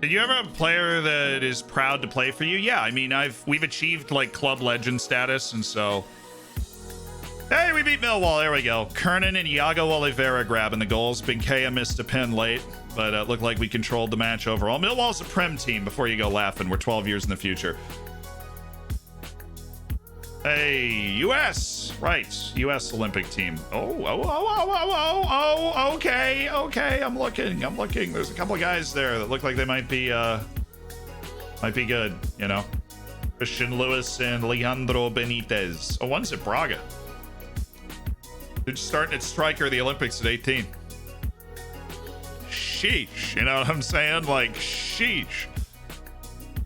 Did you ever have a player that is proud to play for you? Yeah, I mean, we've achieved like club legend status, and so... Hey, we beat Millwall. There we go. Kernan and Iago Oliveira grabbing the goals. Binkea missed a pen late, but it looked like we controlled the match overall. Millwall's a Prem team before you go laughing. We're 12 years in the future. Hey, U.S. Right. U.S. Olympic team. Oh, okay. I'm looking. There's a couple of guys there that look like they might be good, you know. Christian Lewis and Leandro Benitez. Oh, one's at Braga. They're starting at striker the Olympics at 18. Sheesh. You know what I'm saying? Like, sheesh.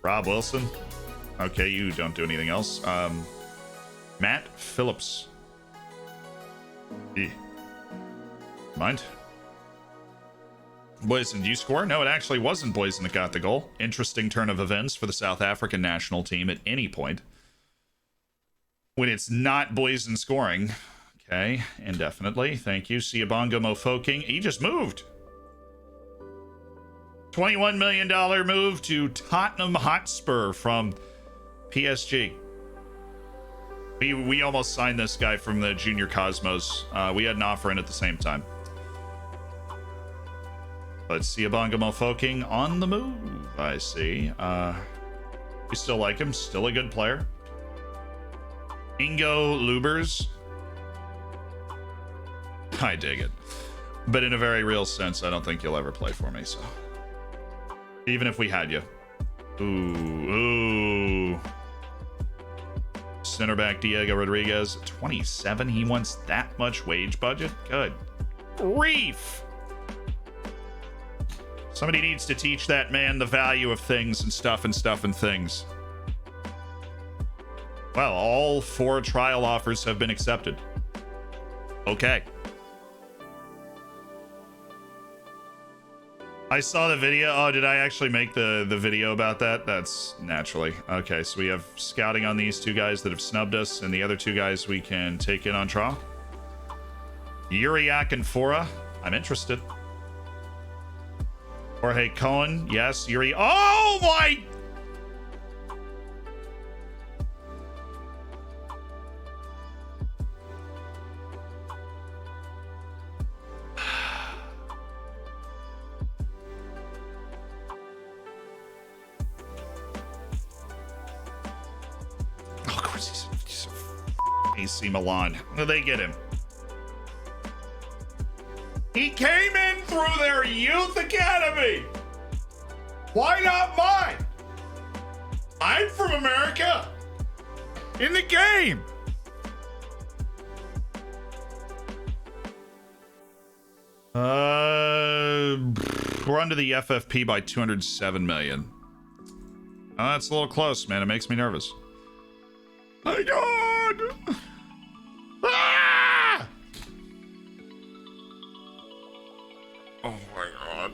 Rob Wilson. Okay, you don't do anything else. Matt Phillips. Mind? Boysen, did you score? No, it actually wasn't Boysen that got the goal. Interesting turn of events for the South African national team at any point. When it's not Boysen scoring. Okay, indefinitely. Thank you. Siabongo Mofoking. He just moved. $21 million move to Tottenham Hotspur from PSG. We almost signed this guy from the Junior Cosmos. We had an offer in at the same time. But Siabonga Mofoking on the move, I see. We still like him. Still a good player. Ingo Lubers. I dig it. But in a very real sense, I don't think you'll ever play for me, so. Even if we had you. Ooh. Center back Diego Rodriguez, 27. He wants that much wage budget? Good grief. Somebody needs to teach that man the value of things and stuff and things. Well, all 4 trial offers have been accepted. Okay. I saw the video. Oh, did I actually make the video about that? That's naturally. Okay, so we have scouting on these two guys that have snubbed us, and the other two guys we can take in on trial. Uriak and Fora. I'm interested. Jorge Cohen. Yes, Yuri. Oh, my... AC Milan. How did they get him? He came in through their youth academy. Why not mine? I'm from America. In the game. We're under the FFP by 207 million. That's a little close, man. It makes me nervous. My God. Ah! Oh my God.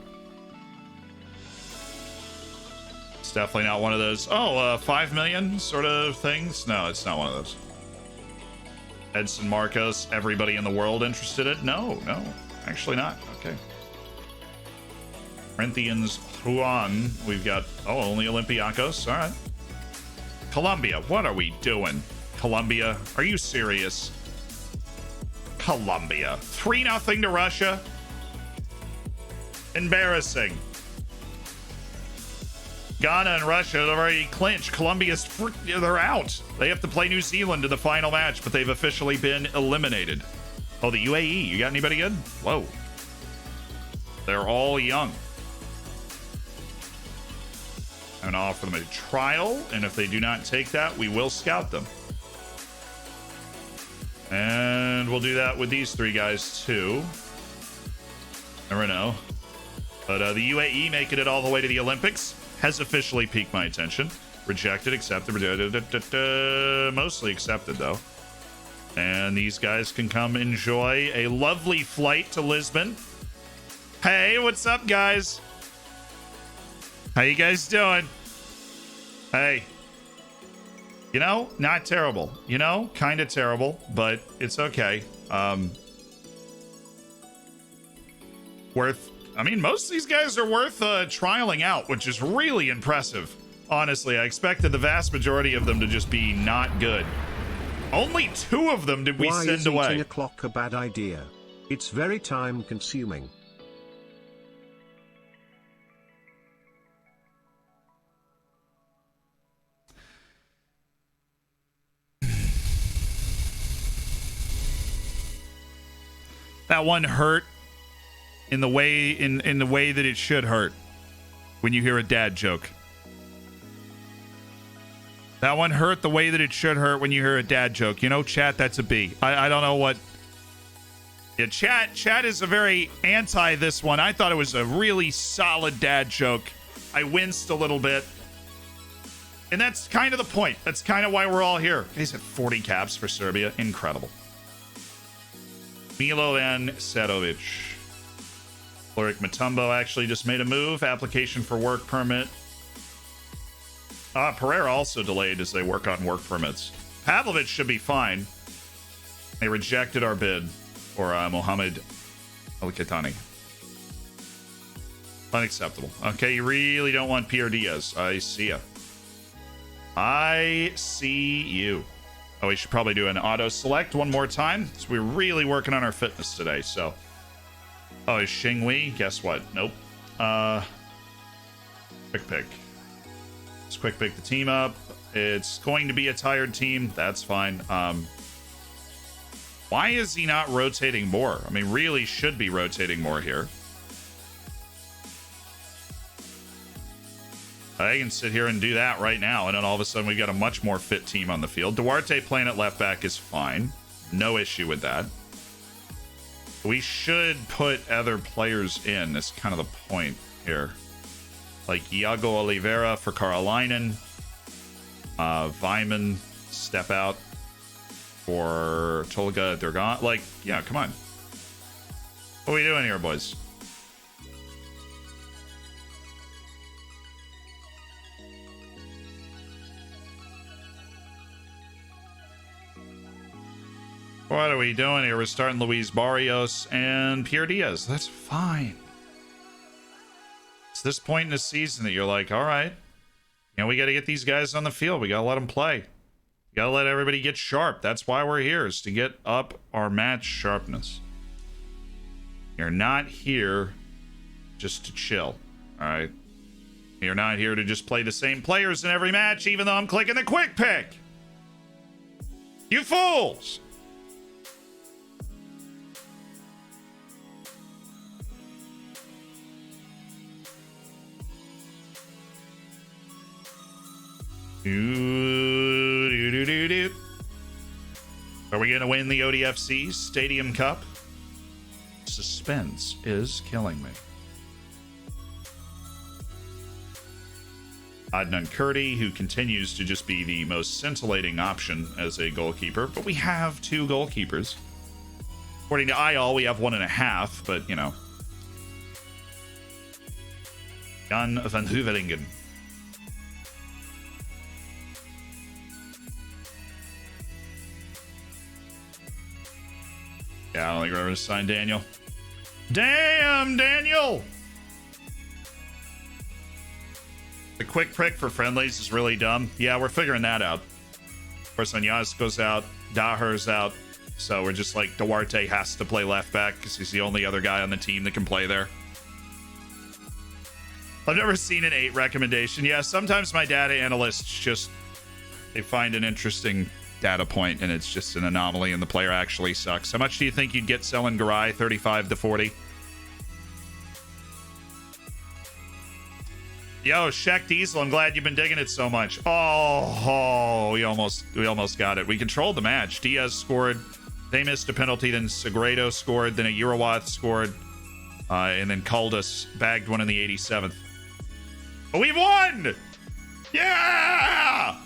It's definitely not one of those, 5 million sort of things. No, it's not one of those. Edson Marcos, everybody in the world interested in it? No, actually not. Okay. Corinthians Juan, we've got, only Olympiacos. All right. Colombia, what are we doing? Colombia, are you serious? Colombia, 3-0 to Russia. Embarrassing. Ghana and Russia have already clinched. Colombia's they're out. They have to play New Zealand in the final match, but they've officially been eliminated. Oh, the UAE, you got anybody good? Whoa. They're all young. I'm gonna offer them a trial, and if they do not take that, we will scout them. And we'll do that with these three guys too. Never know. But the UAE making it all the way to the Olympics has officially piqued my attention. Rejected, accepted, mostly accepted though. And these guys can come enjoy a lovely flight to Lisbon. Hey, what's up, guys? How you guys doing? Hey. You know, not terrible. You know, kind of terrible, but it's okay. Most of these guys are worth trialing out, which is really impressive. Honestly, I expected the vast majority of them to just be not good. Only 2 of them did we send away. Why is eating a clock a bad idea? It's very time consuming. That one hurt in the way in the way that it should hurt when you hear a dad joke. That one hurt the way that it should hurt when you hear a dad joke. You know, chat, that's a B. I don't know what. Yeah, chat is a very anti this one. I thought it was a really solid dad joke. I winced a little bit. And that's kind of the point. That's kind of why we're all here. He's at 40 caps for Serbia. Incredible. Milovan Sedovic. Ulrich Mutombo actually just made a move. Application for work permit. Pereira also delayed as they work on work permits. Pavlovich should be fine. They rejected our bid for Mohamed Al-Khatani. Unacceptable. Okay, you really don't want Pierre Diaz. I see ya. I see you. Oh, we should probably do an auto select one more time. So we're really working on our fitness today, so. Oh, is Xing Wei? Guess what? Nope. Quick pick. Let's quick pick the team up. It's going to be a tired team. That's fine. Why is he not rotating more? I mean, really should be rotating more here. I can sit here and do that right now, and then all of a sudden we've got a much more fit team on the field. Duarte playing at left back is fine. No issue with that. We should put other players in. That's kind of the point here. Like Iago Oliveira for Carolinen. Vyman, step out for Tolga Durgan. Like, yeah, come on. What are we doing here, boys? What are we doing here? We're starting Luis Barrios and Pierre Diaz. That's fine. It's this point in the season that you're like, all right, you know, we got to get these guys on the field. We got to let them play. We got to let everybody get sharp. That's why we're here, is to get up our match sharpness. You're not here just to chill, all right? You're not here to just play the same players in every match, even though I'm clicking the quick pick. You fools! Are we going to win the ODFC Stadium Cup? Suspense is killing me. Adnan Kurdi, who continues to just be the most scintillating option as a goalkeeper, but we have 2 goalkeepers. According to IAL, we have 1.5, but, you know. Jan van Huveringen. Yeah, I don't think we're going to sign Daniel. Damn, Daniel! The quick prick for friendlies is really dumb. Yeah, we're figuring that out. Of course, Anyas goes out, Daher's out, so we're just like, Duarte has to play left back because he's the only other guy on the team that can play there. I've never seen an 8 recommendation. Yeah, sometimes my data analysts just, they find an interesting data point and it's just an anomaly and the player actually sucks. How much do you think you'd get selling Garay? 35 to 40? Yo, Shaq Diesel, I'm glad you've been digging it so much. Oh, we almost got it. We controlled the match. Diaz scored. They missed a penalty. Then Sagredo scored. Then a Urawath scored. And then Caldas bagged one in the 87th. But we've won! Yeah!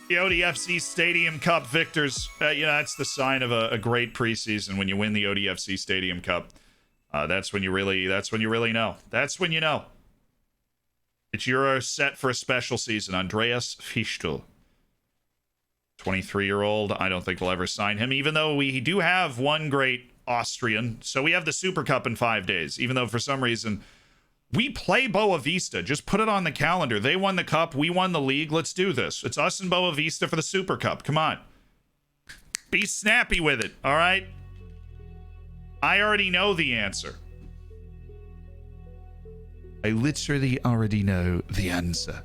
The ODFC Stadium Cup victors. That's the sign of a great preseason when you win the ODFC Stadium Cup. That's when you really know. That's when you know. It's you're set for a special season. Andreas Fichtel. 23-year-old. I don't think we'll ever sign him, even though we do have one great Austrian. So we have the Super Cup in 5 days, even though for some reason we play Boa Vista. Just put it on the calendar. They won the cup. We won the league. Let's do this. It's us and Boa Vista for the Super Cup. Come on. Be snappy with it. All right. I already know the answer. I literally already know the answer.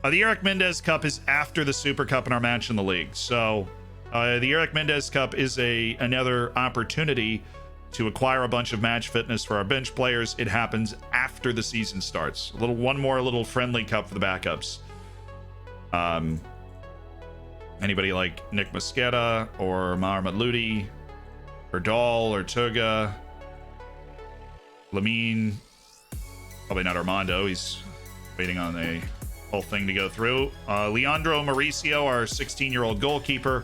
The Eric Mendez Cup is after the Super Cup in our match in the league. So the Eric Mendez Cup is another opportunity to acquire a bunch of match fitness for our bench players. It happens after the season starts. One more little friendly cup for the backups. Anybody like Nick Mosqueda or Maher Madludi or Dahl or Tuga, Lamine, probably not Armando. He's waiting on the whole thing to go through. Leandro Mauricio, our 16-year-old goalkeeper.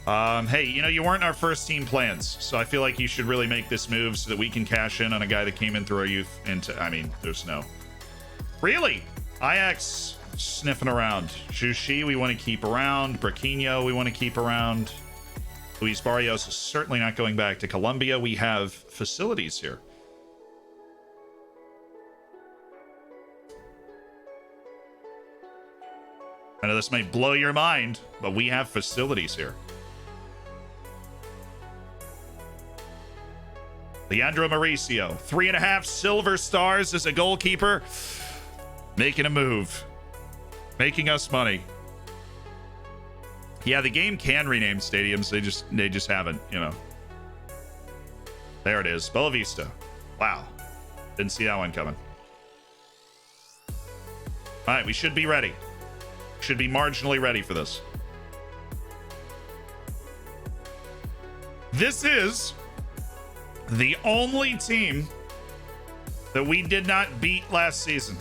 Hey, you weren't our first team plans, so I feel like you should really make this move so that we can cash in on a guy that came in through our youth. There's no. Really? Ajax sniffing around. Jushi, we want to keep around. Braquinho, we want to keep around. Luis Barrios is certainly not going back to Colombia. We have facilities here. I know this may blow your mind, but we have facilities here. Leandro Mauricio, 3.5 silver stars as a goalkeeper. Making a move. Making us money. Yeah, the game can rename stadiums. They just haven't, There it is. Bella Vista. Wow. Didn't see that one coming. All right, we should be ready. Should be marginally ready for this. This is the only team that we did not beat last season.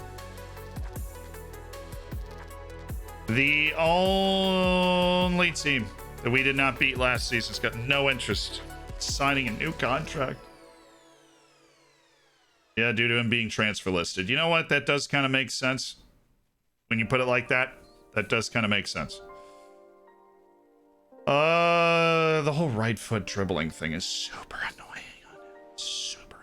The only team that we did not beat last season's got no interest in signing a new contract. Yeah, due to him being transfer listed. You know what? That does kind of make sense. When you put it like that, that does kind of make sense. the whole right foot dribbling thing is super annoying. Super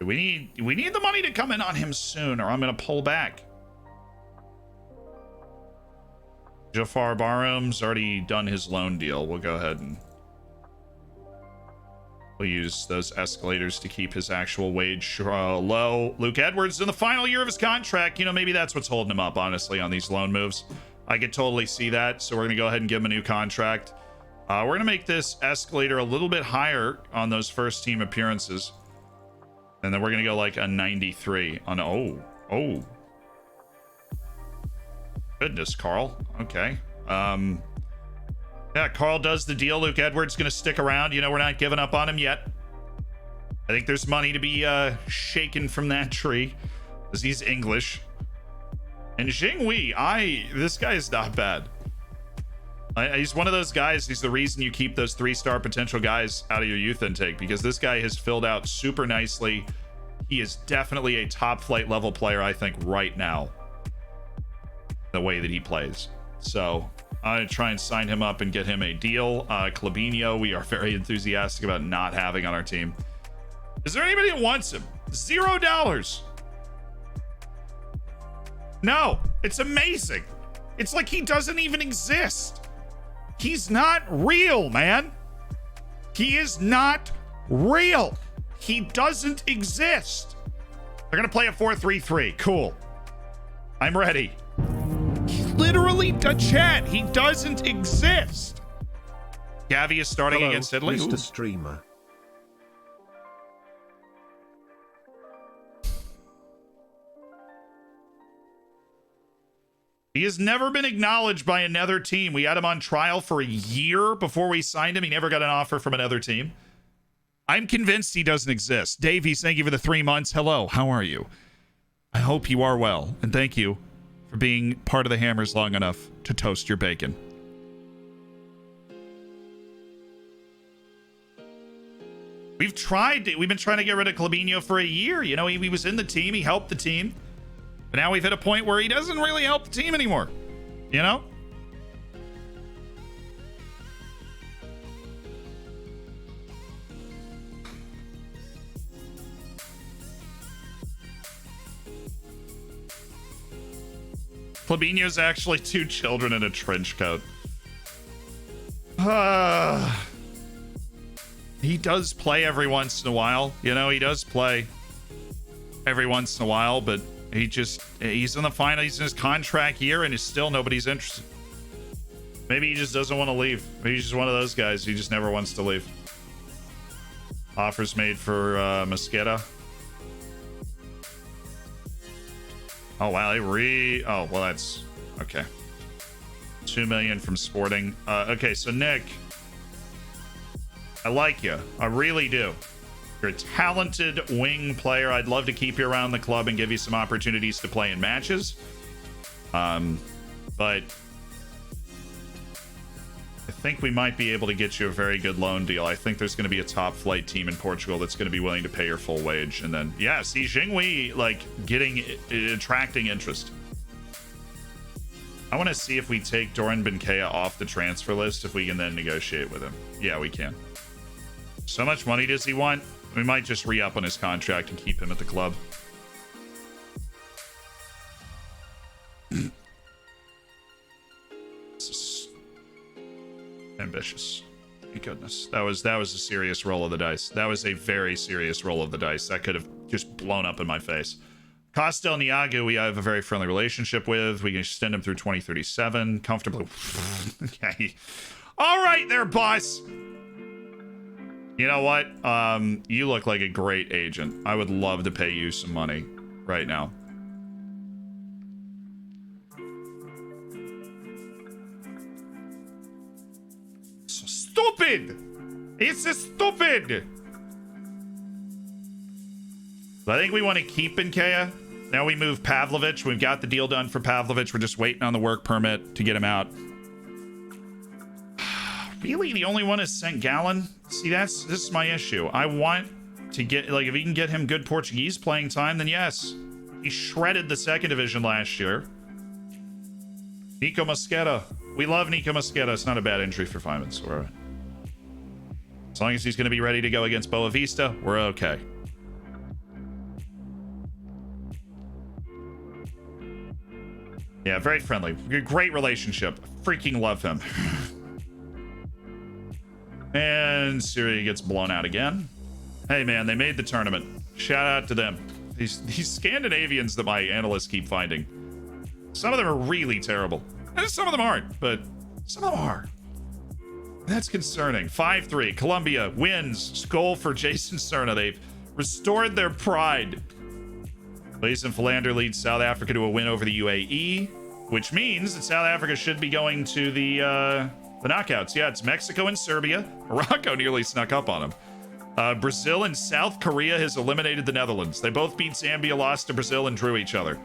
annoying. We need the money to come in on him soon, or I'm gonna pull back. Jafar Barham's already done his loan deal. We'll go ahead and we'll use those escalators to keep his actual wage low. Luke Edwards in the final year of his contract. You know, maybe that's what's holding him up, honestly, on these loan moves. I could totally see that. So we're going to go ahead and give him a new contract. We're going to make this escalator a little bit higher on those first team appearances. And then we're going to go like a 93 on, oh. Goodness, Carl. Okay. Yeah, Carl does the deal. Luke Edwards going to stick around. You know, we're not giving up on him yet. I think there's money to be shaken from that tree because he's English. And Jing Wei, this guy is not bad. He's one of those guys. He's the reason you keep those 3-star potential guys out of your youth intake, because this guy has filled out super nicely. He is definitely a top flight level player, I think, right now, the way that he plays. So I'm going to try and sign him up and get him a deal. Clabinho, we are very enthusiastic about not having on our team. Is there anybody that wants him? $0. No, it's amazing. It's like he doesn't even exist. He's not real, man. He is not real. He doesn't exist. They're going to play a 4-3-3. Cool. I'm ready. Literally, chat, he doesn't exist. Gavi is starting against Italy. Mr. Streamer. He has never been acknowledged by another team. We had him on trial for a year before we signed him. He never got an offer from another team. I'm convinced he doesn't exist. Davies, thank you for the 3 months. Hello, how are you? I hope you are well, and thank you for being part of the Hammers long enough to toast your bacon. We've been trying to get rid of Clabinho for a year. You know, he was in the team, he helped the team. But now we've hit a point where he doesn't really help the team anymore. You know? Clabinho's actually 2 children in a trench coat. He does play every once in a while. You know, he does play every once in a while, but he's in the final. He's in his contract year, and still nobody's interested. Maybe he just doesn't want to leave. Maybe he's just one of those guys. He just never wants to leave. Offers made for Mosqueda. Oh, wow. Oh, well, that's okay. 2 million from Sporting. Okay, so Nick, I like you. I really do. You're a talented wing player. I'd love to keep you around the club and give you some opportunities to play in matches. But I think we might be able to get you a very good loan deal. I think there's going to be a top flight team in Portugal that's going to be willing to pay your full wage. And then, yeah, see Jingwei, like, attracting interest. I want to see if we take Doran Benkea off the transfer list, if we can then negotiate with him. Yeah, we can. So much money does he want? We might just re-up on his contract and keep him at the club. Ambitious. Thank goodness. That was a serious roll of the dice. That was a very serious roll of the dice. That could have just blown up in my face. Costel Niagu, we have a very friendly relationship with. We can extend him through 2037 comfortably. Okay. All right there, boss. You know what? You look like a great agent. I would love to pay you some money right now. So stupid! It's so stupid! So I think we want to keep Benkea. Now we move Pavlovich. We've got the deal done for Pavlovich. We're just waiting on the work permit to get him out. Really? The only one is St. Gallen? See, this is my issue. I want to get, like, if he can get him good Portuguese playing time, then yes. He shredded the second division last year. Nico Mosqueda. We love Nico Mosqueda. It's not a bad injury for Fimans. We're all right. As long as he's going to be ready to go against Boa Vista, we're okay. Yeah, very friendly. Great relationship. Freaking love him. And Syria gets blown out again. Hey, man, they made the tournament. Shout out to them. These Scandinavians that my analysts keep finding. Some of them are really terrible. And some of them aren't, but some of them are. That's concerning. 5-3. Colombia wins. Goal for Jason Cerna. They've restored their pride. Jason Philander leads South Africa to a win over the UAE, which means that South Africa should be going to the knockouts. Yeah, it's Mexico and Serbia. Morocco nearly snuck up on them. Brazil and South Korea has eliminated the Netherlands. They both beat Zambia, lost to Brazil, and drew each other.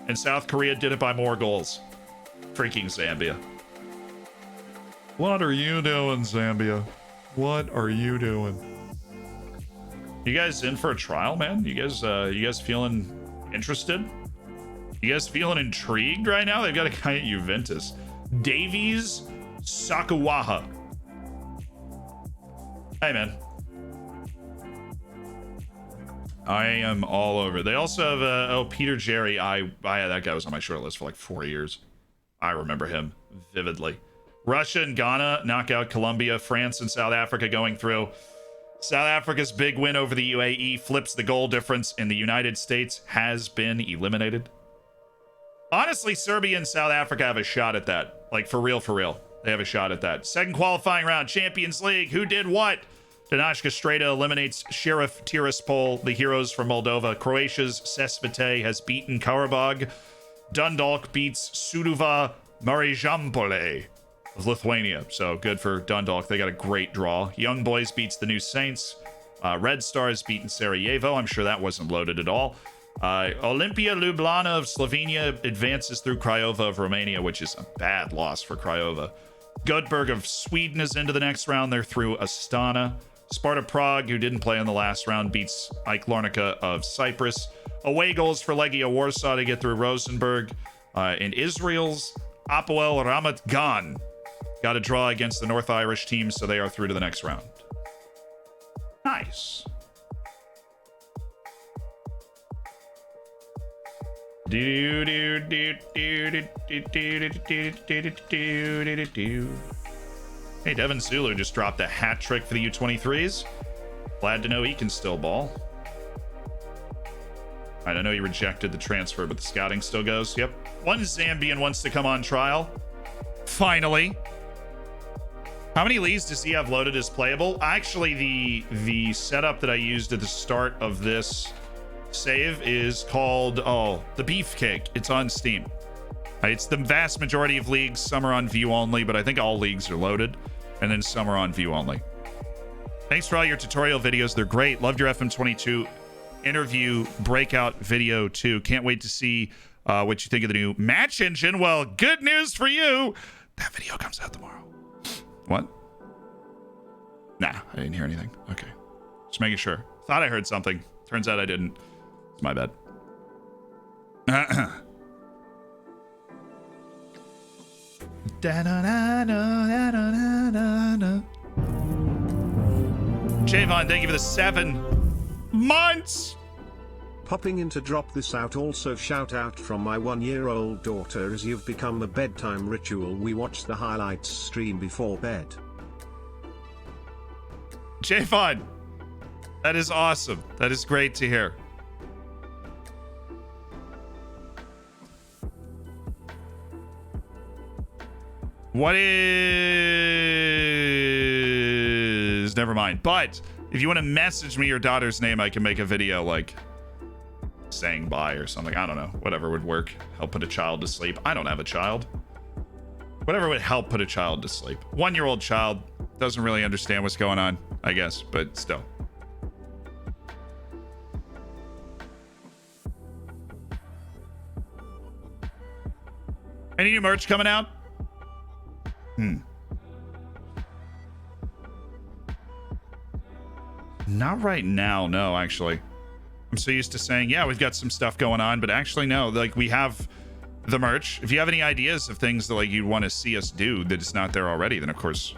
And South Korea did it by more goals. Freaking Zambia. What are you doing, Zambia? What are you doing? You guys in for a trial, man? You guys feeling interested? You guys feeling intrigued right now? They've got a guy at Juventus. Davies Sakuwaha. Hey, man. I am all over. They also have, Peter Jerry. That guy was on my short list for like 4 years. I remember him vividly. Russia and Ghana knock out Colombia. France and South Africa going through. South Africa's big win over the UAE flips the goal difference, and the United States has been eliminated. Honestly, Serbia and South Africa have a shot at that. Like, for real, for real. They have a shot at that. Second qualifying round, Champions League. Who did what? Danashka Streda eliminates Sheriff Tiraspol, the heroes from Moldova. Croatia's Sesvete has beaten Karabag. Dundalk beats Suduva Marijampole of Lithuania. So good for Dundalk. They got a great draw. Young Boys beats the New Saints. Red Stars beaten Sarajevo. I'm sure that wasn't loaded at all. Olimpia Ljubljana of Slovenia advances through Craiova of Romania, which is a bad loss for Craiova. Göteborg of Sweden is into the next round. They're through Astana. Sparta Prague, who didn't play in the last round, beats Ike Larnaca of Cyprus. Away goals for Legia Warsaw to get through Rosenborg. And Israel's Apoel Ramat Gan got a draw against the North Irish team, so they are through to the next round. Nice. Hey, Devin Sulu just dropped a hat trick for the U23s. Glad to know he can still ball. I know he rejected the transfer, but the scouting still goes. Yep. One Zambian wants to come on trial. Finally. How many leagues does he have loaded as playable? Actually, the setup that I used at the start of this save is called, the Beefcake. It's on Steam. It's the vast majority of leagues. Some are on view only, but I think all leagues are loaded. And then some are on view only. Thanks for all your tutorial videos. They're great. Loved your FM22 interview breakout video too. Can't wait to see what you think of the new match engine. Well, good news for you. That video comes out tomorrow. What? Nah, I didn't hear anything. Okay. Just making sure. Thought I heard something. Turns out I didn't. It's my bad. Javon, thank you for the 7 months. Popping in to drop this out. Also shout out from my 1-year-old daughter, as you've become a bedtime ritual. We watch the highlights stream before bed. Javon, that is awesome. That is great to hear. What is... Never mind. But if you want to message me your daughter's name, I can make a video like saying bye or something. I don't know. Whatever would work. Help put a child to sleep. I don't have a child. Whatever would help put a child to sleep. 1-year-old child doesn't really understand what's going on, I guess, but still. Any new merch coming out? Not right now, no, actually. I'm so used to saying, yeah, we've got some stuff going on, but actually, no. Like, we have the merch. If you have any ideas of things that like you'd want to see us do that is not there already, then of course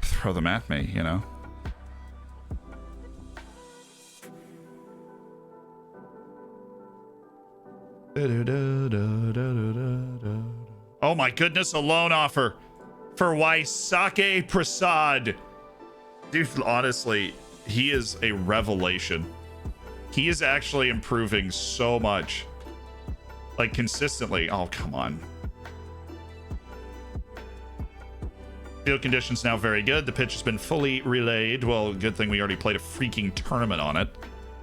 throw them at me, you know. Oh my goodness, a loan offer for Waisake Prasad. Dude, honestly, he is a revelation. He is actually improving so much. Like, consistently. Oh, come on. Field conditions now very good. The pitch has been fully relayed. Well, good thing we already played a freaking tournament on it.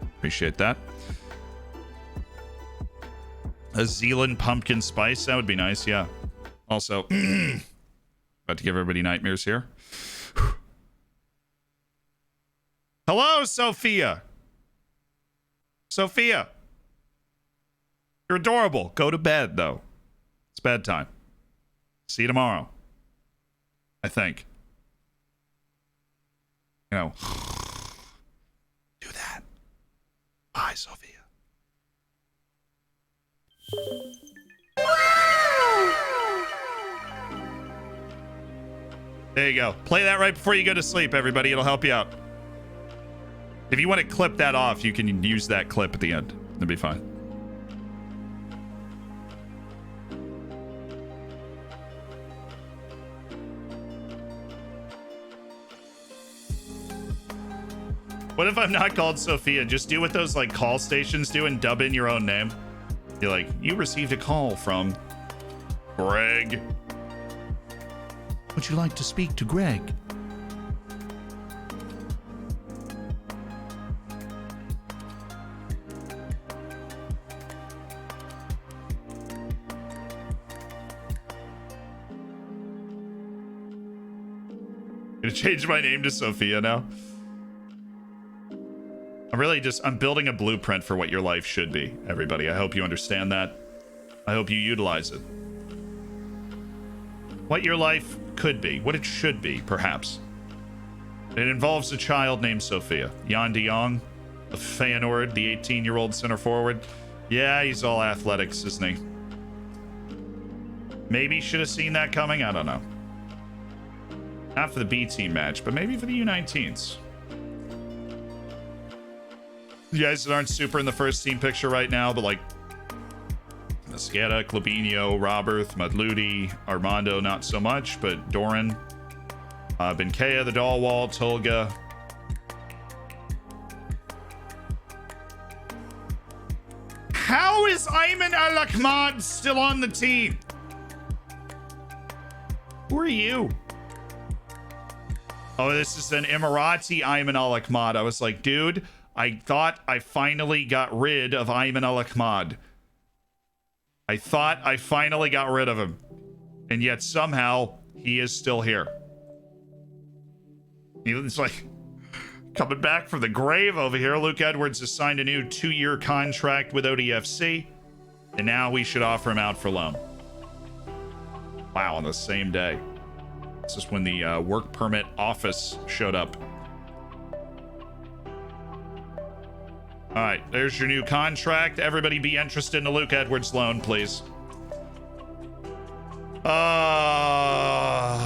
Appreciate that. A Zealand pumpkin spice. That would be nice, yeah. Also, about to give everybody nightmares here. Hello, Sophia. Sophia. You're adorable. Go to bed, though. It's bedtime. See you tomorrow. I think. You know. Do that. Bye, Sophia. There you go. Play that right before you go to sleep, everybody. It'll help you out. If you want to clip that off, you can use that clip at the end. It'll be fine. What if I'm not called Sophia? Just do what those like call stations do and dub in your own name. You're like, you received a call from Greg. Would you like to speak to Greg? Gonna change my name to Sophia now. I'm building a blueprint for what your life should be, everybody. I hope you understand that. I hope you utilize it. What your life could be, what it should be, perhaps. It involves a child named Sophia. Jan de Jong, the Feyenoord, the 18-year-old center forward. Yeah, he's all athletics, isn't he? Maybe should have seen that coming. I don't know. Not for the B team match, but maybe for the U19s. You guys that aren't super in the first team picture right now, but like Masqueta, Clabinho, Roberth, Madludi, Armando, not so much, but Doran, Benkea, the Dahlwall, Tolga. How is Ayman Al-Ahmad still on the team? Who are you? Oh, this is an Emirati Ayman Al-Ahmad. I was like, dude, I thought I finally got rid of Ayman Al-Ahmad. I thought I finally got rid of him. And yet somehow he is still here. He's like coming back from the grave over here. Luke Edwards has signed a new 2-year contract with ODFC. And now we should offer him out for loan. Wow, on the same day. This is when the work permit office showed up. All right, there's your new contract. Everybody be interested in a Luke Edwards loan, please. I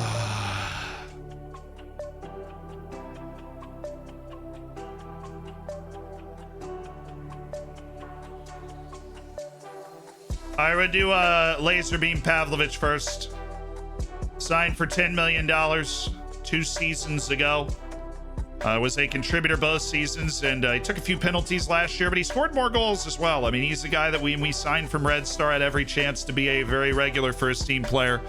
would do Laser Beam Pavlovich first. Signed for $10 million 2 seasons ago. Was a contributor both seasons, and he took a few penalties last year, but he scored more goals as well. I mean, he's a guy that we signed from Red Star, had every chance to be a very regular first-team player.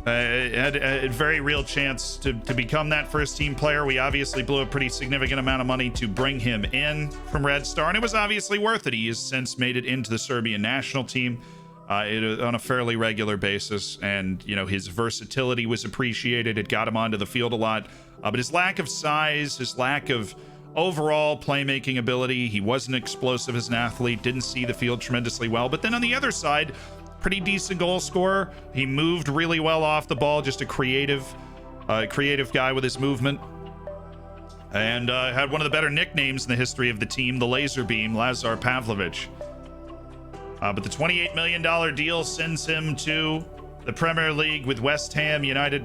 Had a very real chance to become that first-team player. We obviously blew a pretty significant amount of money to bring him in from Red Star, and it was obviously worth it. He has since made it into the Serbian national team. On a fairly regular basis, and you know, his versatility was appreciated. It got him onto the field a lot, but his lack of size, his lack of overall playmaking ability, he wasn't explosive as an athlete, didn't see the field tremendously well. But then on the other side, pretty decent goal scorer. He moved really well off the ball, just a creative guy with his movement, and had one of the better nicknames in the history of the team, the Laser Beam, Lazar Pavlovich. But the $28 million deal sends him to the Premier League with West Ham United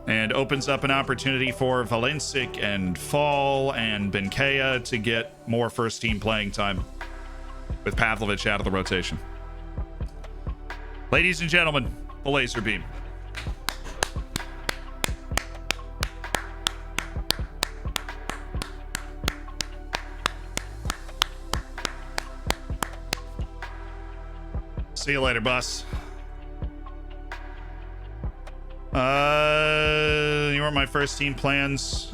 and opens up an opportunity for Valencic and Fall and Benkea to get more first-team playing time with Pavlovic out of the rotation. Ladies and gentlemen, the laser beam. See you later, boss. You weren't my first team plans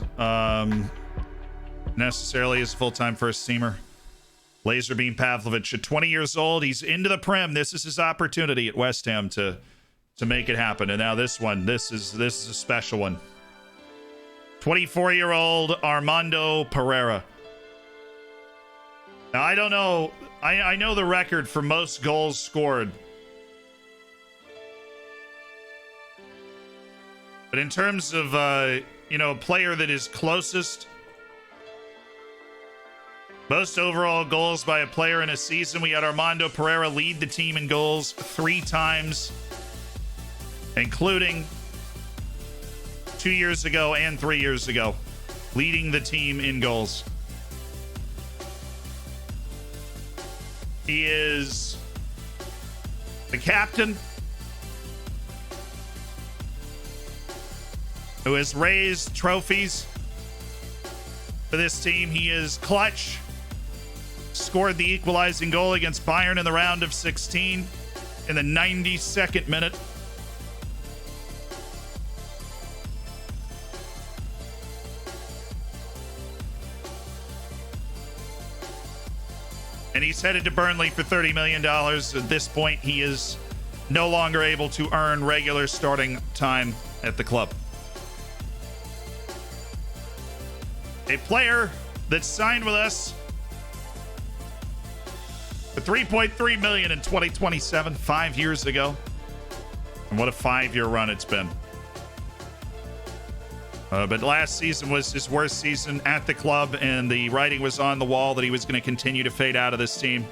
necessarily as a full-time first teamer. Laserbeam Pavlovic at 20 years old. He's into the Prem. This is his opportunity at West Ham to make it happen. And now this one, this is a special one. 24-year-old Armando Pereira. Now, I don't know. I know the record for most goals scored. But in terms of, a player that is closest, most overall goals by a player in a season, we had Armando Pereira lead the team in goals 3 times, including 2 years ago and 3 years ago, leading the team in goals. He is the captain who has raised trophies for this team. He is clutch. Scored the equalizing goal against Bayern in the round of 16 in the 92nd minute. And he's headed to Burnley for $30 million. At this point, he is no longer able to earn regular starting time at the club. A player that signed with us for $3.3 million in 2027, 5 years ago. And what a 5-year run it's been. But last season was his worst season at the club, and the writing was on the wall that he was going to continue to fade out of this team.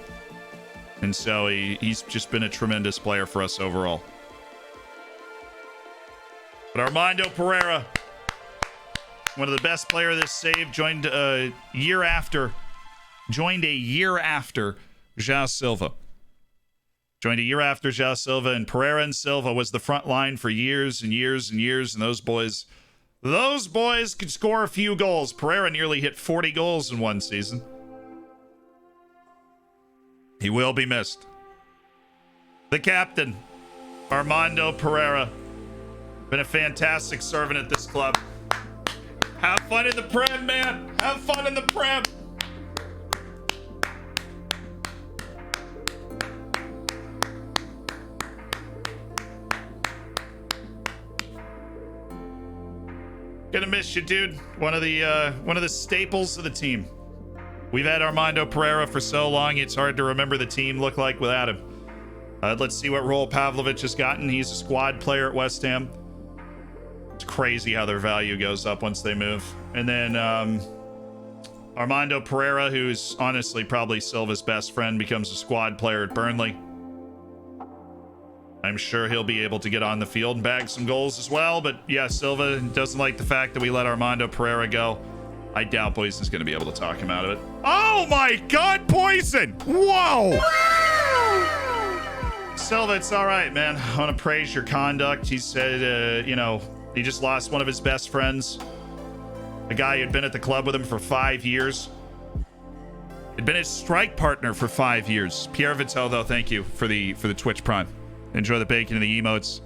And so he's just been a tremendous player for us overall. But Armando Pereira, one of the best players this save, joined a year after João Silva. Joined a year after João Silva, and Pereira and Silva was the front line for years and years and years, and those boys could score a few goals. Pereira nearly hit 40 goals in one season. He will be missed. The captain, Armando Pereira, been a fantastic servant at this club. Have fun in the Prem, man. Have fun in the Prem. Gonna miss you, dude. One of the staples of the team. We've had Armando Pereira for so long, it's hard to remember the team looked like without him. Let's see what role Pavlovic has gotten. He's a squad player at West Ham. It's crazy how their value goes up once they move. And then Armando Pereira, who's honestly probably Silva's best friend, becomes a squad player at Burnley. I'm sure he'll be able to get on the field and bag some goals as well. But yeah, Silva doesn't like the fact that we let Armando Pereira go. I doubt Poison's going to be able to talk him out of it. Oh my God, Poison! Whoa! Silva, it's all right, man. I want to praise your conduct. He said, he just lost one of his best friends. A guy who'd been at the club with him for 5 years. Had been his strike partner for 5 years. Pierre Vittel, though, thank you for the Twitch Prime. Enjoy the bacon and the emotes.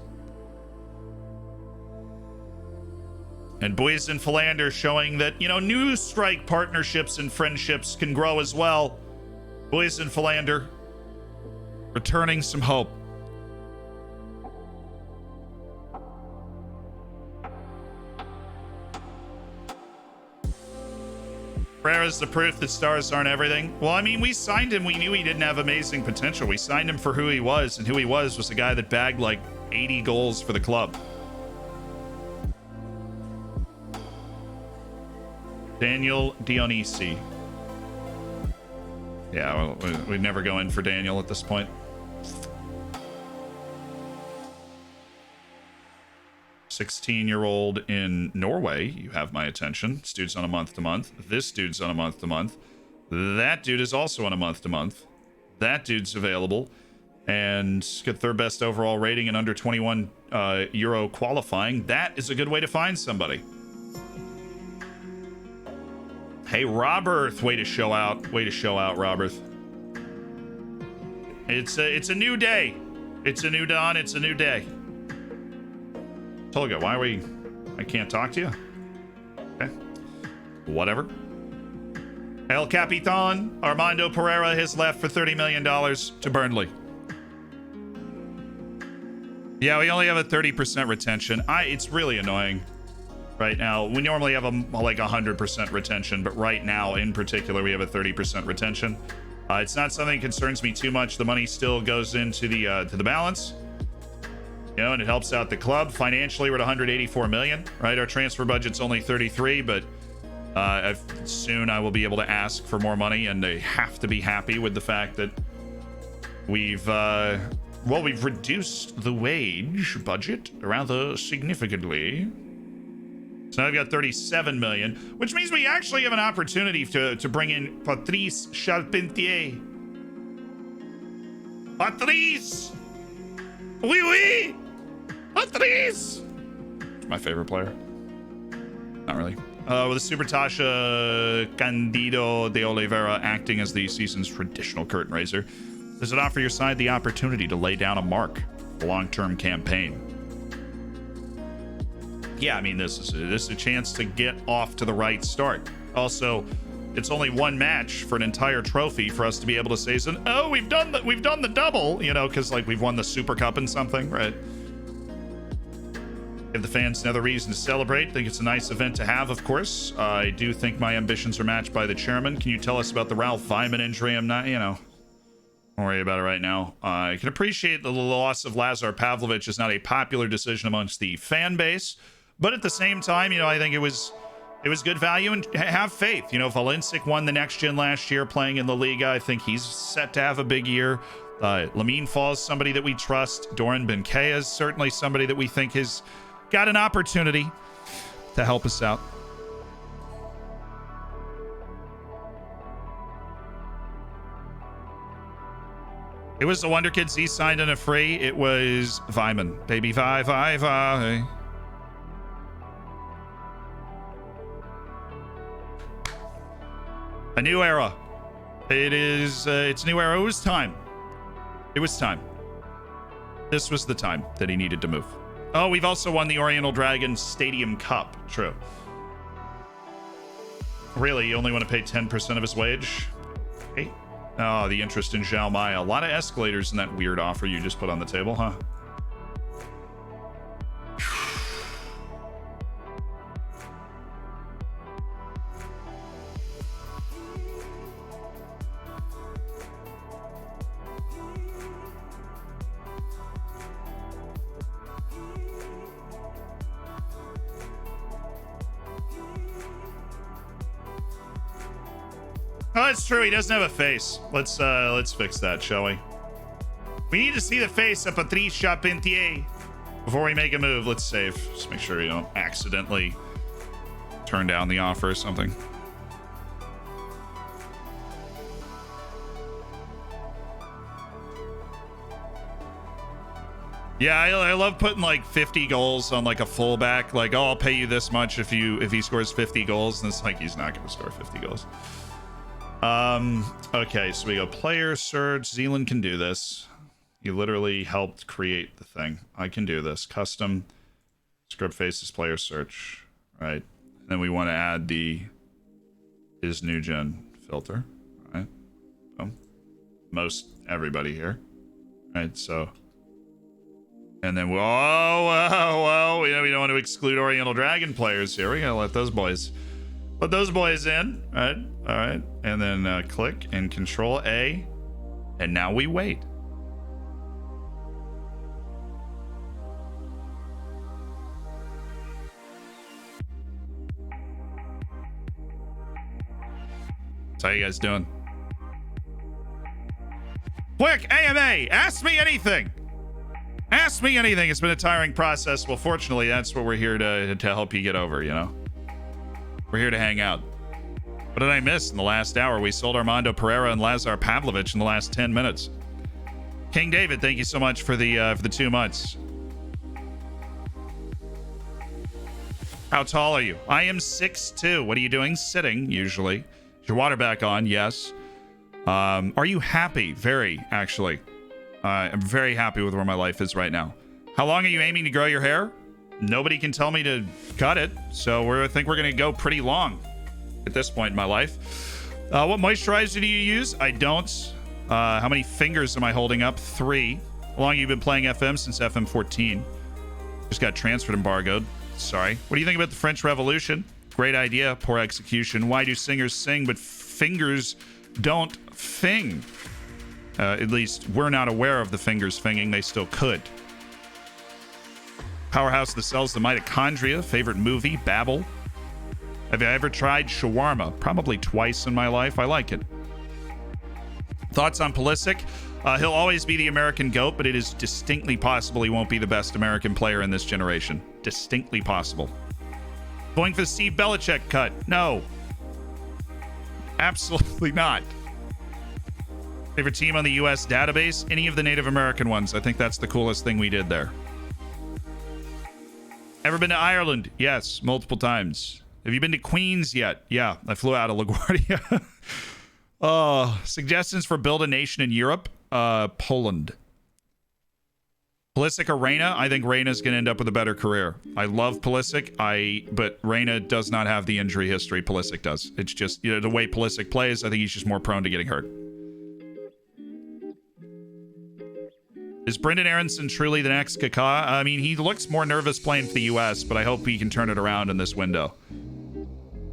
And Boys and Philander showing that, new strike partnerships and friendships can grow as well. Boys and Philander returning some hope. Pereira's the proof that stars aren't everything. Well, I mean, we signed him. We knew he didn't have amazing potential. We signed him for who he was, and who he was a guy that bagged like 80 goals for the club. Daniel Dionisi. Yeah, well, we'd never go in for Daniel at this point. "16-year-old in Norway, you have my attention. This dude's on a month-to-month. This dude's on a month-to-month. That dude is also on a month-to-month. That dude's available. And get third best overall rating and under 21 euro qualifying. That is a good way to find somebody. Hey, Robert, way to show out. Way to show out, Robert. It's a new day. It's a new dawn. It's a new day. Tolga, why are we... I can't talk to you? Okay. Whatever. El Capitan, Armando Pereira has left for $30 million to Burnley. Yeah, we only have a 30% retention. It's really annoying right now. We normally have like 100% retention, but right now in particular, we have a 30% retention. It's not something that concerns me too much. The money still goes into the balance. You know, and it helps out the club. Financially, we're at 184 million, right? Our transfer budget's only 33, but soon I will be able to ask for more money, and they have to be happy with the fact that we've reduced the wage budget rather significantly. So now I've got 37 million, which means we actually have an opportunity to bring in Patrice Charpentier. Patrice! Oui, oui! Patrice! My favorite player. Not really. With Super Tasha Candido de Oliveira acting as the season's traditional curtain raiser, does it offer your side the opportunity to lay down a mark for a long-term campaign? Yeah, I mean, this is a chance to get off to the right start. Also, it's only one match for an entire trophy for us to be able to say, "Oh, we've done the double," you know, because like we've won the Super Cup and something, right? Give the fans another reason to celebrate. Think it's a nice event to have, of course. I do think my ambitions are matched by the chairman. Can you tell us about the Ralph Vyman injury? I'm not, don't worry about it right now. I can appreciate the loss of Lazar Pavlovich is not a popular decision amongst the fan base, but at the same time, I think it was good value, and have faith. Valencic won the next gen last year playing in La Liga. I think he's set to have a big year. Lamine Fall is somebody that we trust. Doran Benkea is certainly somebody that we think has got an opportunity to help us out. It was the Wonderkids he signed in a free. It was Vyman. Baby Vi. A new era. It's a new era. It was time. It was time. This was the time that he needed to move. Oh, we've also won the Oriental Dragon Stadium Cup. True. Really, you only want to pay 10% of his wage? Okay. Oh, the interest in Zhao Maya. A lot of escalators in that weird offer you just put on the table, huh? Oh, that's true. He doesn't have a face. Let's fix that, shall we? We need to see the face of Patrice Charpentier before we make a move. Let's save. Just make sure we don't accidentally turn down the offer or something. Yeah, I love putting like 50 goals on like a fullback. Like, oh, I'll pay you this much if he scores 50 goals. And it's like he's not going to score 50 goals. Okay, so we go player search. Zealand can do this. He literally helped create the thing. I can do this. Custom script faces player search. Right. And then we want to add his new gen filter. Right. Most everybody here. Right. So, and then we don't want to exclude Oriental Dragon players here. We gotta let those boys in. Right. All right. And then click and Control A. And now we wait. So how you guys doing? Quick, AMA, ask me anything. Ask me anything. It's been a tiring process. Well, fortunately, that's what we're here to help you get over, you know? We're here to hang out. What did I miss in the last hour? We sold Armando Pereira and Lazar Pavlovich in the last 10 minutes. King David, thank you so much for the 2 months. How tall are you? I am 6'2". What are you doing? Sitting, usually. Is your water back on? Yes. Are you happy? Very, actually. I'm very happy with where my life is right now. How long are you aiming to grow your hair? Nobody can tell me to cut it, so I think we're going to go pretty long at this point in my life. What moisturizer do you use? I don't. How many fingers am I holding up? 3. How long have you been playing FM? Since FM 14. Just got transferred embargoed. Sorry. What do you think about the French Revolution? Great idea. Poor execution. Why do singers sing but fingers don't fing? At least we're not aware of the fingers finging. They still could. Powerhouse that sells the mitochondria. Favorite movie? Babel. Have I ever tried shawarma? Probably twice in my life. I like it. Thoughts on Pulisic? He'll always be the American GOAT, but it is distinctly possible he won't be the best American player in this generation. Distinctly possible. Going for the Steve Belichick cut? No. Absolutely not. Favorite team on the U.S. database? Any of the Native American ones. I think that's the coolest thing we did there. Ever been to Ireland? Yes, multiple times. Have you been to Queens yet? Yeah, I flew out of LaGuardia. Suggestions for build a nation in Europe? Poland. Pulisic or Reyna? I think Reyna's going to end up with a better career. I love Pulisic, but Reyna does not have the injury history Pulisic does. It's just, you know, the way Pulisic plays, I think he's just more prone to getting hurt. Is Brendan Aronson truly the next Kaká? I mean, he looks more nervous playing for the U.S., but I hope he can turn it around in this window.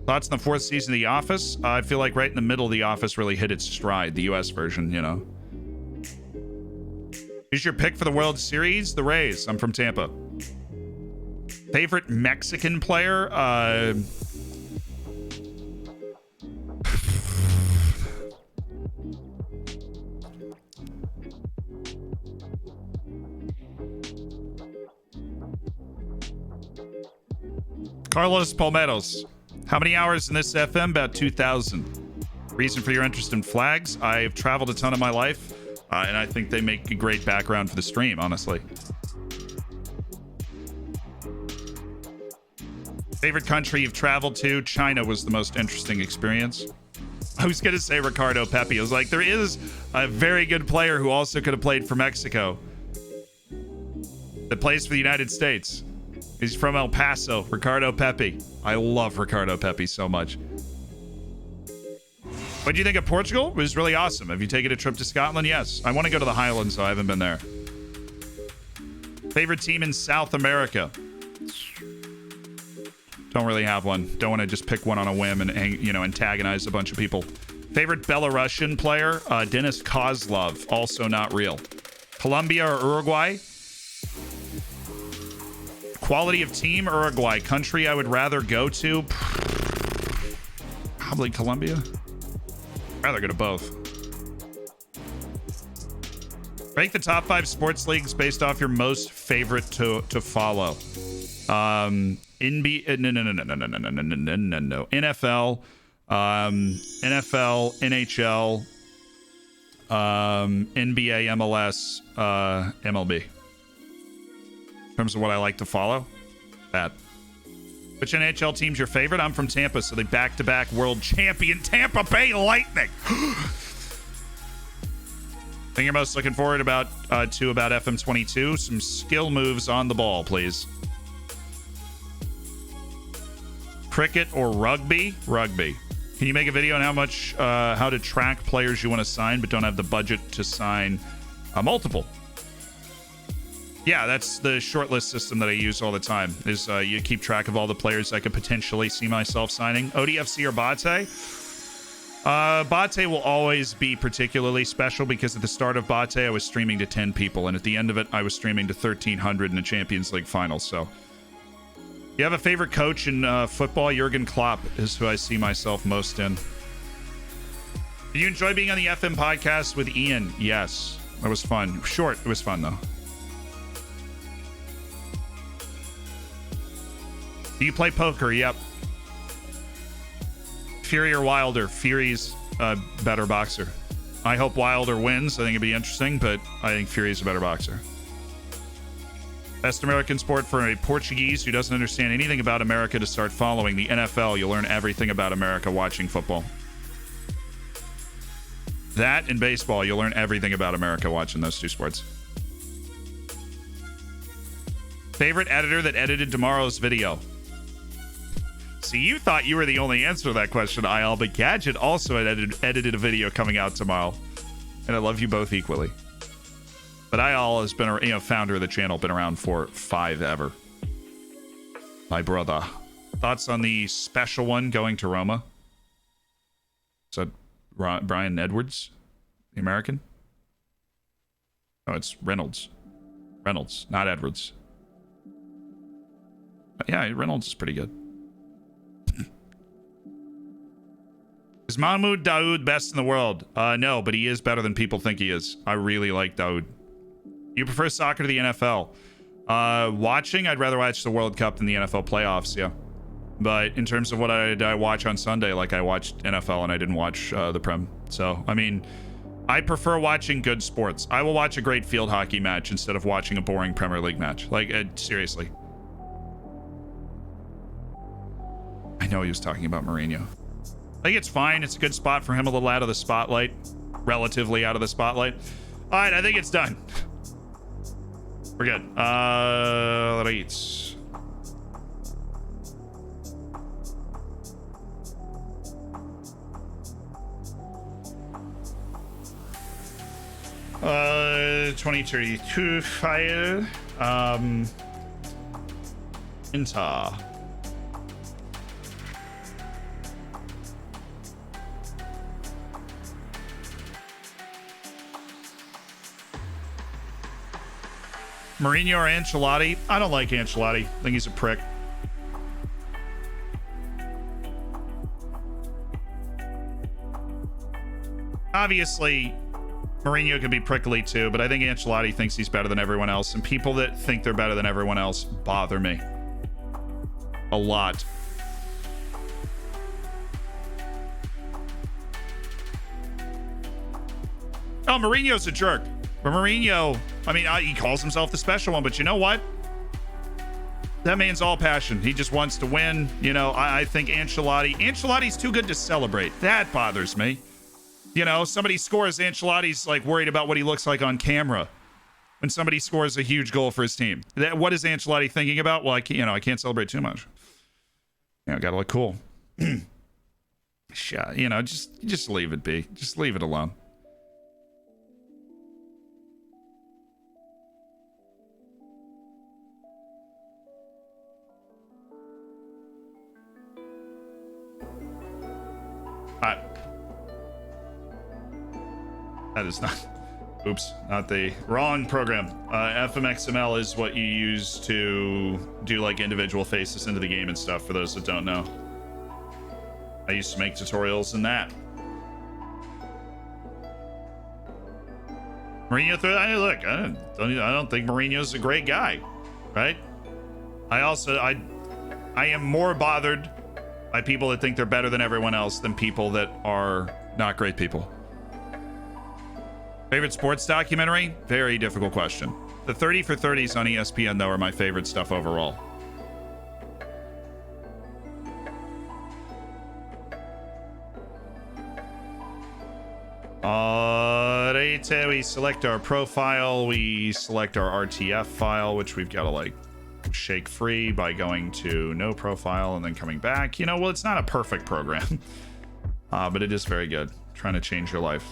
Thoughts on the 4th season of The Office? I feel like right in the middle of The Office really hit its stride, the U.S. version, you know. Who's your pick for the World Series? The Rays. I'm from Tampa. Favorite Mexican player? Carlos Palmeros. How many hours in this FM? About 2,000. Reason for your interest in flags? I've traveled a ton of my life, and I think they make a great background for the stream, honestly. Favorite country you've traveled to? China was the most interesting experience. I was going to say Ricardo Pepi. I was like, there is a very good player who also could have played for Mexico that plays for the United States. He's from El Paso, Ricardo Pepi. I love Ricardo Pepi so much. What do you think of Portugal? It was really awesome. Have you taken a trip to Scotland? Yes. I want to go to the Highlands, so I haven't been there. Favorite team in South America? Don't really have one. Don't want to just pick one on a whim and, antagonize a bunch of people. Favorite Belarusian player? Denis Kozlov. Also not real. Colombia or Uruguay? Quality of team, Uruguay. Country I would rather go to? Probably Colombia. Rather go to both. Rank the top 5 sports leagues based off your most favorite to follow. NFL, NHL, NBA, MLS, MLB. In terms of what I like to follow, that. Which NHL team's your favorite? I'm from Tampa, so they back-to-back world champion Tampa Bay Lightning. Thing you're most looking forward about FM22? Some skill moves on the ball, please. Cricket or rugby? Rugby. Can you make a video on how to track players you want to sign but don't have the budget to sign multiple? Yeah, that's the shortlist system that I use all the time. Is you keep track of all the players I could potentially see myself signing. ODFC or Bate? Bate will always be particularly special because at the start of Bate, I was streaming to 10 people, and at the end of it, I was streaming to 1,300 in a Champions League final. So, you have a favorite coach in football? Jurgen Klopp is who I see myself most in. Did you enjoy being on the FM podcast with Ian? Yes. That was fun. Short. It was fun, though. Do you play poker? Yep. Fury or Wilder? Fury's a better boxer. I hope Wilder wins. I think it'd be interesting, but I think Fury's a better boxer. Best American sport for a Portuguese who doesn't understand anything about America to start following the NFL. You'll learn everything about America watching football. That and baseball, you'll learn everything about America watching those two sports. Favorite editor that edited tomorrow's video? See, you thought you were the only answer to that question, IL, but Gadget also edited a video coming out tomorrow. And I love you both equally. But IL has been a founder of the channel, been around for 5 ever. My brother. Thoughts on the special one going to Roma? Is that Brian Edwards, the American? Oh, it's Reynolds. Reynolds, not Edwards. But yeah, Reynolds is pretty good. Is Mahmoud Daoud best in the world? No, but he is better than people think he is. I really like Daoud. You prefer soccer to the NFL? Watching, I'd rather watch the World Cup than the NFL playoffs, yeah. But in terms of what I watch on Sunday, like I watched NFL and I didn't watch the Prem. So, I mean, I prefer watching good sports. I will watch a great field hockey match instead of watching a boring Premier League match. Like, seriously. I know he was talking about Mourinho. I think it's fine. It's a good spot for him, a little out of the spotlight. Relatively out of the spotlight. All right, I think it's done. We're good. Right. 2032 file. Enter. Mourinho or Ancelotti? I don't like Ancelotti. I think he's a prick. Obviously, Mourinho can be prickly too, but I think Ancelotti thinks he's better than everyone else, and people that think they're better than everyone else bother me a lot. Oh, Mourinho's a jerk. But Mourinho, I mean, he calls himself the special one, but you know what? That man's all passion. He just wants to win. You know, I think Ancelotti's too good to celebrate. That bothers me. You know, somebody scores, Ancelotti's like worried about what he looks like on camera when somebody scores a huge goal for his team. What is Ancelotti thinking about? Well, I can't celebrate too much. You know, gotta look cool. You know, just leave it be. Just leave it alone. That is not, oops, not the wrong program. FMXML is what you use to do like individual faces into the game and stuff, for those that don't know. I used to make tutorials in that. Mourinho, look, I don't think Mourinho's a great guy, right? I am more bothered by people that think they're better than everyone else than people that are not great people. Favorite sports documentary? Very difficult question. The 30 for 30s on ESPN, though, are my favorite stuff overall. Alright, we select our profile. We select our RTF file, which we've got to, like, shake free by going to no profile and then coming back. You know, well, it's not a perfect program, but it is very good. Trying to change your life.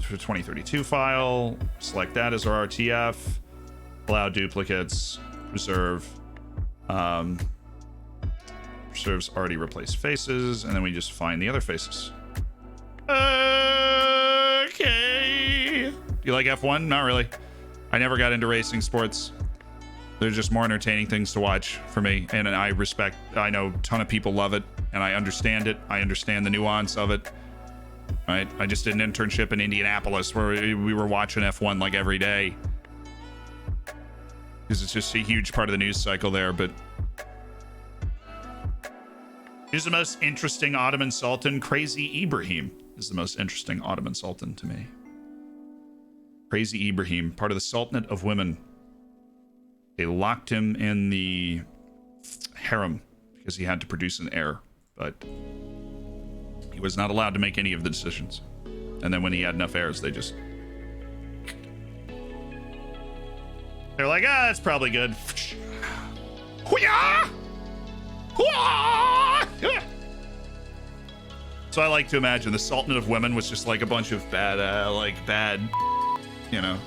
2032 file, select that as our RTF, allow duplicates, preserve, preserves already replaced faces, and then we just find the other faces. Okay. Do you like F1? Not really. I never got into racing sports. They're just more entertaining things to watch for me, and I know a ton of people love it, and I understand it. I understand the nuance of it. right? I just did an internship in Indianapolis where we were watching F1 like every day. Because it's just a huge part of the news cycle there, but... Who's the most interesting Ottoman Sultan? Crazy Ibrahim is the most interesting Ottoman Sultan to me. Crazy Ibrahim, part of the Sultanate of Women. They locked him in the harem because he had to produce an heir, but he was not allowed to make any of the decisions. And then when he had enough heirs, they just... They're like, ah, that's probably good. So I like to imagine the Sultanate of Women was just like a bunch of bad, you know,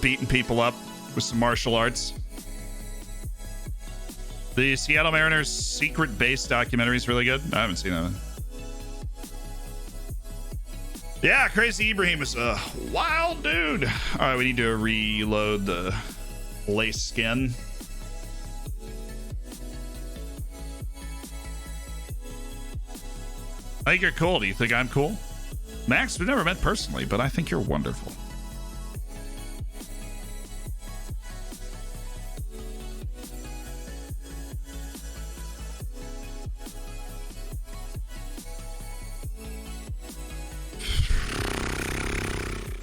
beating people up with some martial arts. The Seattle Mariners secret base documentary is really good. I haven't seen that one. Yeah, Crazy Ibrahim is a wild dude. All right, we need to reload the lace skin. I think you're cool. Do you think I'm cool? Max, we've never met personally, but I think you're wonderful.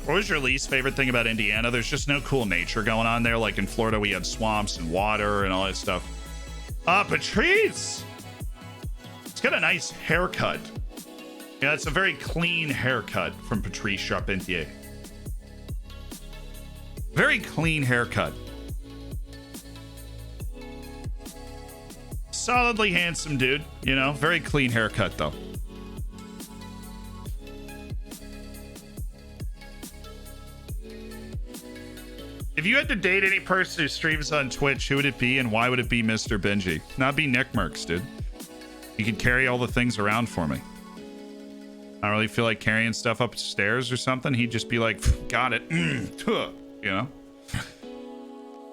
What was your least favorite thing about Indiana? There's just no cool nature going on there. Like in Florida, we had swamps and water and all that stuff. Patrice! It's got a nice haircut. Yeah, it's a very clean haircut from Patrice Charpentier. Very clean haircut. Solidly handsome dude, you know, very clean haircut though. If you had to date any person who streams on Twitch, who would it be and why would it be Mr. Benji? Not be Nick Mercs, dude. You could carry all the things around for me. I don't really feel like carrying stuff upstairs or something. He'd just be like, got it. You know?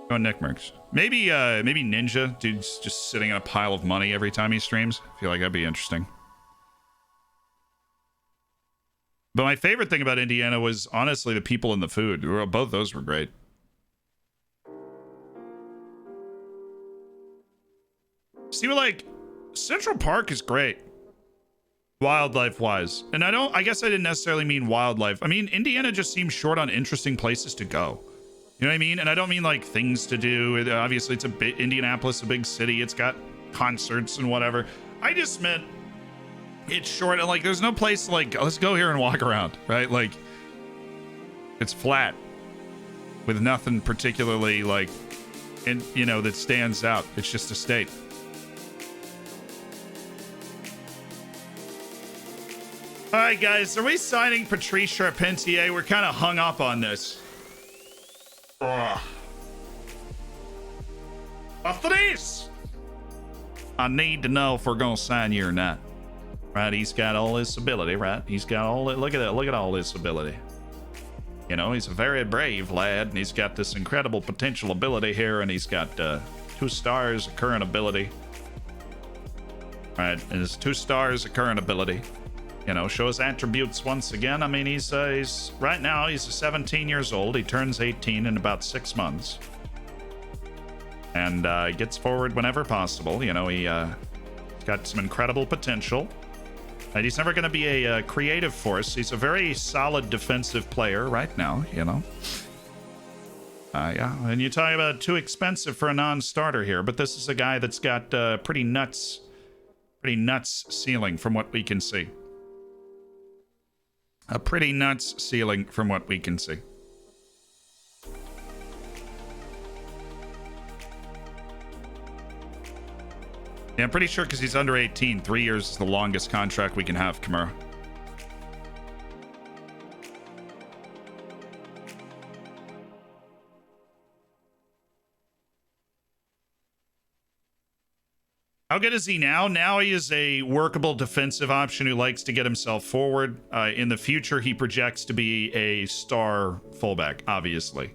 Go Nick Mercs. Maybe Ninja. Dude's just sitting in a pile of money every time he streams. I feel like that'd be interesting. But my favorite thing about Indiana was honestly the people and the food. Both those were great. See, like, Central Park is great. Wildlife wise. And I guess I didn't necessarily mean wildlife. I mean, Indiana just seems short on interesting places to go. You know what I mean? And I don't mean like things to do. Obviously, it's Indianapolis, a big city. It's got concerts and whatever. I just meant it's short. And like, there's no place like, let's go here and walk around, right? Like, it's flat with nothing particularly like, you know, that stands out. It's just a state. All right, guys, are we signing Patrice Charpentier? We're kind of hung up on this. Patrice! I need to know if we're going to sign you or not. Right, he's got all this ability, right? He's got all it. Look at that. Look at all this ability. You know, he's a very brave lad, and he's got this incredible potential ability here, and he's got 2 stars of current ability. All right, and it's 2 stars of current ability. You know, show his attributes once again. I mean, he's right now he's 17 years old. He turns 18 in about 6 months, and gets forward whenever possible. You know, he's got some incredible potential. And he's never going to be a creative force. He's a very solid defensive player right now. You know, yeah. And you're talking about too expensive for a non-starter here, but this is a guy that's got pretty nuts ceiling from what we can see. A pretty nuts ceiling from what we can see. Yeah, I'm pretty sure because he's under 18. 3 years is the longest contract we can have, Kimura. How good is he now? Now he is a workable defensive option who likes to get himself forward. In the future, he projects to be a star fullback, obviously.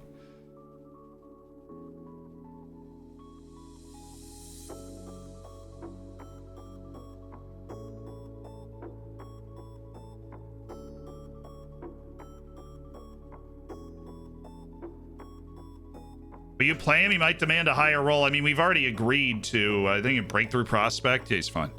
Will you play him? He might demand a higher role. I mean, we've already agreed to, I think, a breakthrough prospect. Yeah, he's fine.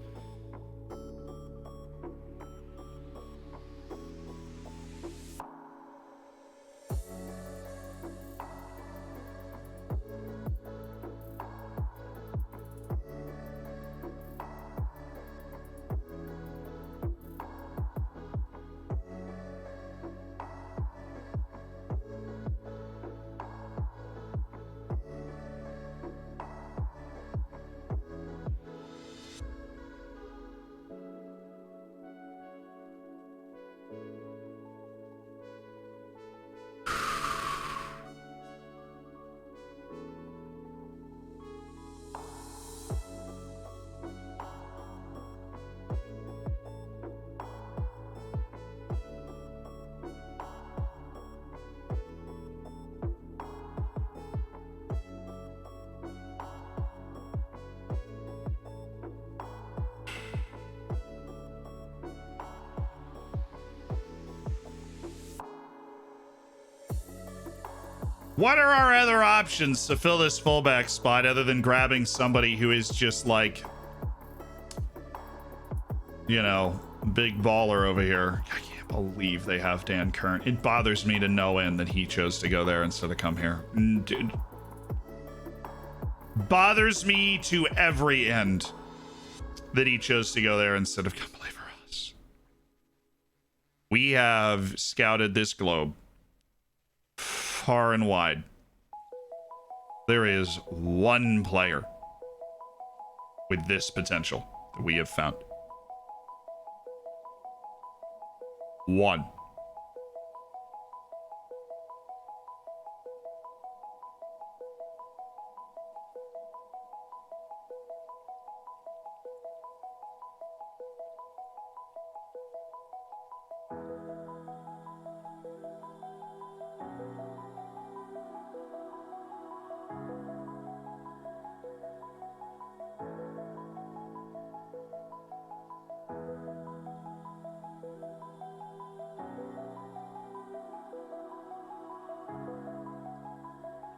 What are our other options to fill this fullback spot other than grabbing somebody who is just like, you know, big baller over here? I can't believe they have Dan Kern. It bothers me to no end that he chose to go there instead of come here. Dude. Bothers me to every end that he chose to go there instead of come play for us. We have scouted this globe far and wide. There is one player with this potential that we have found. One.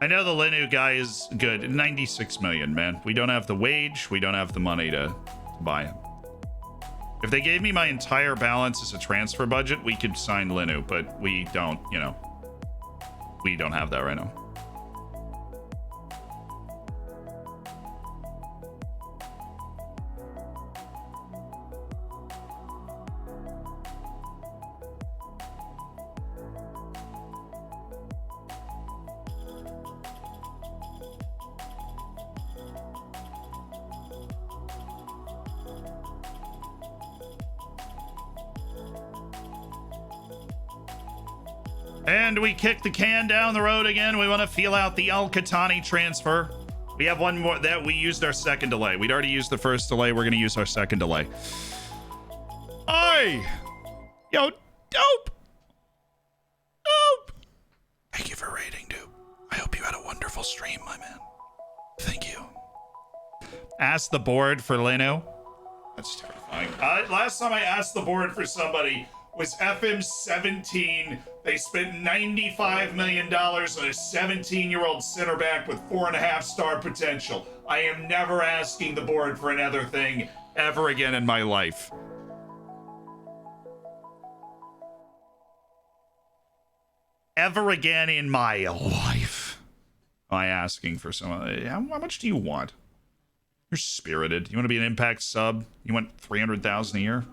I know the Linux guy is good. 96 million, man. We don't have the wage. We don't have the money to buy him. If they gave me my entire balance as a transfer budget, we could sign Linux, but we don't, you know. We don't have that right now. And we kick the can down the road again. We want to feel out the Al-Qatani transfer. We have one more that we used our second delay. We'd already used the first delay. We're going to use our second delay. Oi! Yo, dope! Dope! Thank you for rating, dude. I hope you had a wonderful stream, my man. Thank you. Ask the board for Leno. That's terrifying. Last time I asked the board for somebody was FM 17. They spent $95 million on a 17-year-old center back with 4.5-star potential. I am never asking the board for another thing ever again in my life. Ever again in my life am I asking for someone. How much do you want? You're spirited. You want to be an Impact sub? You want 300,000 a year?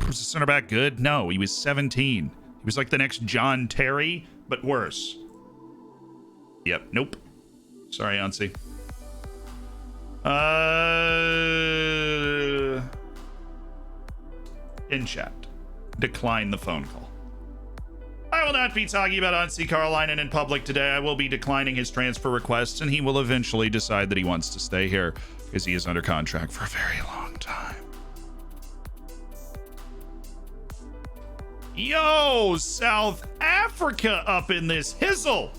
Was the center back good? No, he was 17. He was like the next John Terry, but worse. Yep, nope. Sorry, Yancy. In chat. Decline the phone call. I will not be talking about Ansi Karolainen in public today. I will be declining his transfer requests, and he will eventually decide that he wants to stay here because he is under contract for a very long time. Yo, South Africa up in this hizzle.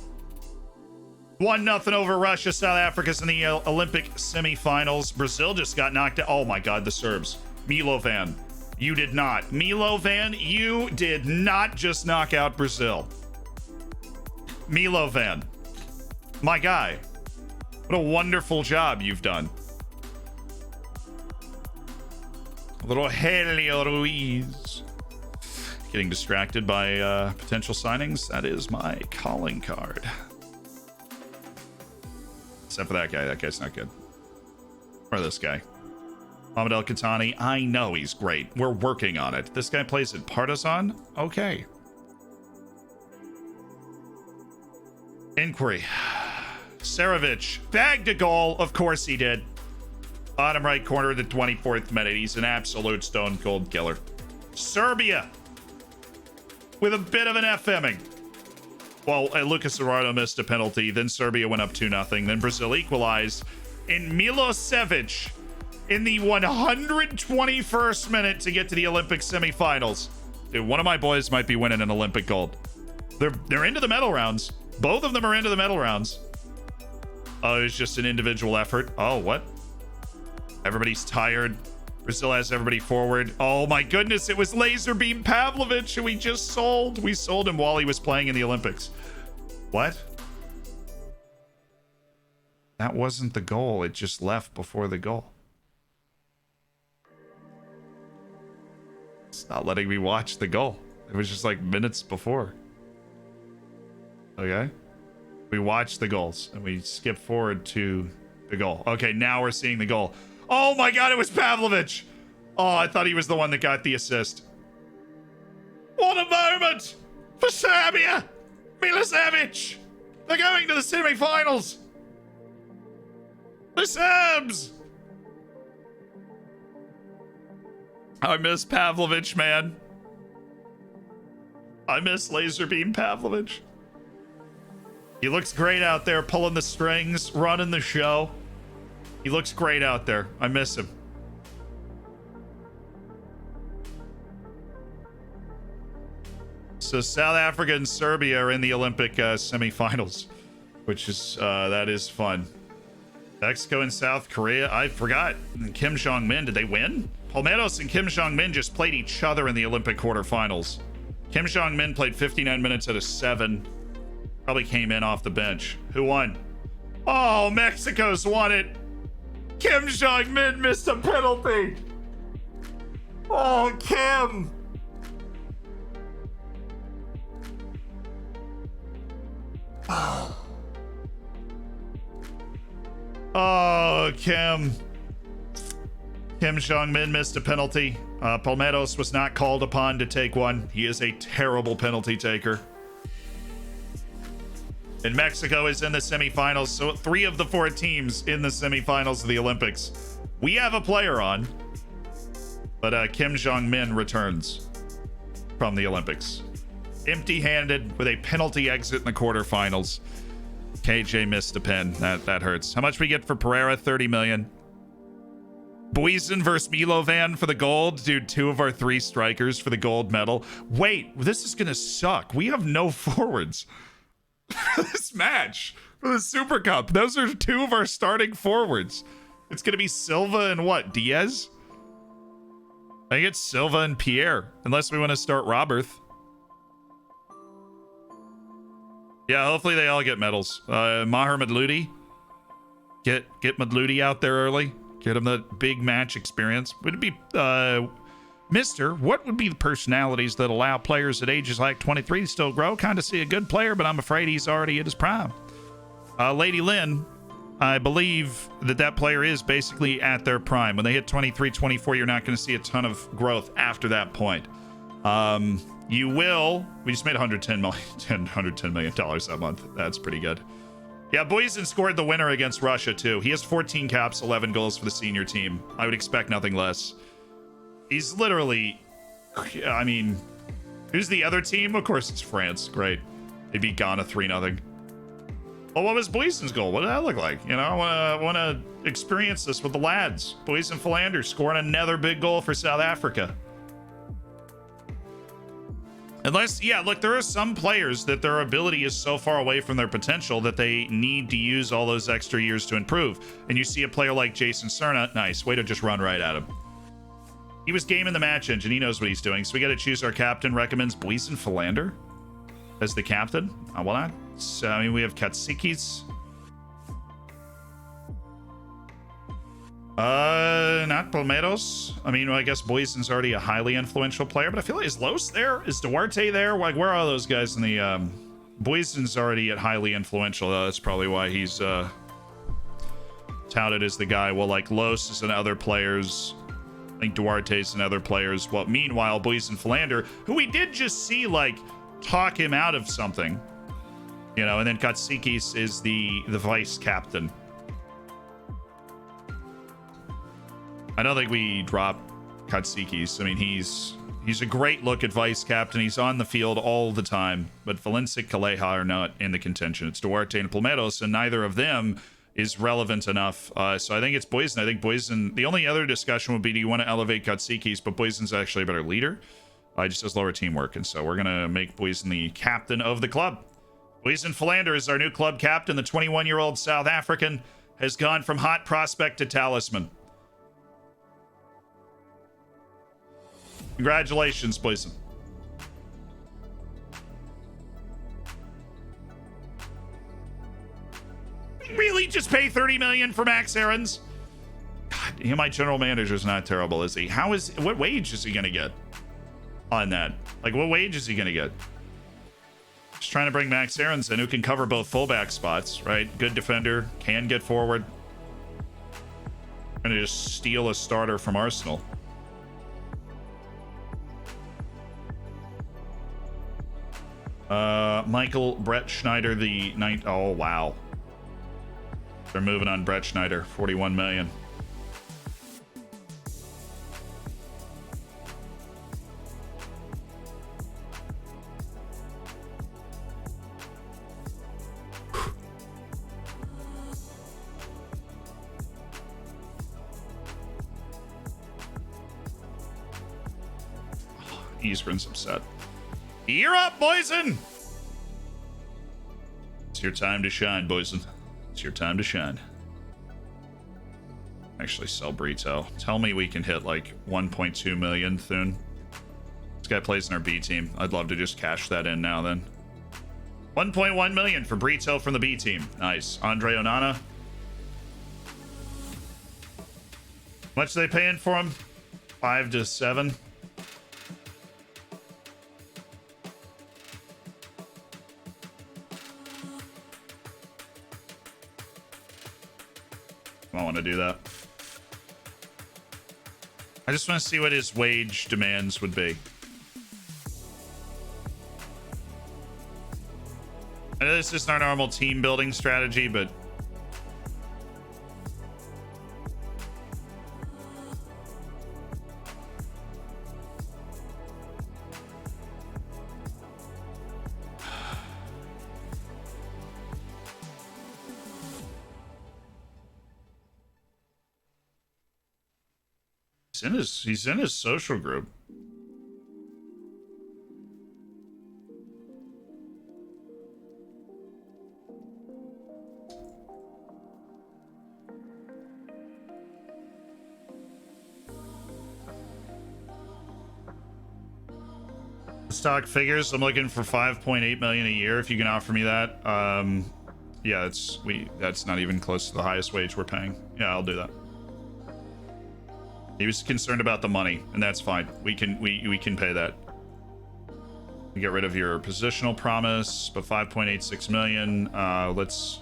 1-0 over Russia. South Africa's in the Olympic semifinals. Brazil just got knocked out. Oh my God, the Serbs. Milovan. You did not. Milo Van, you did not just knock out Brazil. Milo Van, my guy, what a wonderful job you've done. A little Helio Ruiz. Getting distracted by potential signings. That is my calling card. Except for that guy. That guy's not good. Or this guy. Mohamed El Khatani. I know he's great. We're working on it. This guy plays at Partizan? Okay. Inquiry. Sarovic bagged a goal. Of course he did. Bottom right corner of the 24th minute. He's an absolute stone cold killer. Serbia. With a bit of an FMing. Well, Lucas Arado missed a penalty. Then Serbia went up 2-0. Then Brazil equalized. And Milosevic in the 121st minute to get to the Olympic semifinals. Dude, one of my boys might be winning an Olympic gold. They're into the medal rounds. Both of them are into the medal rounds. Oh, it was just an individual effort. Oh, what? Everybody's tired. Brazil has everybody forward. Oh my goodness, it was Laserbeam Pavlovic who we just sold. We sold him while he was playing in the Olympics. What? That wasn't the goal. It just left before the goal. It's not letting me watch the goal. It was just like minutes before. Okay. We watched the goals and we skip forward to the goal. Okay, now we're seeing the goal. Oh my god, it was Pavlovic. Oh, I thought he was the one that got the assist. What a moment for Serbia. Milosevic. They're going to the semifinals. The Serbs. I miss Pavlovic, man. I miss Laserbeam Pavlovic. He looks great out there, pulling the strings, running the show. He looks great out there. I miss him. So South Africa and Serbia are in the Olympic semifinals, which is that is fun. Mexico and South Korea. I forgot. And Kim Jong-min, did they win? Palmeiras and Kim Jong-min just played each other in the Olympic quarterfinals. Kim Jong-min played 59 minutes out of 7. Probably came in off the bench. Who won? Oh, Mexico's won it. Kim Jong-min missed a penalty. Oh, Kim. Oh, Kim. Kim Jong-min missed a penalty. Palmeiras was not called upon to take one. He is a terrible penalty taker. And Mexico is in the semifinals, so 3 of the 4 teams in the semifinals of the Olympics. We have a player on, but Kim Jong-min returns from the Olympics. Empty-handed with a penalty exit in the quarterfinals. KJ missed a pen. That hurts. How much we get for Pereira? 30 million. Boysen versus Milovan for the gold. Dude, 2 of our 3 strikers for the gold medal. Wait, this is going to suck. We have no forwards. This match for the Super Cup. Those are 2 of our starting forwards. It's gonna be Silva and what? Diaz? I think it's Silva and Pierre, unless we want to start Roberth. Yeah, hopefully they all get medals. Maher Madludi. Get Madludi out there early. Get him the big match experience. Would it be Mister, what would be the personalities that allow players at ages like 23 to still grow? Kind of see a good player, but I'm afraid he's already at his prime. Lady Lynn, I believe that player is basically at their prime. When they hit 23, 24, you're not going to see a ton of growth after that point. You will. We just made $110 million that month. That's pretty good. Yeah, Boysen scored the winner against Russia, too. He has 14 caps, 11 goals for the senior team. I would expect nothing less. He's literally, I mean, who's the other team? Of course, it's France. Great. They beat Ghana 3-0. Well, what was Boysen's goal? What did that look like? You know, I want to experience this with the lads. Boysen Philander scoring another big goal for South Africa. Unless, yeah, look, there are some players that their ability is so far away from their potential that they need to use all those extra years to improve. And you see a player like Jason Cerna, nice, way to just run right at him. He was game in the match engine. He knows what he's doing. So we got to choose our captain. Recommends Boysen Philander as the captain. Why not? So, I mean, we have Katsikis. Not Palmeiros. I mean, well, I guess Boysen's already a highly influential player, but I feel like, is Los there? Is Duarte there? Like, where are those guys in the, Boysen's already at highly influential. That's probably why he's, touted as the guy. Well, like, Los is and other players. I think Duarte's and other players. Well, meanwhile, Boysen Philander, who we did just see, like, talk him out of something. You know, and then Katsikis is the vice captain. I don't think we drop Katsikis. I mean, he's a great look at vice captain. He's on the field all the time. But Valencia and Calleja are not in the contention. It's Duarte and Palmeiros, and neither of them is relevant enough. So I think it's Boysen. I think Boysen, the only other discussion would be, do you want to elevate Katsikis? But Boysen's actually a better leader. Just does lower teamwork. And so we're going to make Boysen the captain of the club. Boysen Philander is our new club captain. The 21-year-old South African has gone from hot prospect to talisman. Congratulations, Boysen. Really? Just pay $30 million for Max Aarons? God, my general manager's not terrible, is he? What wage is he gonna get on that? Like, what wage is he gonna get? Just trying to bring Max Aarons in, who can cover both fullback spots, right? Good defender, can get forward. Gonna just steal a starter from Arsenal. Michael Brett Schneider, the ninth. Oh, wow. They're moving on Brett Schneider, 41 million. Eastgren's upset. You're up, Boysen! It's your time to shine, Boysen. It's your time to shine. Actually, sell Brito. Tell me we can hit like 1.2 million soon. This guy plays in our B team. I'd love to just cash that in now then. 1.1 million for Brito from the B team. Nice. Andre Onana. How much are they paying for him? 5 to 7. I want to do that. I just want to see what his wage demands would be. I know this isn't our normal team building strategy, but he's in his social group. Stock figures, I'm looking for 5.8 million a year if you can offer me that. Yeah, that's not even close to the highest wage we're paying. Yeah, I'll do that. He was concerned about the money, and that's fine. We can pay that. You get rid of your positional promise, but 5.86 million. Let's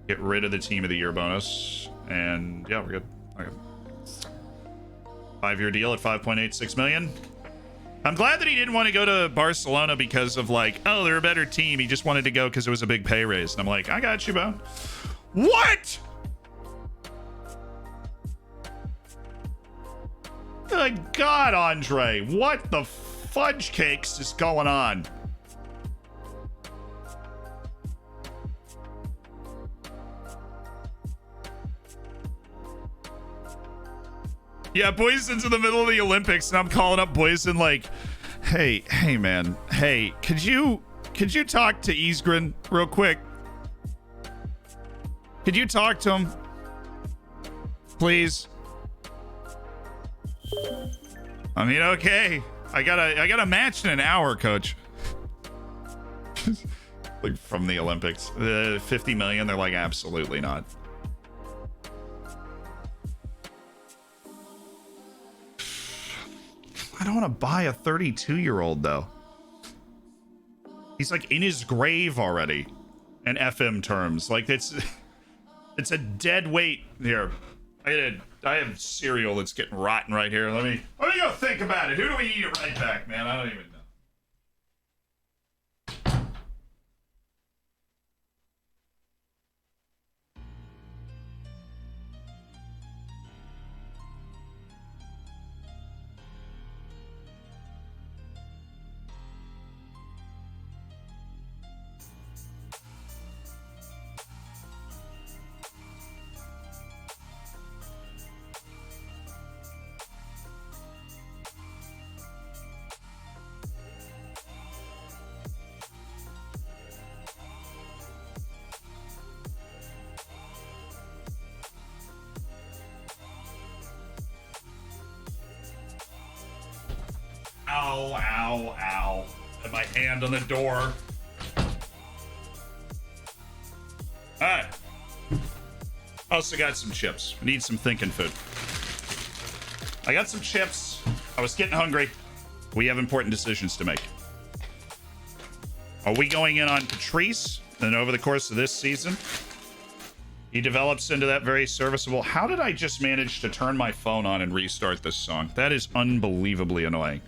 get rid of the team of the year bonus, and yeah, we're good. Okay. 5-year deal at 5.86 million. I'm glad that he didn't want to go to Barcelona because of like, oh, they're a better team. He just wanted to go because it was a big pay raise, and I'm like, I got you, bro. What? Good God, Andre. What the fudge cakes is going on? Yeah, Boysen's in the middle of the Olympics, and I'm calling up Boysen like, hey, man. Hey, could you talk to Isgren real quick? Could you talk to him? Please? I mean, okay. I got a match in an hour, coach. Like from the Olympics. 50 million, they're like, absolutely not. I don't want to buy a 32-year-old though. He's like in his grave already in FM terms. Like it's a dead weight here. I have cereal that's getting rotten right here. Let me go think about it. Who do we eat it right back, man? I don't even know. Ow, ow, ow. Had my hand on the door. Alright. Also got some chips. Need some thinking food. I got some chips. I was getting hungry. We have important decisions to make. Are we going in on Patrice? And over the course of this season, he develops into that very serviceable. How did I just manage to turn my phone on and restart this song? That is unbelievably annoying.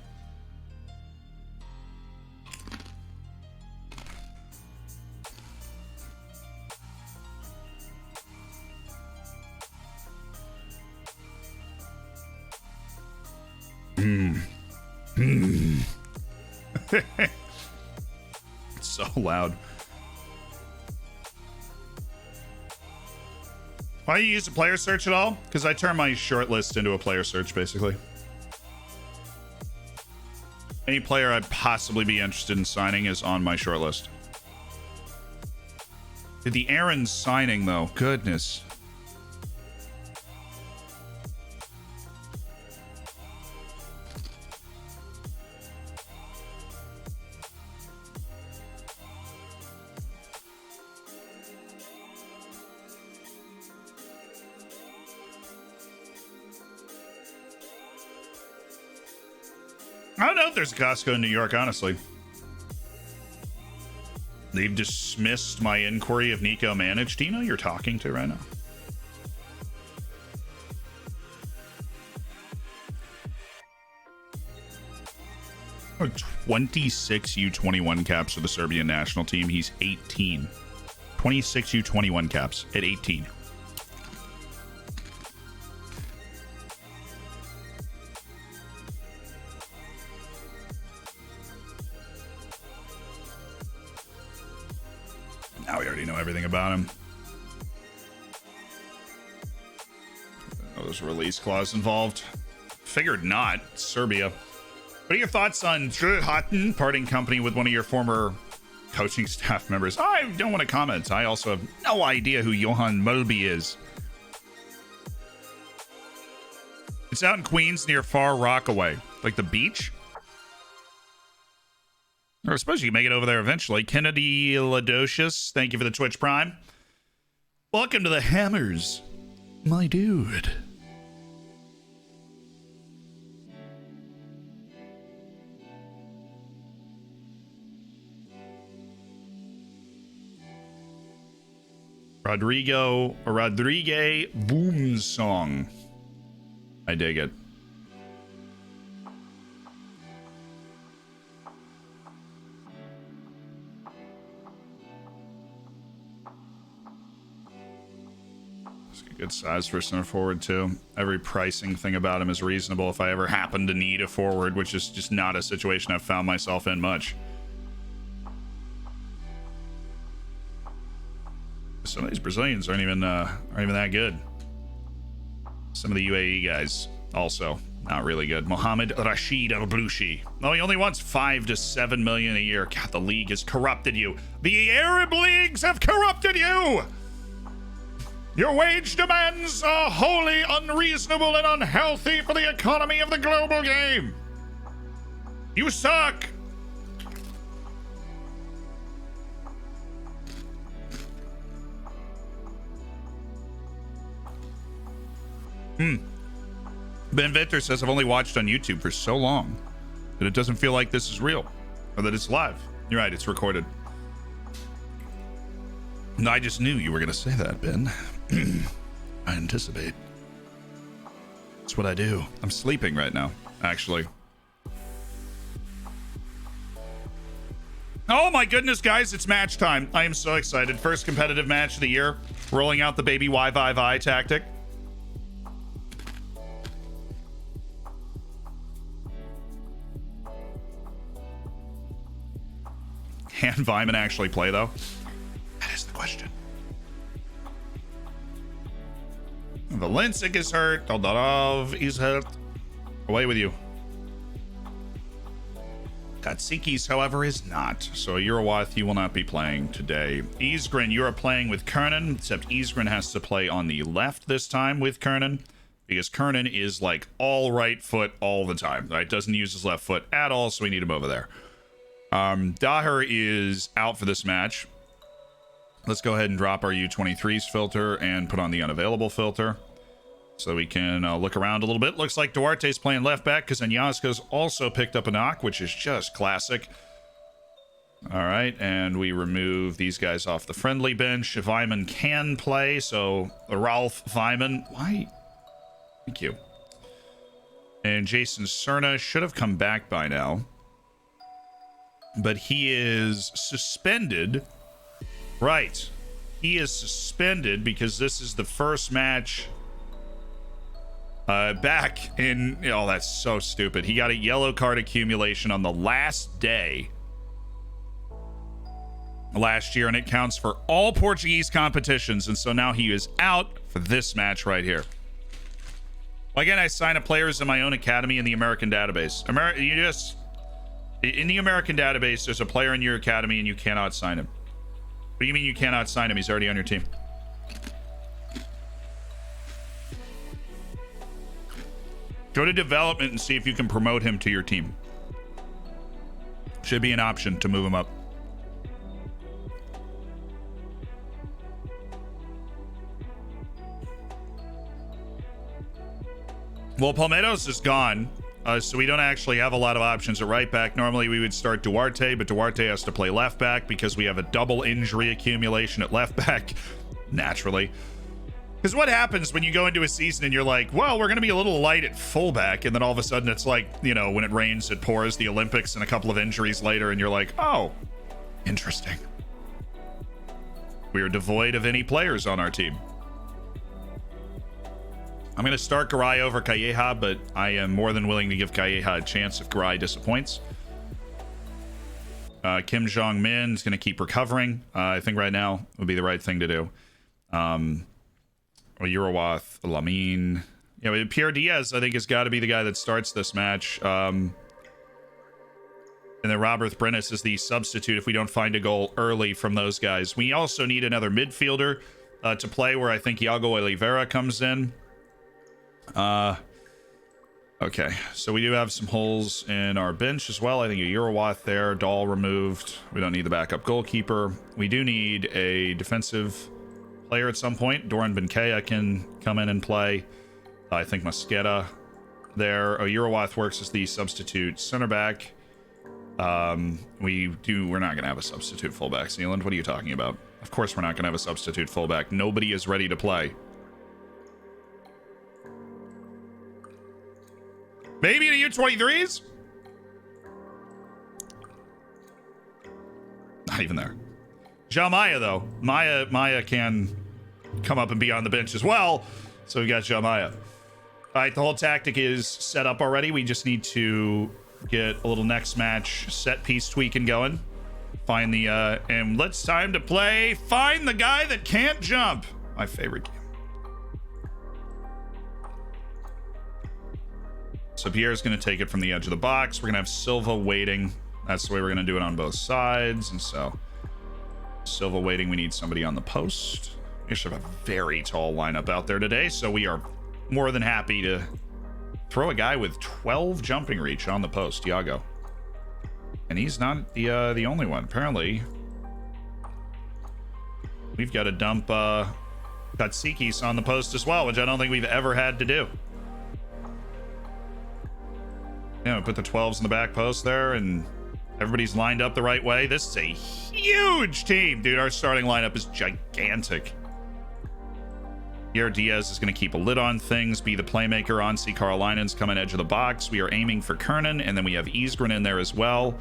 It's so loud. Why do you use a player search at all? Because I turn my short list into a player search, basically. Any player I'd possibly be interested in signing is on my short list. The Aaron signing, though. Goodness. I don't know if there's a Costco in New York, honestly. They've dismissed my inquiry of Nico Manage. Do you know who you're talking to right now? Oh, 26 U21 caps for the Serbian national team. He's 18. 26 U21 caps at 18. Now we already know everything about him. Oh, there's a release clause involved. Figured not. Serbia. What are your thoughts on Hatton parting company with one of your former coaching staff members? I don't want to comment. I also have no idea who Johan Mulby is. It's out in Queens near Far Rockaway. Like the beach? Or I suppose you can make it over there eventually. Kennedy Ladocious, thank you for the Twitch Prime. Welcome to the Hammers, my dude. Rodrigue Boom Song. I dig it. Good size for center forward too. Every pricing thing about him is reasonable if I ever happen to need a forward, which is just not a situation I've found myself in much. Some of these Brazilians aren't even that good. Some of the UAE guys also not really good. Mohamed Rashid Al Brouchi. Oh, he only wants 5 to 7 million a year. God, the league has corrupted you. The Arab leagues have corrupted you. Your wage demands are wholly unreasonable and unhealthy for the economy of the global game. You suck. Ben Victor says, I've only watched on YouTube for so long that it doesn't feel like this is real or that it's live. You're right, it's recorded. No, I just knew you were going to say that, Ben. I anticipate. That's what I do. I'm sleeping right now, actually. Oh my goodness, guys, it's match time. I am so excited. First competitive match of the year. Rolling out the baby Y-Vi-Vi tactic. Can Vyman actually play, though? That is the question. Valencic is hurt. Toldarov is hurt. Away with you. Katsikis, however, is not. So Eurowath, you will not be playing today. Isgrin, you are playing with Kernan, except Isgrin has to play on the left this time with Kernan, because Kernan is like all right foot all the time, right? Doesn't use his left foot at all, so we need him over there. Daher is out for this match. Let's go ahead and drop our U23s filter and put on the unavailable filter so we can look around a little bit. Looks like Duarte's playing left back because Anyaska's also picked up a knock, which is just classic. All right, and we remove these guys off the friendly bench. Vyman can play, so Ralph Vyman. Why? Thank you. And Jason Cerna should have come back by now, but he is suspended. Right. He is suspended because this is the first match back in... Oh, that's so stupid. He got a yellow card accumulation on the last day last year, and it counts for all Portuguese competitions, and so now he is out for this match right here. Well, again, I sign up players in my own academy in the American database. In the American database, there's a player in your academy and you cannot sign him. What do you mean you cannot sign him? He's already on your team. Go to development and see if you can promote him to your team. Should be an option to move him up. Well, Palmeiras is gone, so we don't actually have a lot of options at right back. Normally we would start Duarte, but Duarte has to play left back because we have a double injury accumulation at left back, naturally. Because what happens when you go into a season and you're like, well, we're going to be a little light at fullback, and then all of a sudden it's like, you know, when it rains, it pours, the Olympics, and a couple of injuries later, and you're like, oh, interesting. We are devoid of any players on our team. I'm going to start Garay over Calleja, but I am more than willing to give Calleja a chance if Garay disappoints. Kim Jong-min is going to keep recovering. I think right now would be the right thing to do. Eurowath, Lamine. Yeah, Pierre Diaz, I think, has got to be the guy that starts this match. And then Robert Brennis is the substitute if we don't find a goal early from those guys. We also need another midfielder to play, where I think Iago Oliveira comes in. Okay, so we do have some holes in our bench as well. I think a Eurowath there, Dahl removed. We don't need the backup goalkeeper. We do need a defensive player at some point. Doran Benkea can come in and play. I think Mosqueda there. Eurowath works as the substitute center back. We're not going to have a substitute fullback. Zealand, what are you talking about? Of course we're not going to have a substitute fullback. Nobody is ready to play. Maybe the U23s? Not even there. Jamaya, though. Maya can come up and be on the bench as well. So we got Jamaya. All right, the whole tactic is set up already. We just need to get a little next match set piece tweaking going. Find the, and let's time to play. Find the guy that can't jump. My favorite game. So Pierre's going to take it from the edge of the box. We're going to have Silva waiting. That's the way we're going to do it on both sides. And so Silva waiting. We need somebody on the post. We should have a very tall lineup out there today, so we are more than happy to throw a guy with 12 jumping reach on the post, Iago. And he's not the only one. Apparently, we've got to dump Katsikis on the post as well, which I don't think we've ever had to do. Yeah, we put the 12s in the back post there, and everybody's lined up the right way. This is a huge team, dude. Our starting lineup is gigantic. Here, Diaz is going to keep a lid on things, be the playmaker. Ansi Karolainen's coming edge of the box. We are aiming for Kernan, and then we have Isgren in there as well.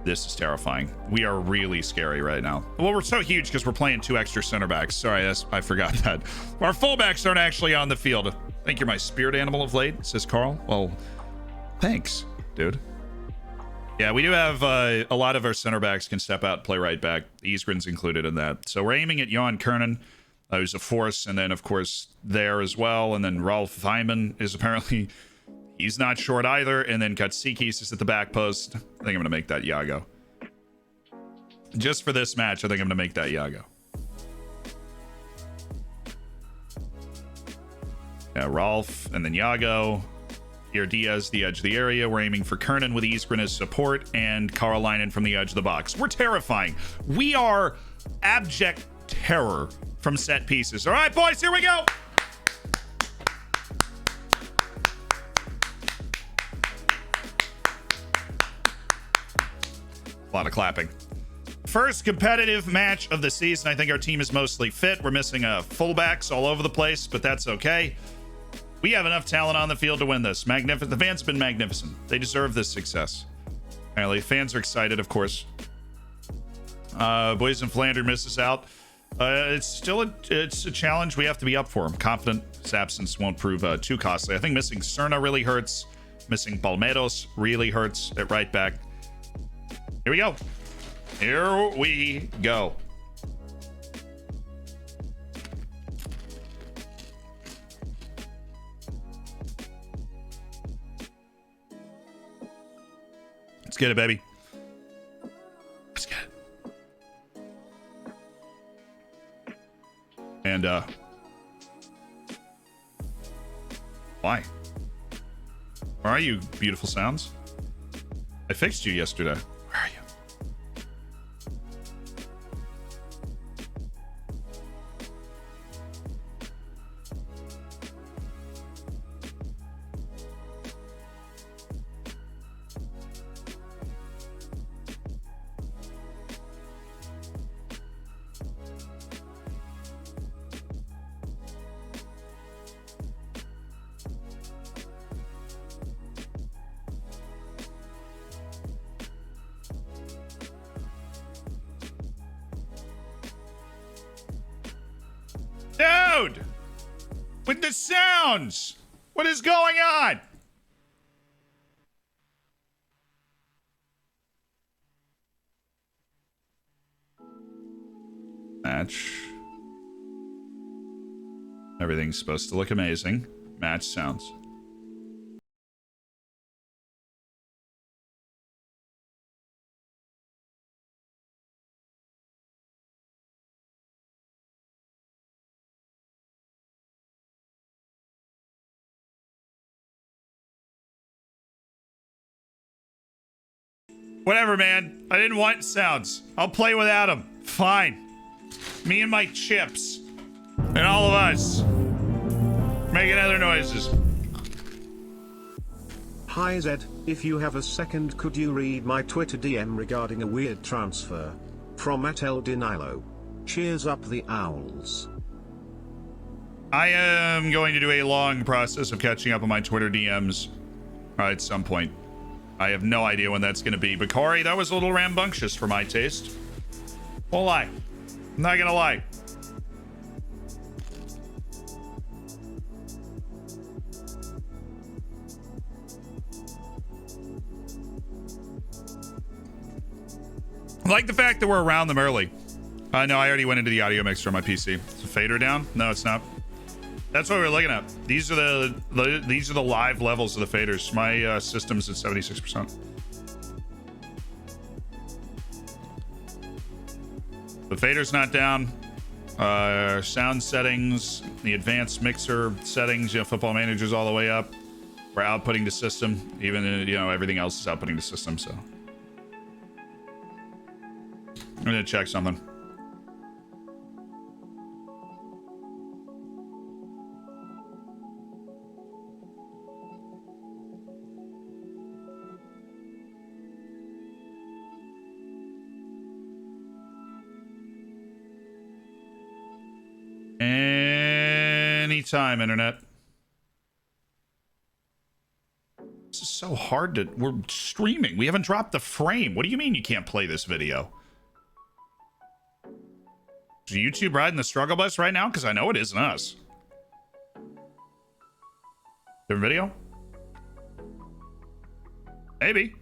This is terrifying. We are really scary right now. Well, we're so huge because we're playing 2 extra center backs. Sorry, I forgot that. Our fullbacks aren't actually on the field. I think you're my spirit animal of late, says Carl. Well, thanks, dude. Yeah, we do have a lot of our center backs can step out and play right back. Isgren's included in that. So we're aiming at Jan Kernan, who's a force, and then, of course, there as well. And then Rolf Hyman is apparently... He's not short either. And then Katsikis is at the back post. I think I'm going to make that Iago. Just for this match, I think I'm going to make that Iago. Yeah, Rolf and then Iago. Here, Diaz, the edge of the area. We're aiming for Kernan with Isgren as support and Karolainen from the edge of the box. We're terrifying. We are abject terror from set pieces. All right, boys, here we go. A lot of clapping. First competitive match of the season. I think our team is mostly fit. We're missing fullbacks all over the place, but that's okay. We have enough talent on the field to win this. Magnificent. The fans have been magnificent. They deserve this success. Apparently, fans are excited, of course. Boys in Flanders misses out. It's a challenge we have to be up for. I'm confident his absence won't prove too costly. I think missing Cerna really hurts. Missing Palmeiros really hurts at right back. Here we go. Here we go. Let's get it, baby. Let's get it. And, why? Where are you, beautiful sounds? I fixed you yesterday. Where are you? Dude! With the sounds! What is going on? Match. Everything's supposed to look amazing. Match sounds. Whatever, man. I didn't want sounds. I'll play without them. Fine. Me and my chips. And all of us. Making other noises. Hi Zed, if you have a second could you read my Twitter DM regarding a weird transfer? From @ElDinilo. Cheers up the owls. I am going to do a long process of catching up on my Twitter DMs at some point. I have no idea when that's going to be. But Corey, that was a little rambunctious for my taste. Won't lie. I'm not going to lie. I like the fact that we're around them early. No, I already went into the audio mixer on my PC. Is the fader down? No, it's not. That's what we're looking at. These are the live levels of the faders. My system's at 76%. The fader's not down. Sound settings, the advanced mixer settings, football managers all the way up. We're outputting the system. Even, everything else is outputting the system, so. I'm gonna check something. Anytime, internet. This is so hard to... We're streaming. We haven't dropped the frame. What do you mean you can't play this video? Is YouTube riding the struggle bus right now? Because I know it isn't us. Different video? Maybe.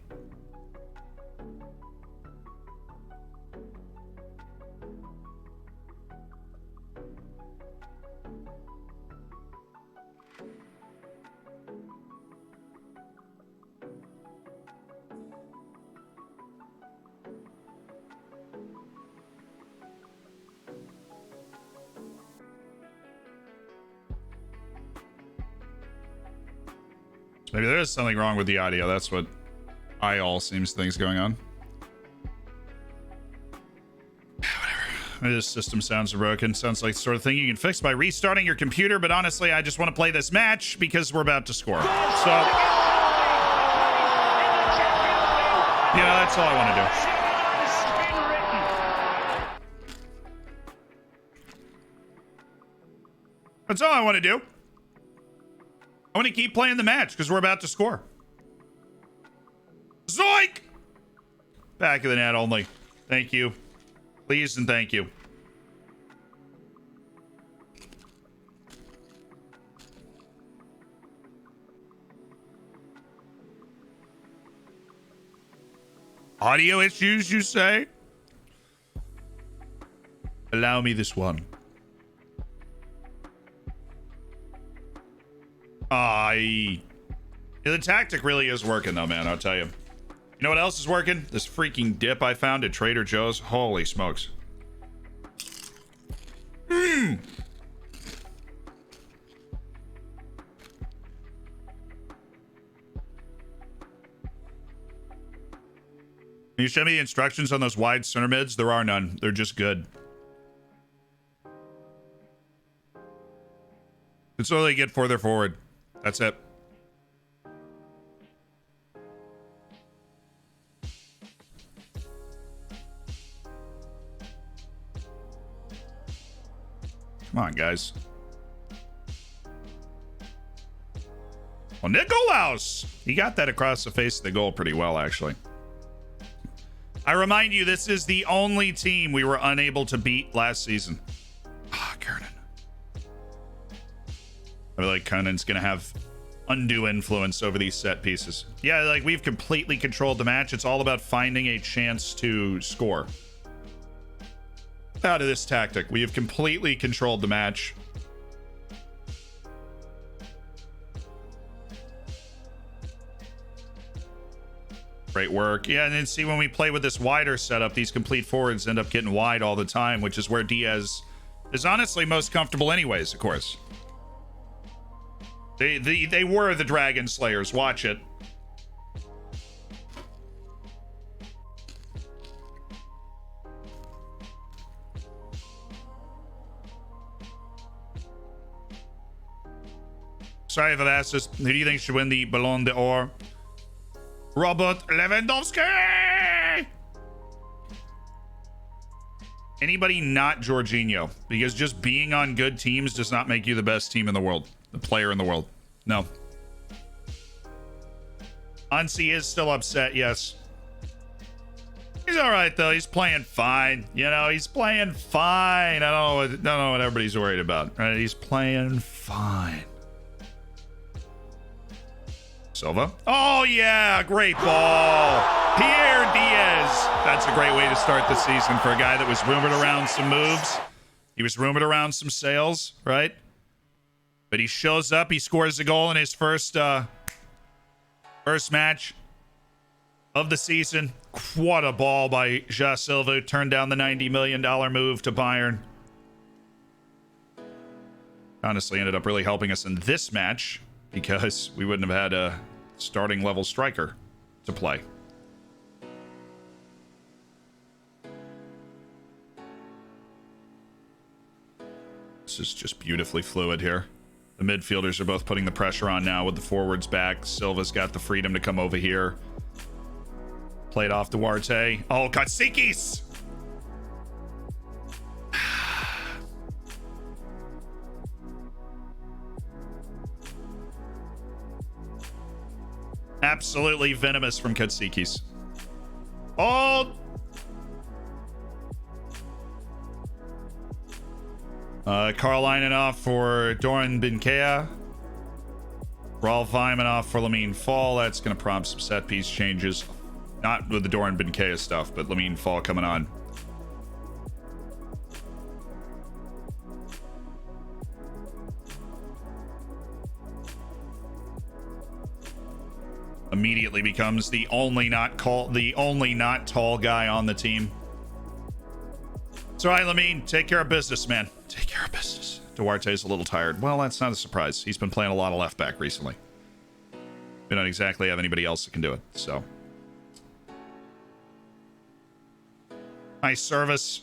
Maybe there is something wrong with the audio. That's what all seems to think is going on. Whatever. This system sounds broken. Sounds like the sort of thing you can fix by restarting your computer, but honestly, I just want to play this match because we're about to score. So, yeah, that's all I want to do. That's all I want to do. I want to keep playing the match because we're about to score. Zoink! Back of the net only. Thank you. Please and thank you. Audio issues, you say? Allow me this one. The tactic really is working though, man. I'll tell you. You know what else is working? This freaking dip I found at Trader Joe's. Holy smokes. Can you show me the instructions on those wide center mids? There are none. They're just good. It's only get further forward. That's it. Come on, guys. Well, Nicolaus! He got that across the face of the goal pretty well, actually. I remind you, this is the only team we were unable to beat last season. Ah, Kernan. I feel like Conan's gonna have undue influence over these set pieces. Yeah, like we've completely controlled the match. It's all about finding a chance to score. Out of this tactic, we have completely controlled the match. Great work. Yeah, and then see when we play with this wider setup, these complete forwards end up getting wide all the time, which is where Diaz is honestly most comfortable anyways, of course. They were the Dragon Slayers. Watch it. Sorry if I've asked this. Who do you think should win the Ballon d'Or? Robert Lewandowski! Anybody not Jorginho. Because just being on good teams does not make you the best team in the world. The player in the world. No. Ansi is still upset, yes. He's all right, though. He's playing fine. You know, he's playing fine. I don't know what everybody's worried about. Right? He's playing fine. Silva. Oh, yeah. Great ball. Pierre Diaz. That's a great way to start the season for a guy that was rumored around some moves. He was rumored around some sales, right? But he shows up. He scores a goal in his first match of the season. What a ball by Ja Silva, who turned down the $90 million move to Bayern. Honestly, ended up really helping us in this match because we wouldn't have had a starting level striker to play. This is just beautifully fluid here. The midfielders are both putting the pressure on now with the forwards back. Silva's got the freedom to come over here. Played off Duarte. Oh, Katsikis! Absolutely venomous from Katsikis. Oh! Karolainen off for Doran Binkea. Rolf Vyman off for Lamine Fall. That's going to prompt some set piece changes. Not with the Doran Binkea stuff, but Lamine Fall coming on. Immediately becomes the only not tall guy on the team. It's all right, Lamine. Take care of business, man. Take care of business. Duarte's a little tired. Well, that's not a surprise. He's been playing a lot of left back recently. We don't exactly have anybody else that can do it, so. Nice service.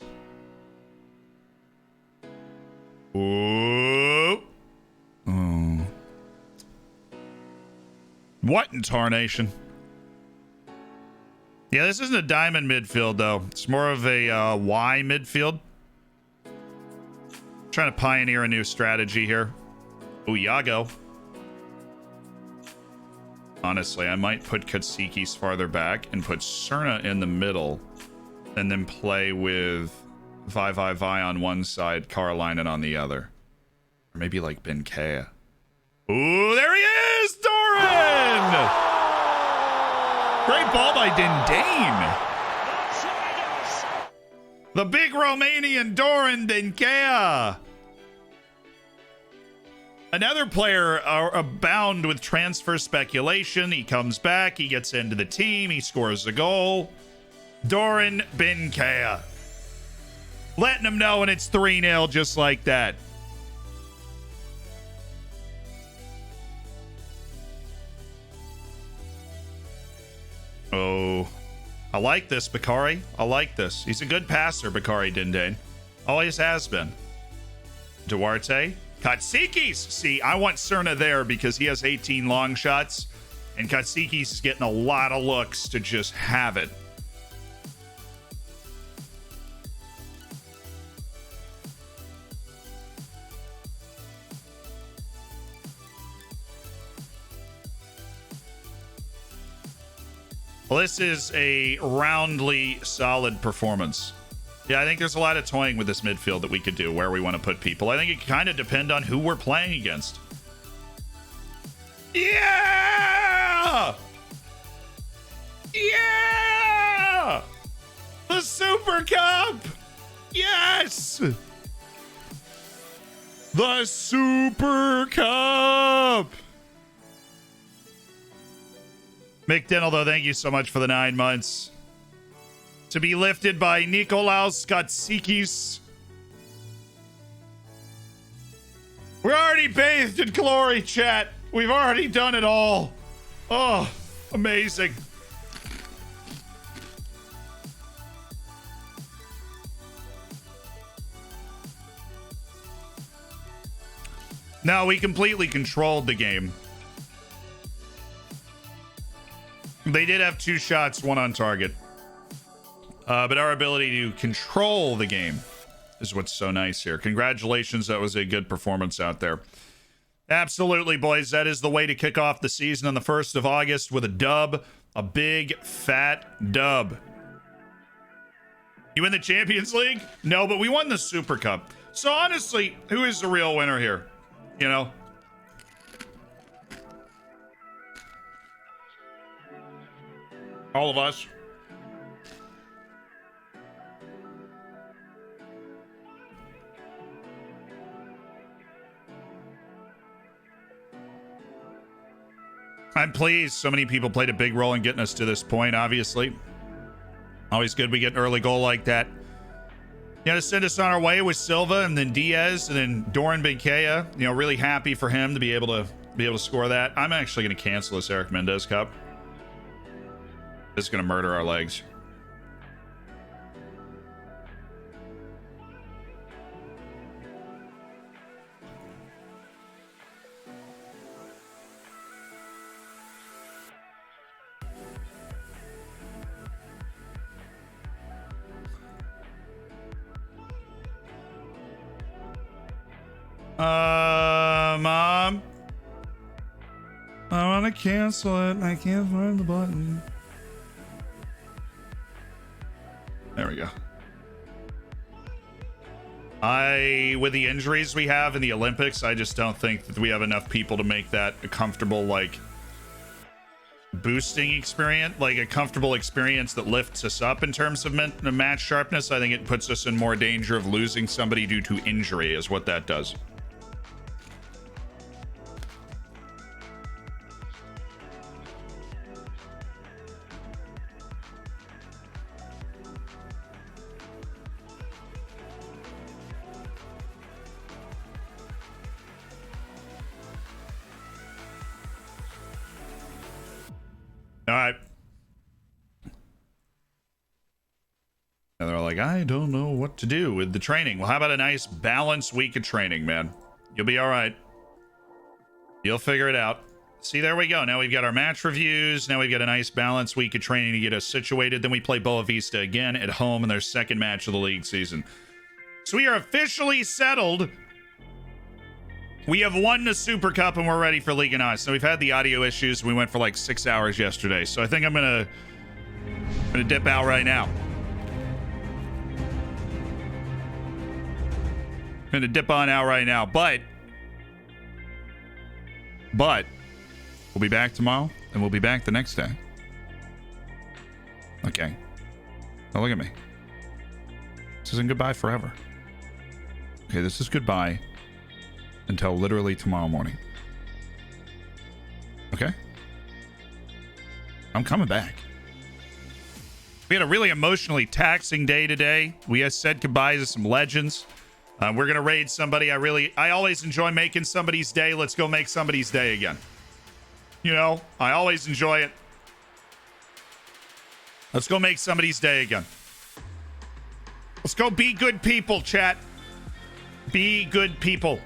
Ooh. Oh. What in tarnation? Yeah, this isn't a diamond midfield, though. It's more of a Y midfield. Trying to pioneer a new strategy here. Ooh, Yago. Honestly, I might put Katsikis farther back and put Cerna in the middle. And then play with Vi on one side, Karolainen on the other. Or maybe like Binkea. Ooh, there he is! Doran! Great ball by Dindane. The big Romanian Doran Binkea. Another player abound with transfer speculation. He comes back, he gets into the team, he scores a goal. Doran Binkea. Letting him know when it's 3-0 just like that. Oh, I like this, Bakari. I like this. He's a good passer, Bakari Dindane. Always has been. Duarte. Katsikis. See, I want Cerna there because he has 18 long shots. And Katsikis is getting a lot of looks to just have it. Well, this is a roundly solid performance. Yeah, I think there's a lot of toying with this midfield that we could do where we want to put people. I think it kind of depend on who we're playing against. Yeah! Yeah! The Super Cup! Yes! The Super Cup! Mick Dental, though, thank you so much for the 9 months. To be lifted by Nikolaus Katsikis. We're already bathed in glory, chat. We've already done it all. Oh, amazing. No, we completely controlled the game. They did have 2 shots, 1 on target. But our ability to control the game is what's so nice here. Congratulations. That was a good performance out there. Absolutely, boys. That is the way to kick off the season on the 1st of August with a dub. A big, fat dub. You win the Champions League? No, but we won the Super Cup. So honestly, who is the real winner here? You know? All of us. I'm pleased so many people played a big role in getting us to this point, obviously. Always good we get an early goal like that. You know, to send us on our way with Silva and then Diaz and then Doran Benkea. You know, really happy for him to be able to score that. I'm actually going to cancel this Eric Mendez Cup. It's going to murder our legs. Mom, I want to cancel it. I can't find the button. There we go. With the injuries we have in the Olympics, I just don't think that we have enough people to make that a comfortable, like, boosting experience, like a comfortable experience that lifts us up in terms of match sharpness. I think it puts us in more danger of losing somebody due to injury is what that does. All right. And they're like, I don't know what to do with the training. Well, how about a nice balanced week of training, man? You'll be all right. You'll figure it out. See, there we go. Now we've got our match reviews. Now we've got a nice balanced week of training to get us situated. Then we play Boa Vista again at home in their second match of the league season. So we are officially settled. We have won the Super Cup and we're ready for Liga NOS. So we've had the audio issues. We went for like 6 hours yesterday. So I think I'm gonna dip out right now. I'm gonna dip on out right now, but we'll be back tomorrow and we'll be back the next day. Okay. Now look at me. This isn't goodbye forever. Okay, this is goodbye until literally tomorrow morning. Okay? I'm coming back. We had a really emotionally taxing day today. We have said goodbye to some legends. We're gonna raid somebody. I always enjoy making somebody's day. Let's go make somebody's day again. You know, I always enjoy it. Let's go make somebody's day again. Let's go be good people, chat. Be good people.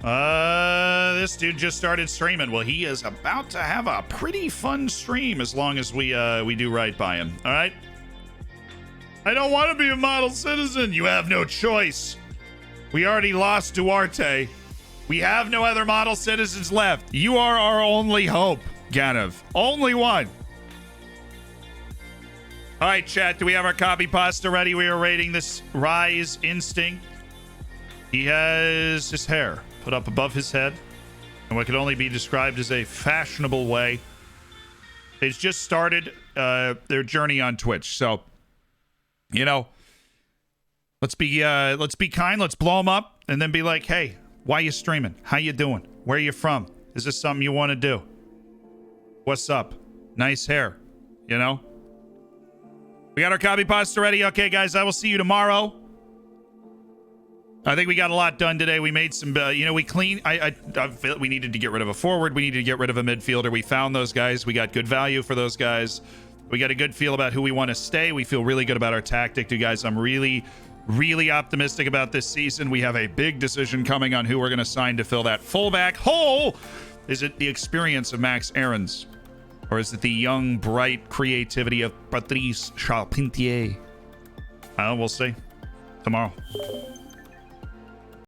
This dude just started streaming. Well, he is about to have a pretty fun stream as long as we do right by him. All right? I don't want to be a model citizen. You have no choice. We already lost Duarte. We have no other model citizens left. You are our only hope, Ganav. Only one. All right, chat. Do we have our copy pasta ready? We are rating this Rise Instinct. He has his hair put up above his head in what could only be described as a fashionable way. They've just started their journey on Twitch, so you know, let's be kind. Let's blow them up, and then be like, "Hey, why you streaming? How you doing? Where you from? Is this something you want to do? What's up? Nice hair, you know." We got our copy pasta ready. Okay, guys, I will see you tomorrow. I think we got a lot done today. We made some, we cleaned. I feel we needed to get rid of a forward. We needed to get rid of a midfielder. We found those guys. We got good value for those guys. We got a good feel about who we want to stay. We feel really good about our tactic, you guys. I'm really, really optimistic about this season. We have a big decision coming on who we're going to sign to fill that fullback hole. Is it the experience of Max Aarons? Or is it the young, bright creativity of Patrice Charpentier? We'll see. Tomorrow.